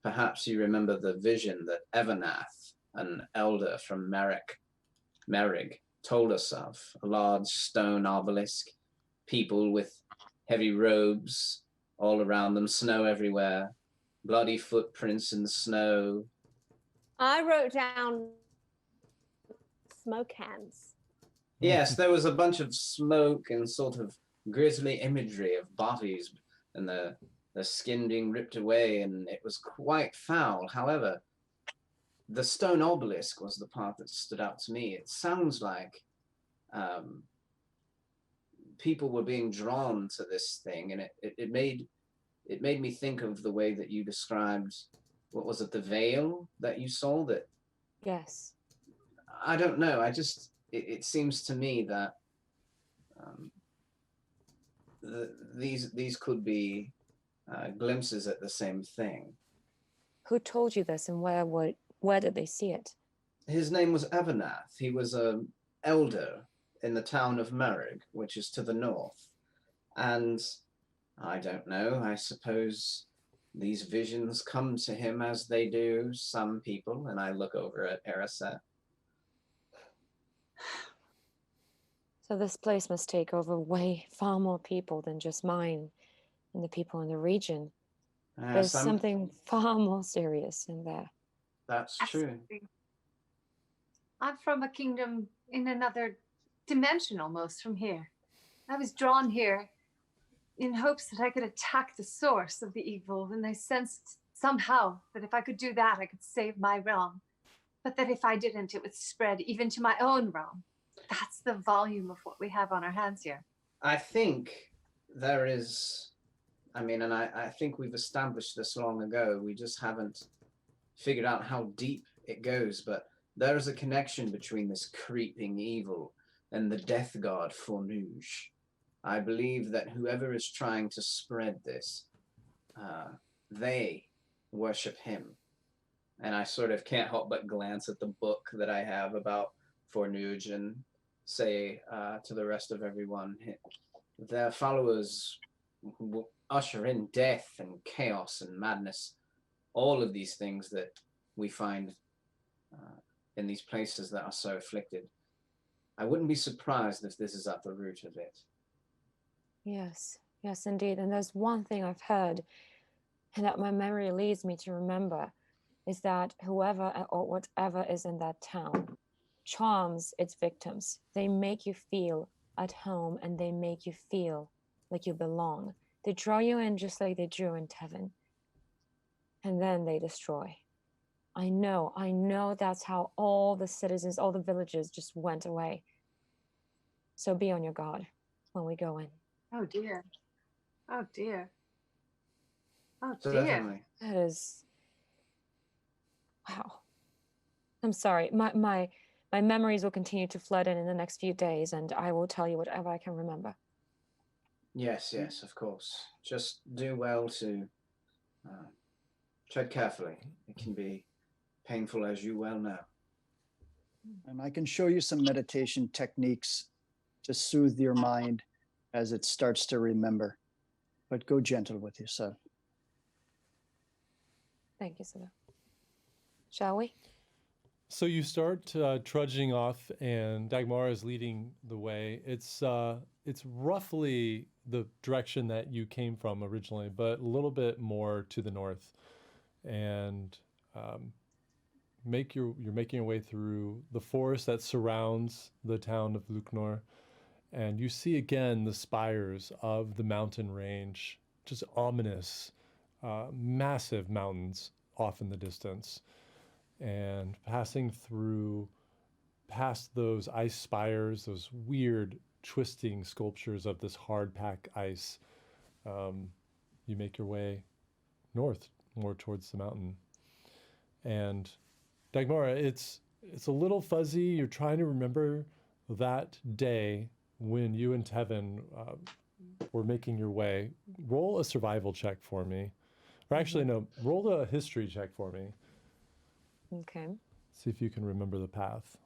Perhaps you remember the vision that Evernath, an elder from Merrig, told us of, a large stone obelisk, people with heavy robes all around them, snow everywhere, bloody footprints in the snow. I wrote down smoke hands. Yes, there was a bunch of smoke and sort of grisly imagery of bodies and the skin being ripped away, and it was quite foul. However, the stone obelisk was the part that stood out to me. It sounds like people were being drawn to this thing, and it made me think of the way that you described, what was it, the veil that you saw? That, Yes. I don't know. It seems to me that these could be glimpses at the same thing. Who told you this, and where did they see it? His name was Evernath. He was an elder in the town of Merrig, which is to the north. And I don't know, I suppose these visions come to him as they do some people. And I look over at Eraset. So this place must take over way far more people than just mine and the people in the region. There's something far more serious in there. That's true. Absolutely. I'm from a kingdom in another dimension almost from here. I was drawn here in hopes that I could attack the source of the evil, and I sensed somehow that if I could do that, I could save my realm. But that if I didn't, it would spread even to my own realm. That's the volume of what we have on our hands here. I think there is, and I think we've established this long ago. We just haven't figured out how deep it goes, but there is a connection between this creeping evil and the death god Fornuge. I believe that whoever is trying to spread this, they worship him. And I sort of can't help but glance at the book that I have about Fornuge, and say to the rest of everyone, their followers will usher in death and chaos and madness, all of these things that we find in these places that are so afflicted. I wouldn't be surprised if this is at the root of it. Yes, yes, indeed. And there's one thing I've heard, and that my memory leads me to remember, is that whoever or whatever is in that town charms its victims. They make you feel at home, and they make you feel like you belong. They draw you in just like they drew in Tevin. And then they destroy. I know that's how all the citizens, all the villages just went away. So be on your guard when we go in. Oh dear. Oh dear. Oh So dear. definitely. That is, wow. I'm sorry. My memories will continue to flood in the next few days, and I will tell you whatever I can remember. Yes, of course. Just do well to tread carefully. It can be painful, as you well know. And I can show you some meditation techniques to soothe your mind as it starts to remember. But go gentle with yourself. Thank you, Siva. Shall we? So you start trudging off, and Dagmara is leading the way. It's roughly the direction that you came from originally, but a little bit more to the north. And you're making your way through the forest that surrounds the town of Luknor, and you see again the spires of the mountain range, just ominous, massive mountains off in the distance. And passing past those ice spires, those weird twisting sculptures of this hard pack ice, you make your way north, more towards the mountain. And Dagmara, it's a little fuzzy. You're trying to remember that day when you and Tevin were making your way. Roll a survival check for me. Or actually, no, roll a history check for me. Okay. See if you can remember the path.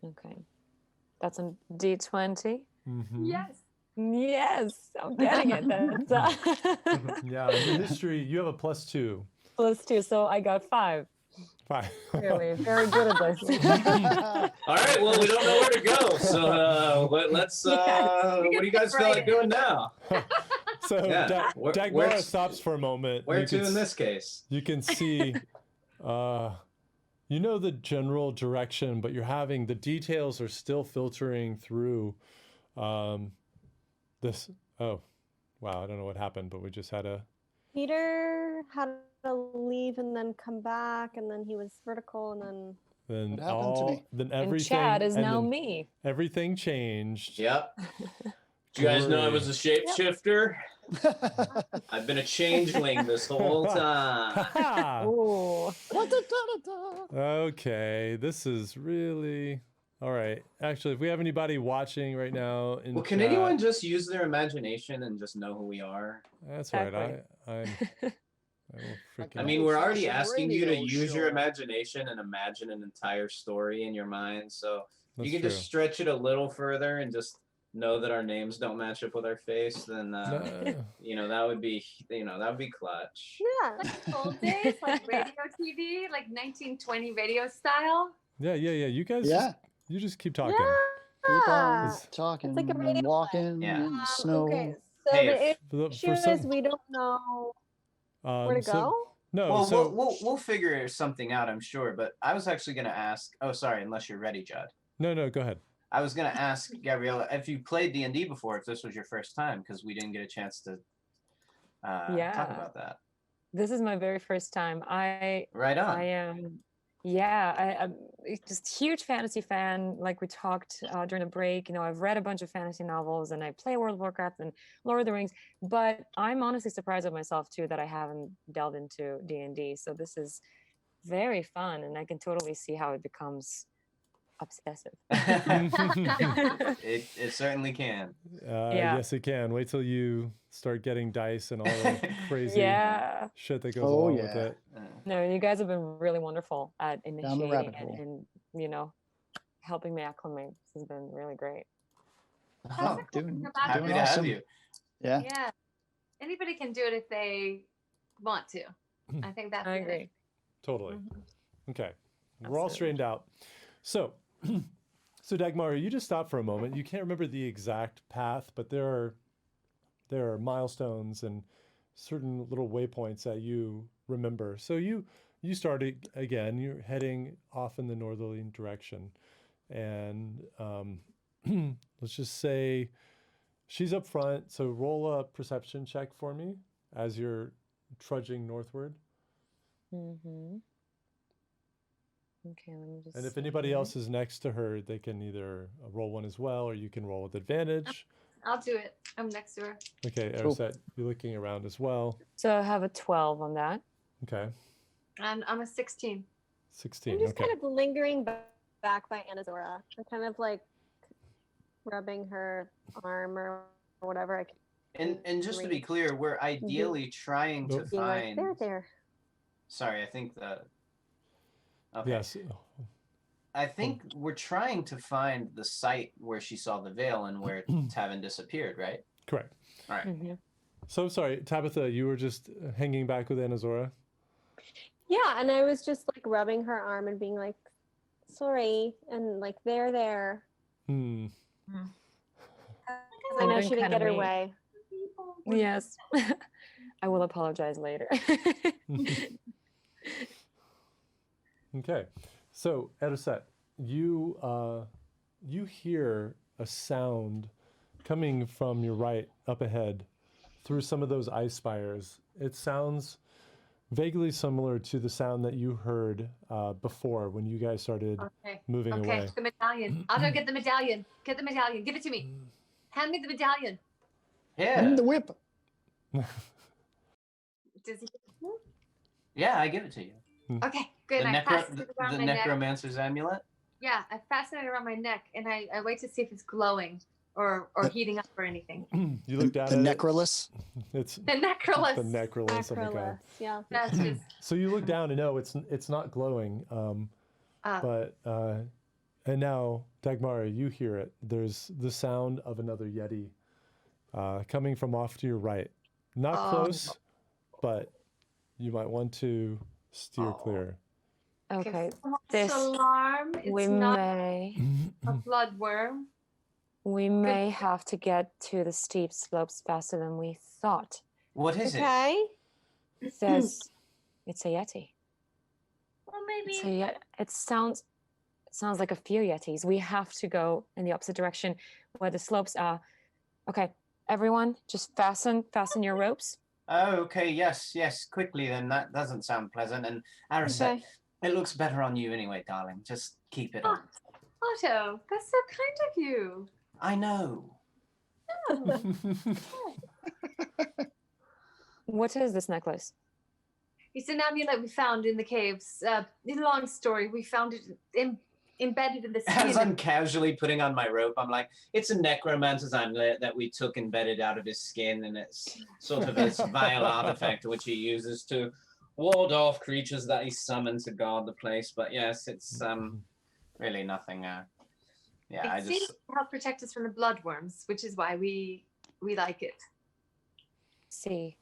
Okay. That's a D20. Mm-hmm. Yes, I'm getting it. That's Yeah, in history, you have a +2. +2, so I got 5. 5. Really, very good at this. All right, well, we don't know where to go, so let's. What do you guys feel like doing now? So Yeah. Dagmara stops for a moment. Where to in this case? You can see, you know the general direction, but the details are still filtering through this. Oh, wow, I don't know what happened, but we just had Peter had to leave and then come back, and then he was vertical, and then What happened to me? Then And everything. Chad is and now then me. Everything changed. Yep. Do you guys know I was a shapeshifter? I've been a changeling this whole time. Ooh. Okay, this is really all right. Actually, if we have anybody watching right now in Well, can chat, anyone just use their imagination and just know who we are? That's right. Exactly. I will freaking. I mean, we're already Some asking you to radio use your show. imagination and imagine an entire story in your mind. So if you That's could just true. stretch it a little further and just know that our names don't match up with our face, then that would be clutch. yeah. Like old days, like radio TV, like 1920 radio style. Yeah. You guys. Yeah. You just keep talking. Keep on Yeah. talking like a and radio walking Yeah. in the snow. Okay, so Hey, the issue is we don't know where to go. No. Well, so we'll figure something out, I'm sure. But I was actually going to ask. Oh, sorry. Unless you're ready, Judd. no. Go ahead. I was going to ask Gabriela if you played D&D before, if this was your first time, because we didn't get a chance to talk about that. This is my very first time. Right on. I am, I'm just huge fantasy fan. Like we talked during the break, I've read a bunch of fantasy novels and I play World of Warcraft and Lord of the Rings, but I'm honestly surprised at myself too that I haven't delved into D&D. So this is very fun, and I can totally see how it becomes obsessive. It certainly can. Yeah. Yes, it can. Wait till you start getting dice and all the crazy Yeah. shit that goes Oh, along with yeah. it. No, you guys have been really wonderful at Down the initiating rabbit it hole. and, helping me acclimate. This has been really great. Oh, Doing happy to awesome. have you. Yeah. Yeah. Anybody can do it if they want to. I think that's I it. agree. Totally. Mhm. Okay. We're all Absolutely. straightened out. So, so Dagmara, you just stop for a moment. You can't remember the exact path, but there are milestones and certain little waypoints that you remember. So you started again. You're heading off in the northerly direction, and let's just say she's up front. So roll a perception check for me as you're trudging northward. Mm-hmm. Okay, let me just. And if see anybody here. else is next to her, they can either roll one as well, or you can roll with advantage. I'll do it. I'm next to her. Okay, Cool. Ariset, you're looking around as well. So I have a 12 on that. Okay, And I'm a 16. 16. I'm just Okay. kind of lingering back by Anazora. I'm kind of like rubbing her arm or whatever. And just to be clear, we're ideally trying to Nope. Being like, find. there. Sorry, I think the. Okay. Yes. I think we're trying to find the site where she saw the veil and where Tavin disappeared, right? Correct. All right. Mm-hmm. So sorry, Tabitha, you were just hanging back with Anazora. Yeah, and I was just like rubbing her arm and being like, sorry, and like there. Hmm. I know been she didn't kinda get her weak. way. Yes. I will apologize later. Okay. So, Ariset, you hear a sound coming from your right up ahead through some of those ice spires. It sounds vaguely similar to the sound that you heard before when you guys started Okay. moving Okay. away. The medallion. I'll go get the medallion. Get the medallion. Give it to me. Hand me the medallion. Yeah. And the whip. Does he? Yeah, I give it to you. Okay. Good. The, I fasten the it around my neck. necromancer's amulet. Yeah, I fasten it around my neck, and I wait to see if it's glowing or heating up or anything. You look down The at necrolis. it. It's The necrolis. the necrolis. Oh my god. Acrolus, yeah. That's just. So you look down and no, it's not glowing. But and now Dagmara, you hear it. There's the sound of another Yeti coming from off to your right. Not close, but you might want to steer clear. Okay, false this alarm. It's we not may a bloodworm. have to get to the steep slopes faster than we thought. What is it? Okay. It says it's a yeti. Well, It's maybe. a it sounds like a few yetis. We have to go in the opposite direction where the slopes are. Okay, everyone, just fasten your ropes. Oh, okay. Yes. Quickly, then. That doesn't sound pleasant. And Ariset, Okay. it looks better on you anyway, darling. Just keep it on. Otto, that's so kind of you. I know. What is this necklace? It's an amulet we found in the caves. Long story. We found it embedded in the As skin. I'm casually putting on my rope, I'm like, it's a necromancer's amulet that we took embedded out of his skin, and it's sort of this vile artifact which he uses to ward off creatures that he summons to guard the place. But yes, it's really nothing. Yeah, I It seems just. to help protect us from the bloodworms, which is why we like it. See,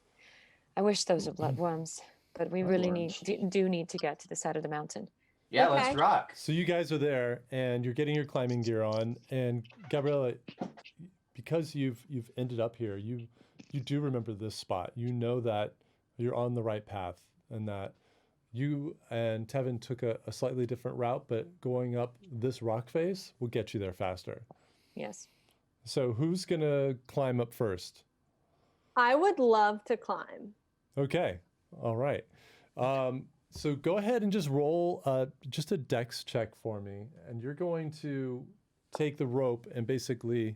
I wish those were bloodworms, but we really Bloodworms. do need to get to the side of the mountain. Yeah, Okay. let's rock. So you guys are there, and you're getting your climbing gear on. And Gabriela, because you've ended up here, you do remember this spot. You know that you're on the right path, and that you and Tevin took a slightly different route, but going up this rock face will get you there faster. Yes. So who's gonna climb up first? I would love to climb. Okay, all right. So go ahead and just roll just a dex check for me, and you're going to take the rope and basically,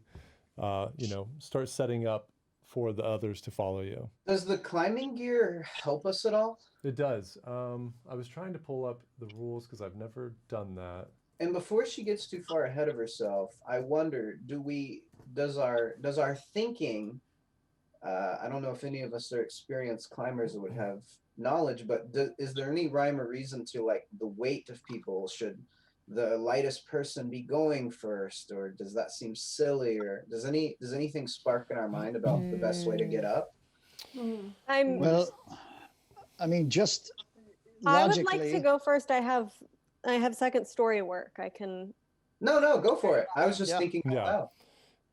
start setting up for the others to follow you. Does the climbing gear help us at all? It does. I was trying to pull up the rules because I've never done that. And before she gets too far ahead of herself, I wonder, does our thinking, I don't know if any of us are experienced climbers or would have knowledge, but is there any rhyme or reason to like the weight of people? Should the lightest person be going first, or does that seem silly, or does anything spark in our mind about the best way to get up? Well, I mean, just I would logically. like to go first. I have second story work. I can. No, go for it. I was just thinking out loud.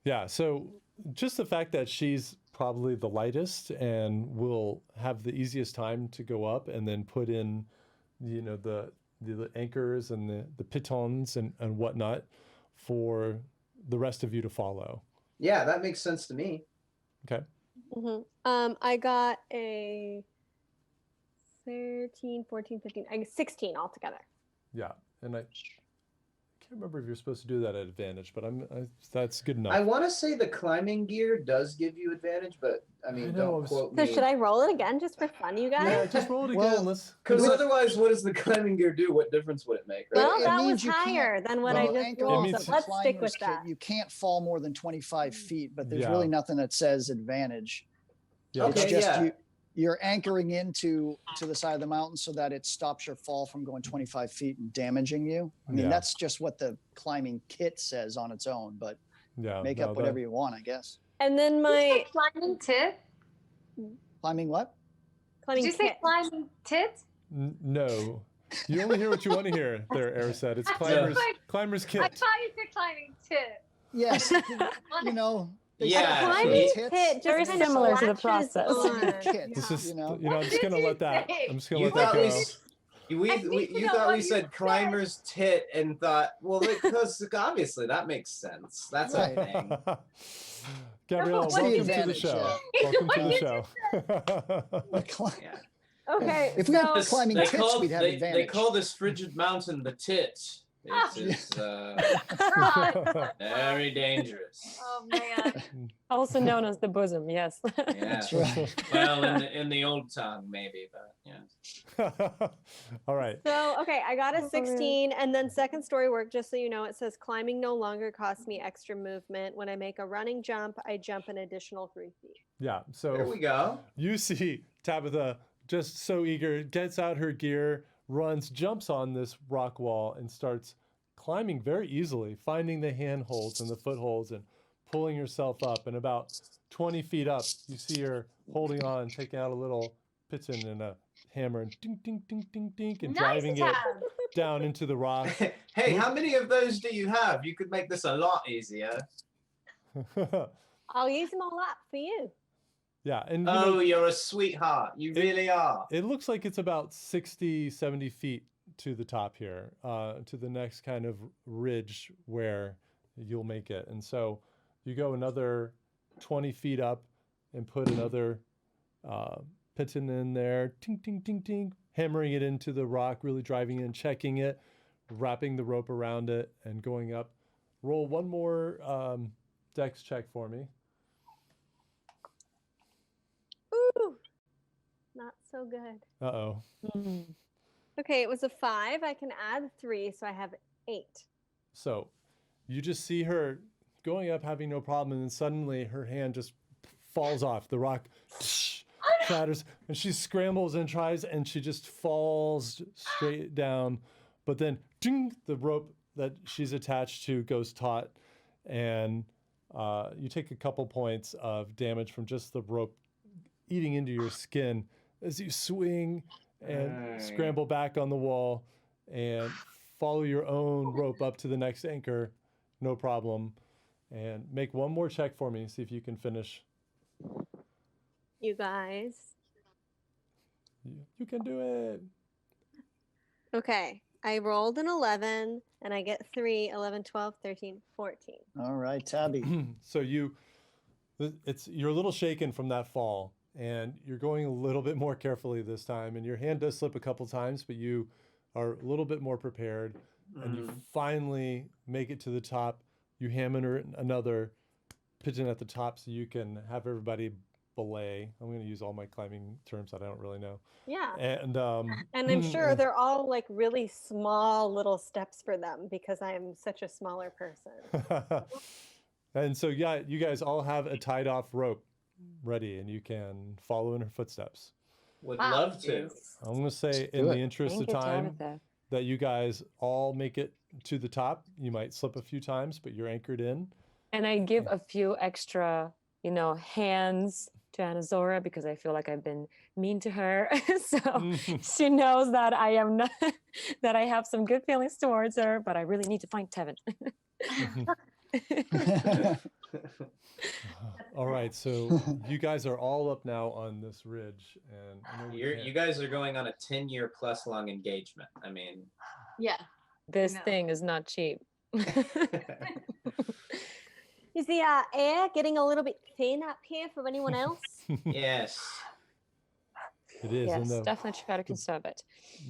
Yeah, so just the fact that she's probably the lightest and will have the easiest time to go up and then put in, you know, the anchors and the pitons and whatnot for the rest of you to follow. Yeah, that makes sense to me. Okay. I got a 13, 14, 15, 16 altogether. Yeah, and I can't remember if you're supposed to do that at advantage, but that's good enough. I want to say the climbing gear does give you advantage, but I mean, don't quote me. So should I roll it again just for fun, you guys? Yeah, just roll it again. Because otherwise, what does the climbing gear do? What difference would it make? Right? Well, that was higher than what I just rolled, so let's stick with that. You can't fall more than 25 feet, but there's really nothing that says advantage. Yeah. It's just you're anchoring into the side of the mountain so that it stops your fall from going 25 feet and damaging you. I mean, that's just what the climbing kit says on its own, but make up whatever you want, I guess. And then my climbing tit. Climbing what? Climbing Did you say climbing tit? No. You only hear what you want to hear there, Erisette. It's climber's kit. I thought you said climbing tit. Yes. You know. Climbing kit very similar to the process. This is, you know, I'm just gonna let that go. You thought we said climber's tit and thought, well, because obviously that makes sense. That's a thing. Gabriela, welcome to the show. Welcome to the show. Okay. If we had climbing tits, we'd have advantage. They call this frigid mountain the tit. It's very dangerous. Oh man. Also known as the bosom, yes. That's right. Well, in the old tongue, maybe, but yeah. All right. So, okay, I got a 16, and then second story work, just so you know, it says climbing no longer costs me extra movement. When I make a running jump, I jump an additional 3 feet. Yeah, so there we go. You see Tabitha just so eager, gets out her gear, runs, jumps on this rock wall and starts climbing very easily, finding the handholds and the footholds and pulling herself up. And about 20 feet up, you see her holding on, taking out a little piton and a hammer and ding, ding, ding, ding, ding, and driving it down into the rock. Hey, how many of those do you have? You could make this a lot easier. I'll use them all up for you. Yeah, and you're a sweetheart. You really are. It looks like it's about 60, 70 feet to the top here, to the next kind of ridge where you'll make it. And so you go another 20 feet up and put another piton in there, ting, ting, ting, ting, hammering it into the rock, really driving in, checking it, wrapping the rope around it, and going up. Roll one more dex check for me. Ooh, not so good. Uh-oh. Okay, it was a 5. I can add 3, so I have 8. So you just see her going up, having no problem, and then suddenly her hand just falls off. The rock shatters, and she scrambles and tries, and she just falls straight down. But then ding, the rope that she's attached to goes taut, and you take a couple points of damage from just the rope eating into your skin as you swing and scramble back on the wall and follow your own rope up to the next anchor, no problem. And make one more check for me, see if you can finish. You guys. You can do it. Okay, I rolled an 11, and I get 3, 11, 12, 13, 14. All right, Tabby. So you're a little shaken from that fall, and you're going a little bit more carefully this time, and your hand does slip a couple times, but you are a little bit more prepared, and you finally make it to the top. You hammer another pigeon at the top so you can have everybody belay. I'm going to use all my climbing terms that I don't really know. Yeah. And I'm sure they're all like really small little steps for them because I'm such a smaller person. and so yeah, you guys all have a tied off rope ready, and you can follow in her footsteps. Would love to. I'm going to say, do in it. the interest Thank of you, time, Tabitha. that you guys all make it to the top. You might slip a few times, but you're anchored in. And I give a few extra, hands to Anazora because I feel like I've been mean to her. So she knows that I am not, that I have some good feelings towards her, but I really need to find Tevin. All right, so you guys are all up now on this ridge, and I know You guys are going on a 10-year plus long engagement. I mean, Yeah. This No. thing is not cheap. Is the air getting a little bit thin up here for anyone else? yes. it is, Yes, and definitely try to conserve it.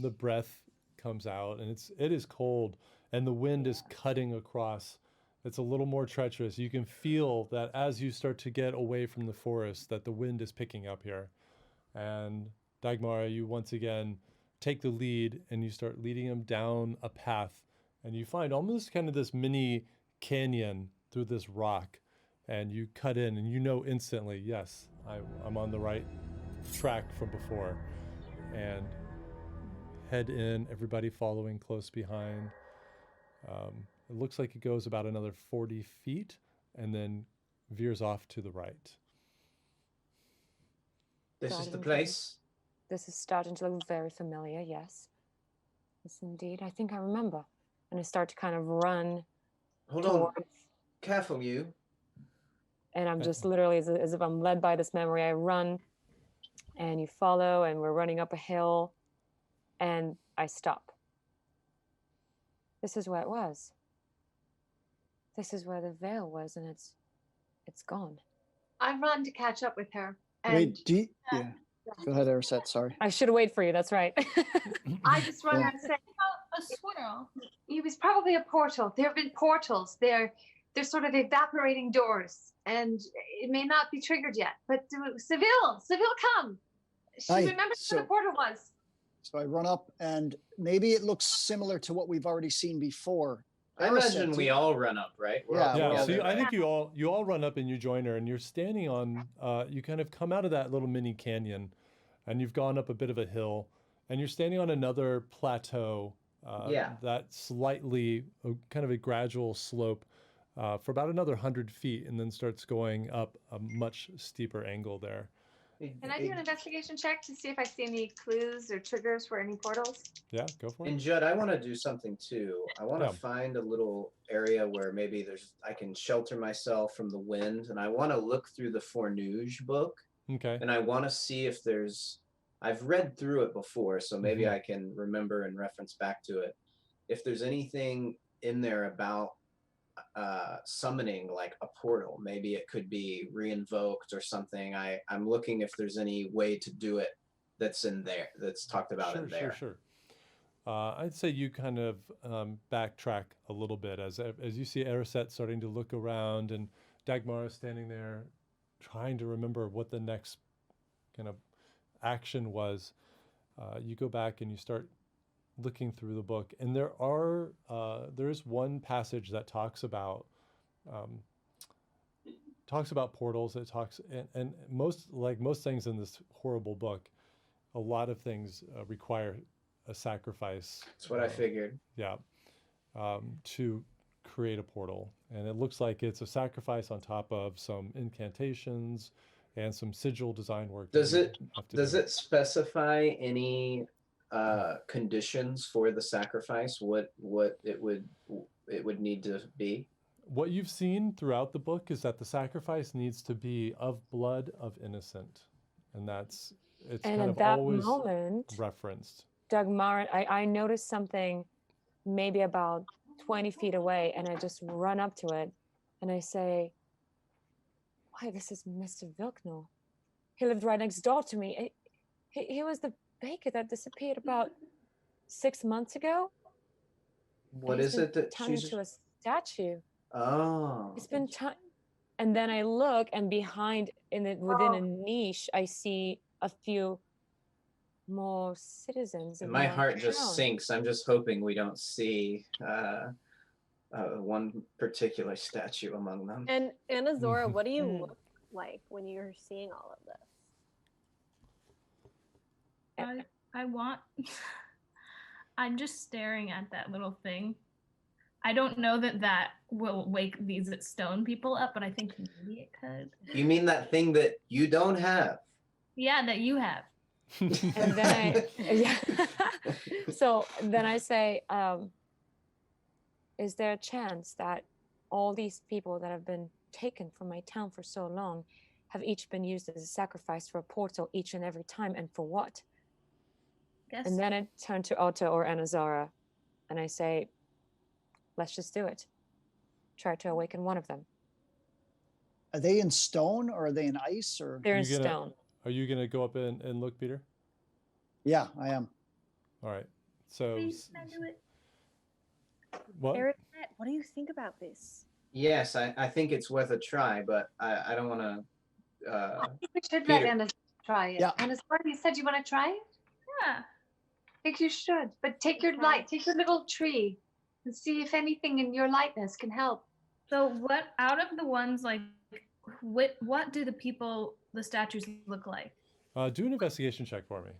the breath comes out, and it is cold, and the wind is cutting across. It's a little more treacherous. You can feel that as you start to get away from the forest, that the wind is picking up here. And Dagmara, you once again take the lead, and you start leading them down a path, and you find almost kind of this mini canyon through this rock, and you cut in, and you know instantly, yes, I'm on the right track from before, and head in, everybody following close behind. It looks like it goes about another 40 feet and then veers off to the right. This is the place. This is starting to look very familiar, yes. Yes, indeed. I think I remember. And I start to kind of run Hold on. towards, Careful, you. and I'm just literally, as if I'm led by this memory, I run, and you follow, and we're running up a hill, and I stop. This is where it was. This is where the veil was, and it's gone. I run to catch up with her. And Wait, yeah. Go ahead, Arisette, sorry. I should wait for you, that's right. I just run Yeah. and say, A swirl. it was probably a portal. There have been portals. They're sort of evaporating doors, and it may not be triggered yet. But Seville, come. She Aye, remembers where so- the portal was. So I run up, and maybe it looks similar to what we've already seen before. I imagine we all run up, right? We're all Yeah, Yeah, together, so I right? think you all run up and you join her, and you're standing on. You kind of come out of that little mini canyon, and you've gone up a bit of a hill, and you're standing on another plateau. Yeah. That's slightly kind of a gradual slope for about another 100 feet, and then starts going up a much steeper angle there. Can I do an investigation check to see if I see any clues or triggers for any portals? Yeah, go for it. And Judd, I want to do something too. I want to Yeah. find a little area where maybe I can shelter myself from the wind, and I want to look through the Fornuge book, Okay. and I want to see if I've read through it before, so maybe Mhm. I can remember and reference back to it. If there's anything in there about summoning like a portal, maybe it could be reinvoked or something. I'm looking if there's any way to do it that's in there, that's talked about in there. Sure. I'd say you kind of backtrack a little bit as you see Arisette starting to look around, and Dagmara standing there trying to remember what the next kind of action was. You go back and you start looking through the book, and there is one passage that talks about portals. It talks and most things in this horrible book, a lot of things require a sacrifice. That's what I figured. Yeah, to create a portal, and it looks like it's a sacrifice on top of some incantations and some sigil design work. Does that you it have to does do. it specify any conditions for the sacrifice? What it would need to be? What you've seen throughout the book is that the sacrifice needs to be of blood of innocent, and it's And kind at of that always moment, referenced. Dagmara, I noticed something maybe about 20 feet away, and I just run up to it and I say, why, this is Mr. Vilknor. He lived right next door to me. He was the baker that disappeared about 6 months ago. What He's is been it that turned she's? into a statue. Oh, It's been And then I look, and behind, within a niche, I see a few more citizens. And of my heart town. just sinks. I'm just hoping we don't see one particular statue among them. And Zora, what do you look like when you're seeing all of this? I want. I'm just staring at that little thing. I don't know that will wake these stone people up, but I think maybe it could. You mean that thing that you don't have? Yeah, that you have. And then so then I say, is there a chance that all these people that have been taken from my town for so long have each been used as a sacrifice for a portal each and every time, and for what? Guess. And then I turn to Otto or Anazara and I say, let's just do it. Try to awaken one of them. Are they in stone or are they in ice? Or they're in stone. Are you going to go up and look, Peter? Yeah, I am. All right. So. Please, can I do it? What? Erisette, what do you think about this? Yes, I think it's worth a try, but I don't want to. I think we should let Anna try it. Yeah. Anna, you said you want to try it? Yeah. I think you should. But take your light, take your little tree, and see if anything in your lightness can help. So what out of the ones like what do the statues look like? Do an investigation check for me.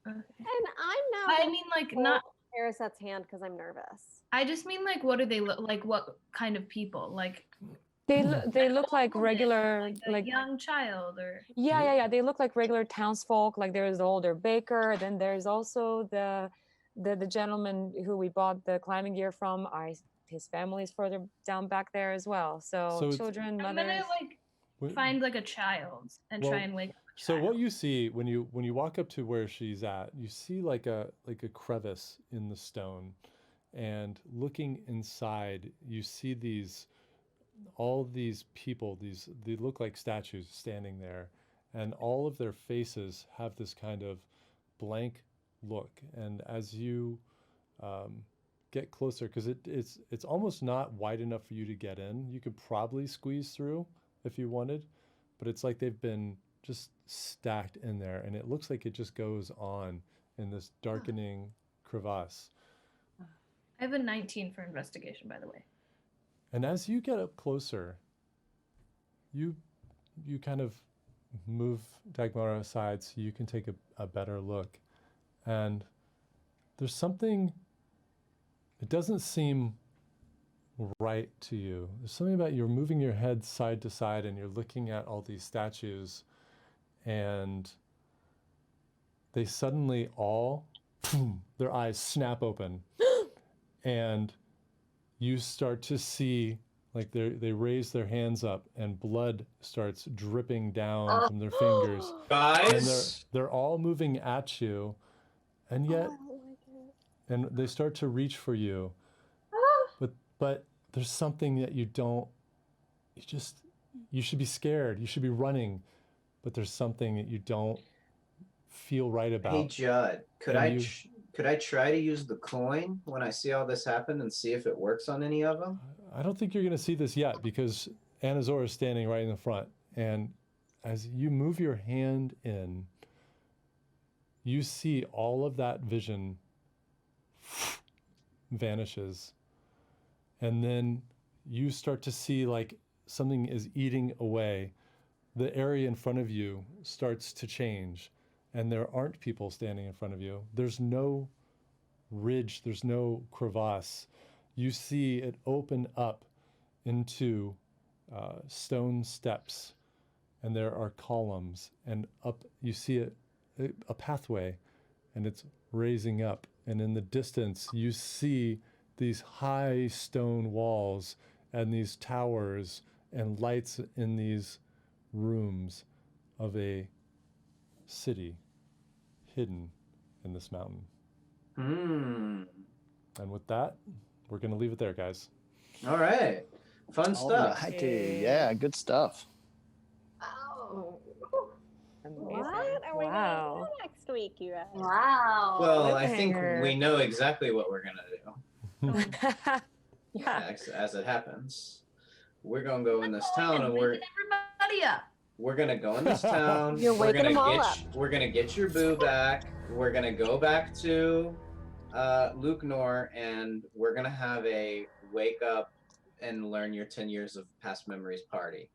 Okay. And I'm now. I mean, like not Erisette's hand because I'm nervous. I just mean like what do they look like? What kind of people? Like they look like regular like a young child or yeah they look like regular townsfolk. Like there's the older baker, then there's also the gentleman who we bought the climbing gear from. His family is further down back there as well. So children, mothers. I'm gonna find like a child and try and wake up a child. So what you see when you walk up to where she's at, you see like a crevice in the stone, and looking inside, you see all these people. They look like statues standing there, and all of their faces have this kind of blank look. And as you get closer, because it's almost not wide enough for you to get in. You could probably squeeze through if you wanted, but it's like they've been just stacked in there, and it looks like it just goes on in this darkening crevasse. I have a 19 for investigation, by the way. And as you get up closer, you kind of move Dagmara aside so you can take a better look, and there's something. It doesn't seem right to you. There's something about you're moving your head side to side and you're looking at all these statues, and they suddenly all, their eyes snap open, and you start to see, like they raise their hands up and blood starts dripping down from their fingers. Guys! And they're all moving at you, and yet and they start to reach for you, but there's something that you should be scared, you should be running, but there's something that you don't feel right about. Hey Judd, could I try to use the coin when I see all this happen and see if it works on any of them? I don't think you're going to see this yet, because Anazora is standing right in the front, and as you move your hand in, you see all of that vision vanishes, and then you start to see like something is eating away. The area in front of you starts to change, and there aren't people standing in front of you. There's no ridge, there's no crevasse. You see it open up into stone steps, and there are columns, and up you see a pathway, and it's raising up. And in the distance, you see these high stone walls and these towers and lights in these rooms of a city hidden in this mountain. And with that, we're going to leave it there, guys. All right. Fun stuff. Yeah, good stuff. Oh. What are we going to do next week, you guys? Wow. Well, I think we know exactly what we're going to do. Yeah. As it happens. we're gonna go in this town, and waking everybody up. we're gonna go in this town. You're waking them all up. We're gonna get your boo back. We're gonna go back to Luknor, and we're gonna have a wake up and learn your 10 years of past memories party.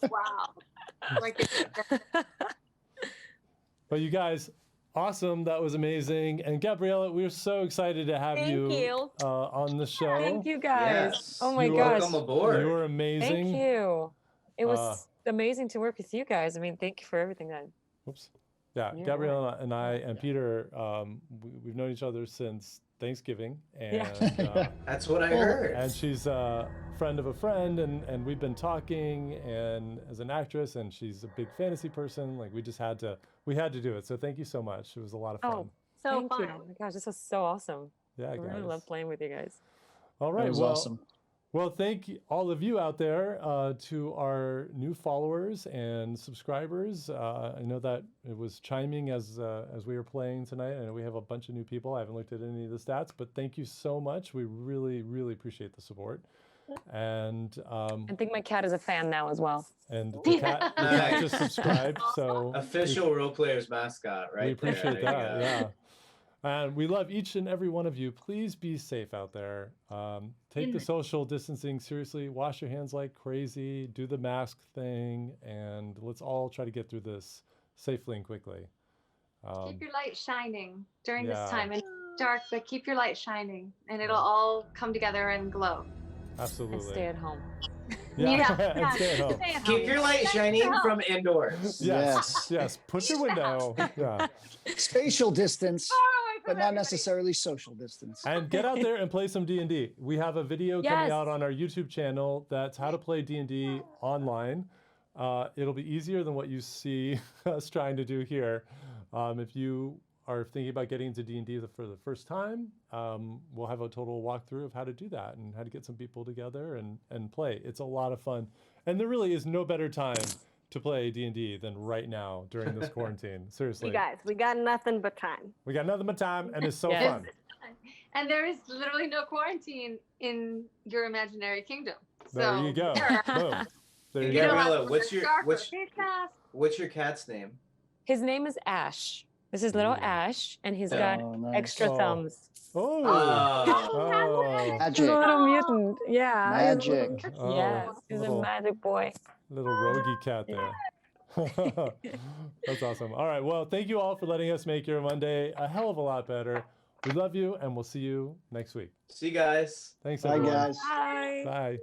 Wow. Like But you guys, awesome. That was amazing. And Gabriela, we're so excited to have Thank you. on the show. Thank you guys. Yes. Oh my You gosh. Welcome aboard. You were amazing. Thank you. It was amazing to work with you guys. I mean, thank you for everything that. Oops. Yeah, You're Gabriela and I and Peter, we've known each other since Thanksgiving, and That's what I heard. and she's a friend of a friend, and we've been talking, and as an actress, and she's a big fantasy person. Like we had to do it. So thank you so much. It was a lot of fun. Oh, So thank fun. you. Oh my gosh, this was so awesome. Yeah, I guys. really love playing with you guys. All right. That was Well, awesome. Well, thank all of you out there to our new followers and subscribers. I know that it was chiming as we were playing tonight. I know we have a bunch of new people. I haven't looked at any of the stats, but thank you so much. We really, really appreciate the support. And I think my cat is a fan now as well. and the cat just subscribed. So Official Role Players mascot, right? we appreciate there. that. There you go. Yeah. And we love each and every one of you. Please be safe out there. Take the social distancing seriously. Wash your hands like crazy. Do the mask thing. And let's all try to get through this safely and quickly. keep your light shining during Yeah. this time. And it's dark, but keep your light shining, and it'll all come together and glow. Absolutely. And stay at home. Yeah. And stay at home. Stay at Keep home. your light shining from indoors. Yes. Yes. Put your window. Yeah. Spatial distance, Far away from but not everybody. necessarily social distance. And get out there and play some D&D. We have a video coming Yes. out on our YouTube channel that's how to play D&D online. It'll be easier than what you see us trying to do here. If you are thinking about getting into D&D for the first time, we'll have a total walkthrough of how to do that and how to get some people together and play. It's a lot of fun. And there really is no better time to play D&D than right now during this quarantine. Seriously. You guys, we got nothing but time. We got nothing but time, and it's so Yes. fun. And there is literally no quarantine in your imaginary kingdom. There So you go. there are- Boom. There you Hey, You don't go. have Gabriela, to what's wear your- scarf or what's- face mask. What's your cat's name? His name is Ash. This is little Ooh. Ash, and he's got Oh, nice. extra Oh. thumbs. Oh. Oh. He's Magic. a little mutant. Yeah. Magic. Oh, Yes, he's little- a magic boy. Little roguey cat there. That's awesome. All right. Well, thank you all for letting us make your Monday a hell of a lot better. We love you, and we'll see you next week. See you guys. Thanks, Bye, everyone. guys. Bye. Bye.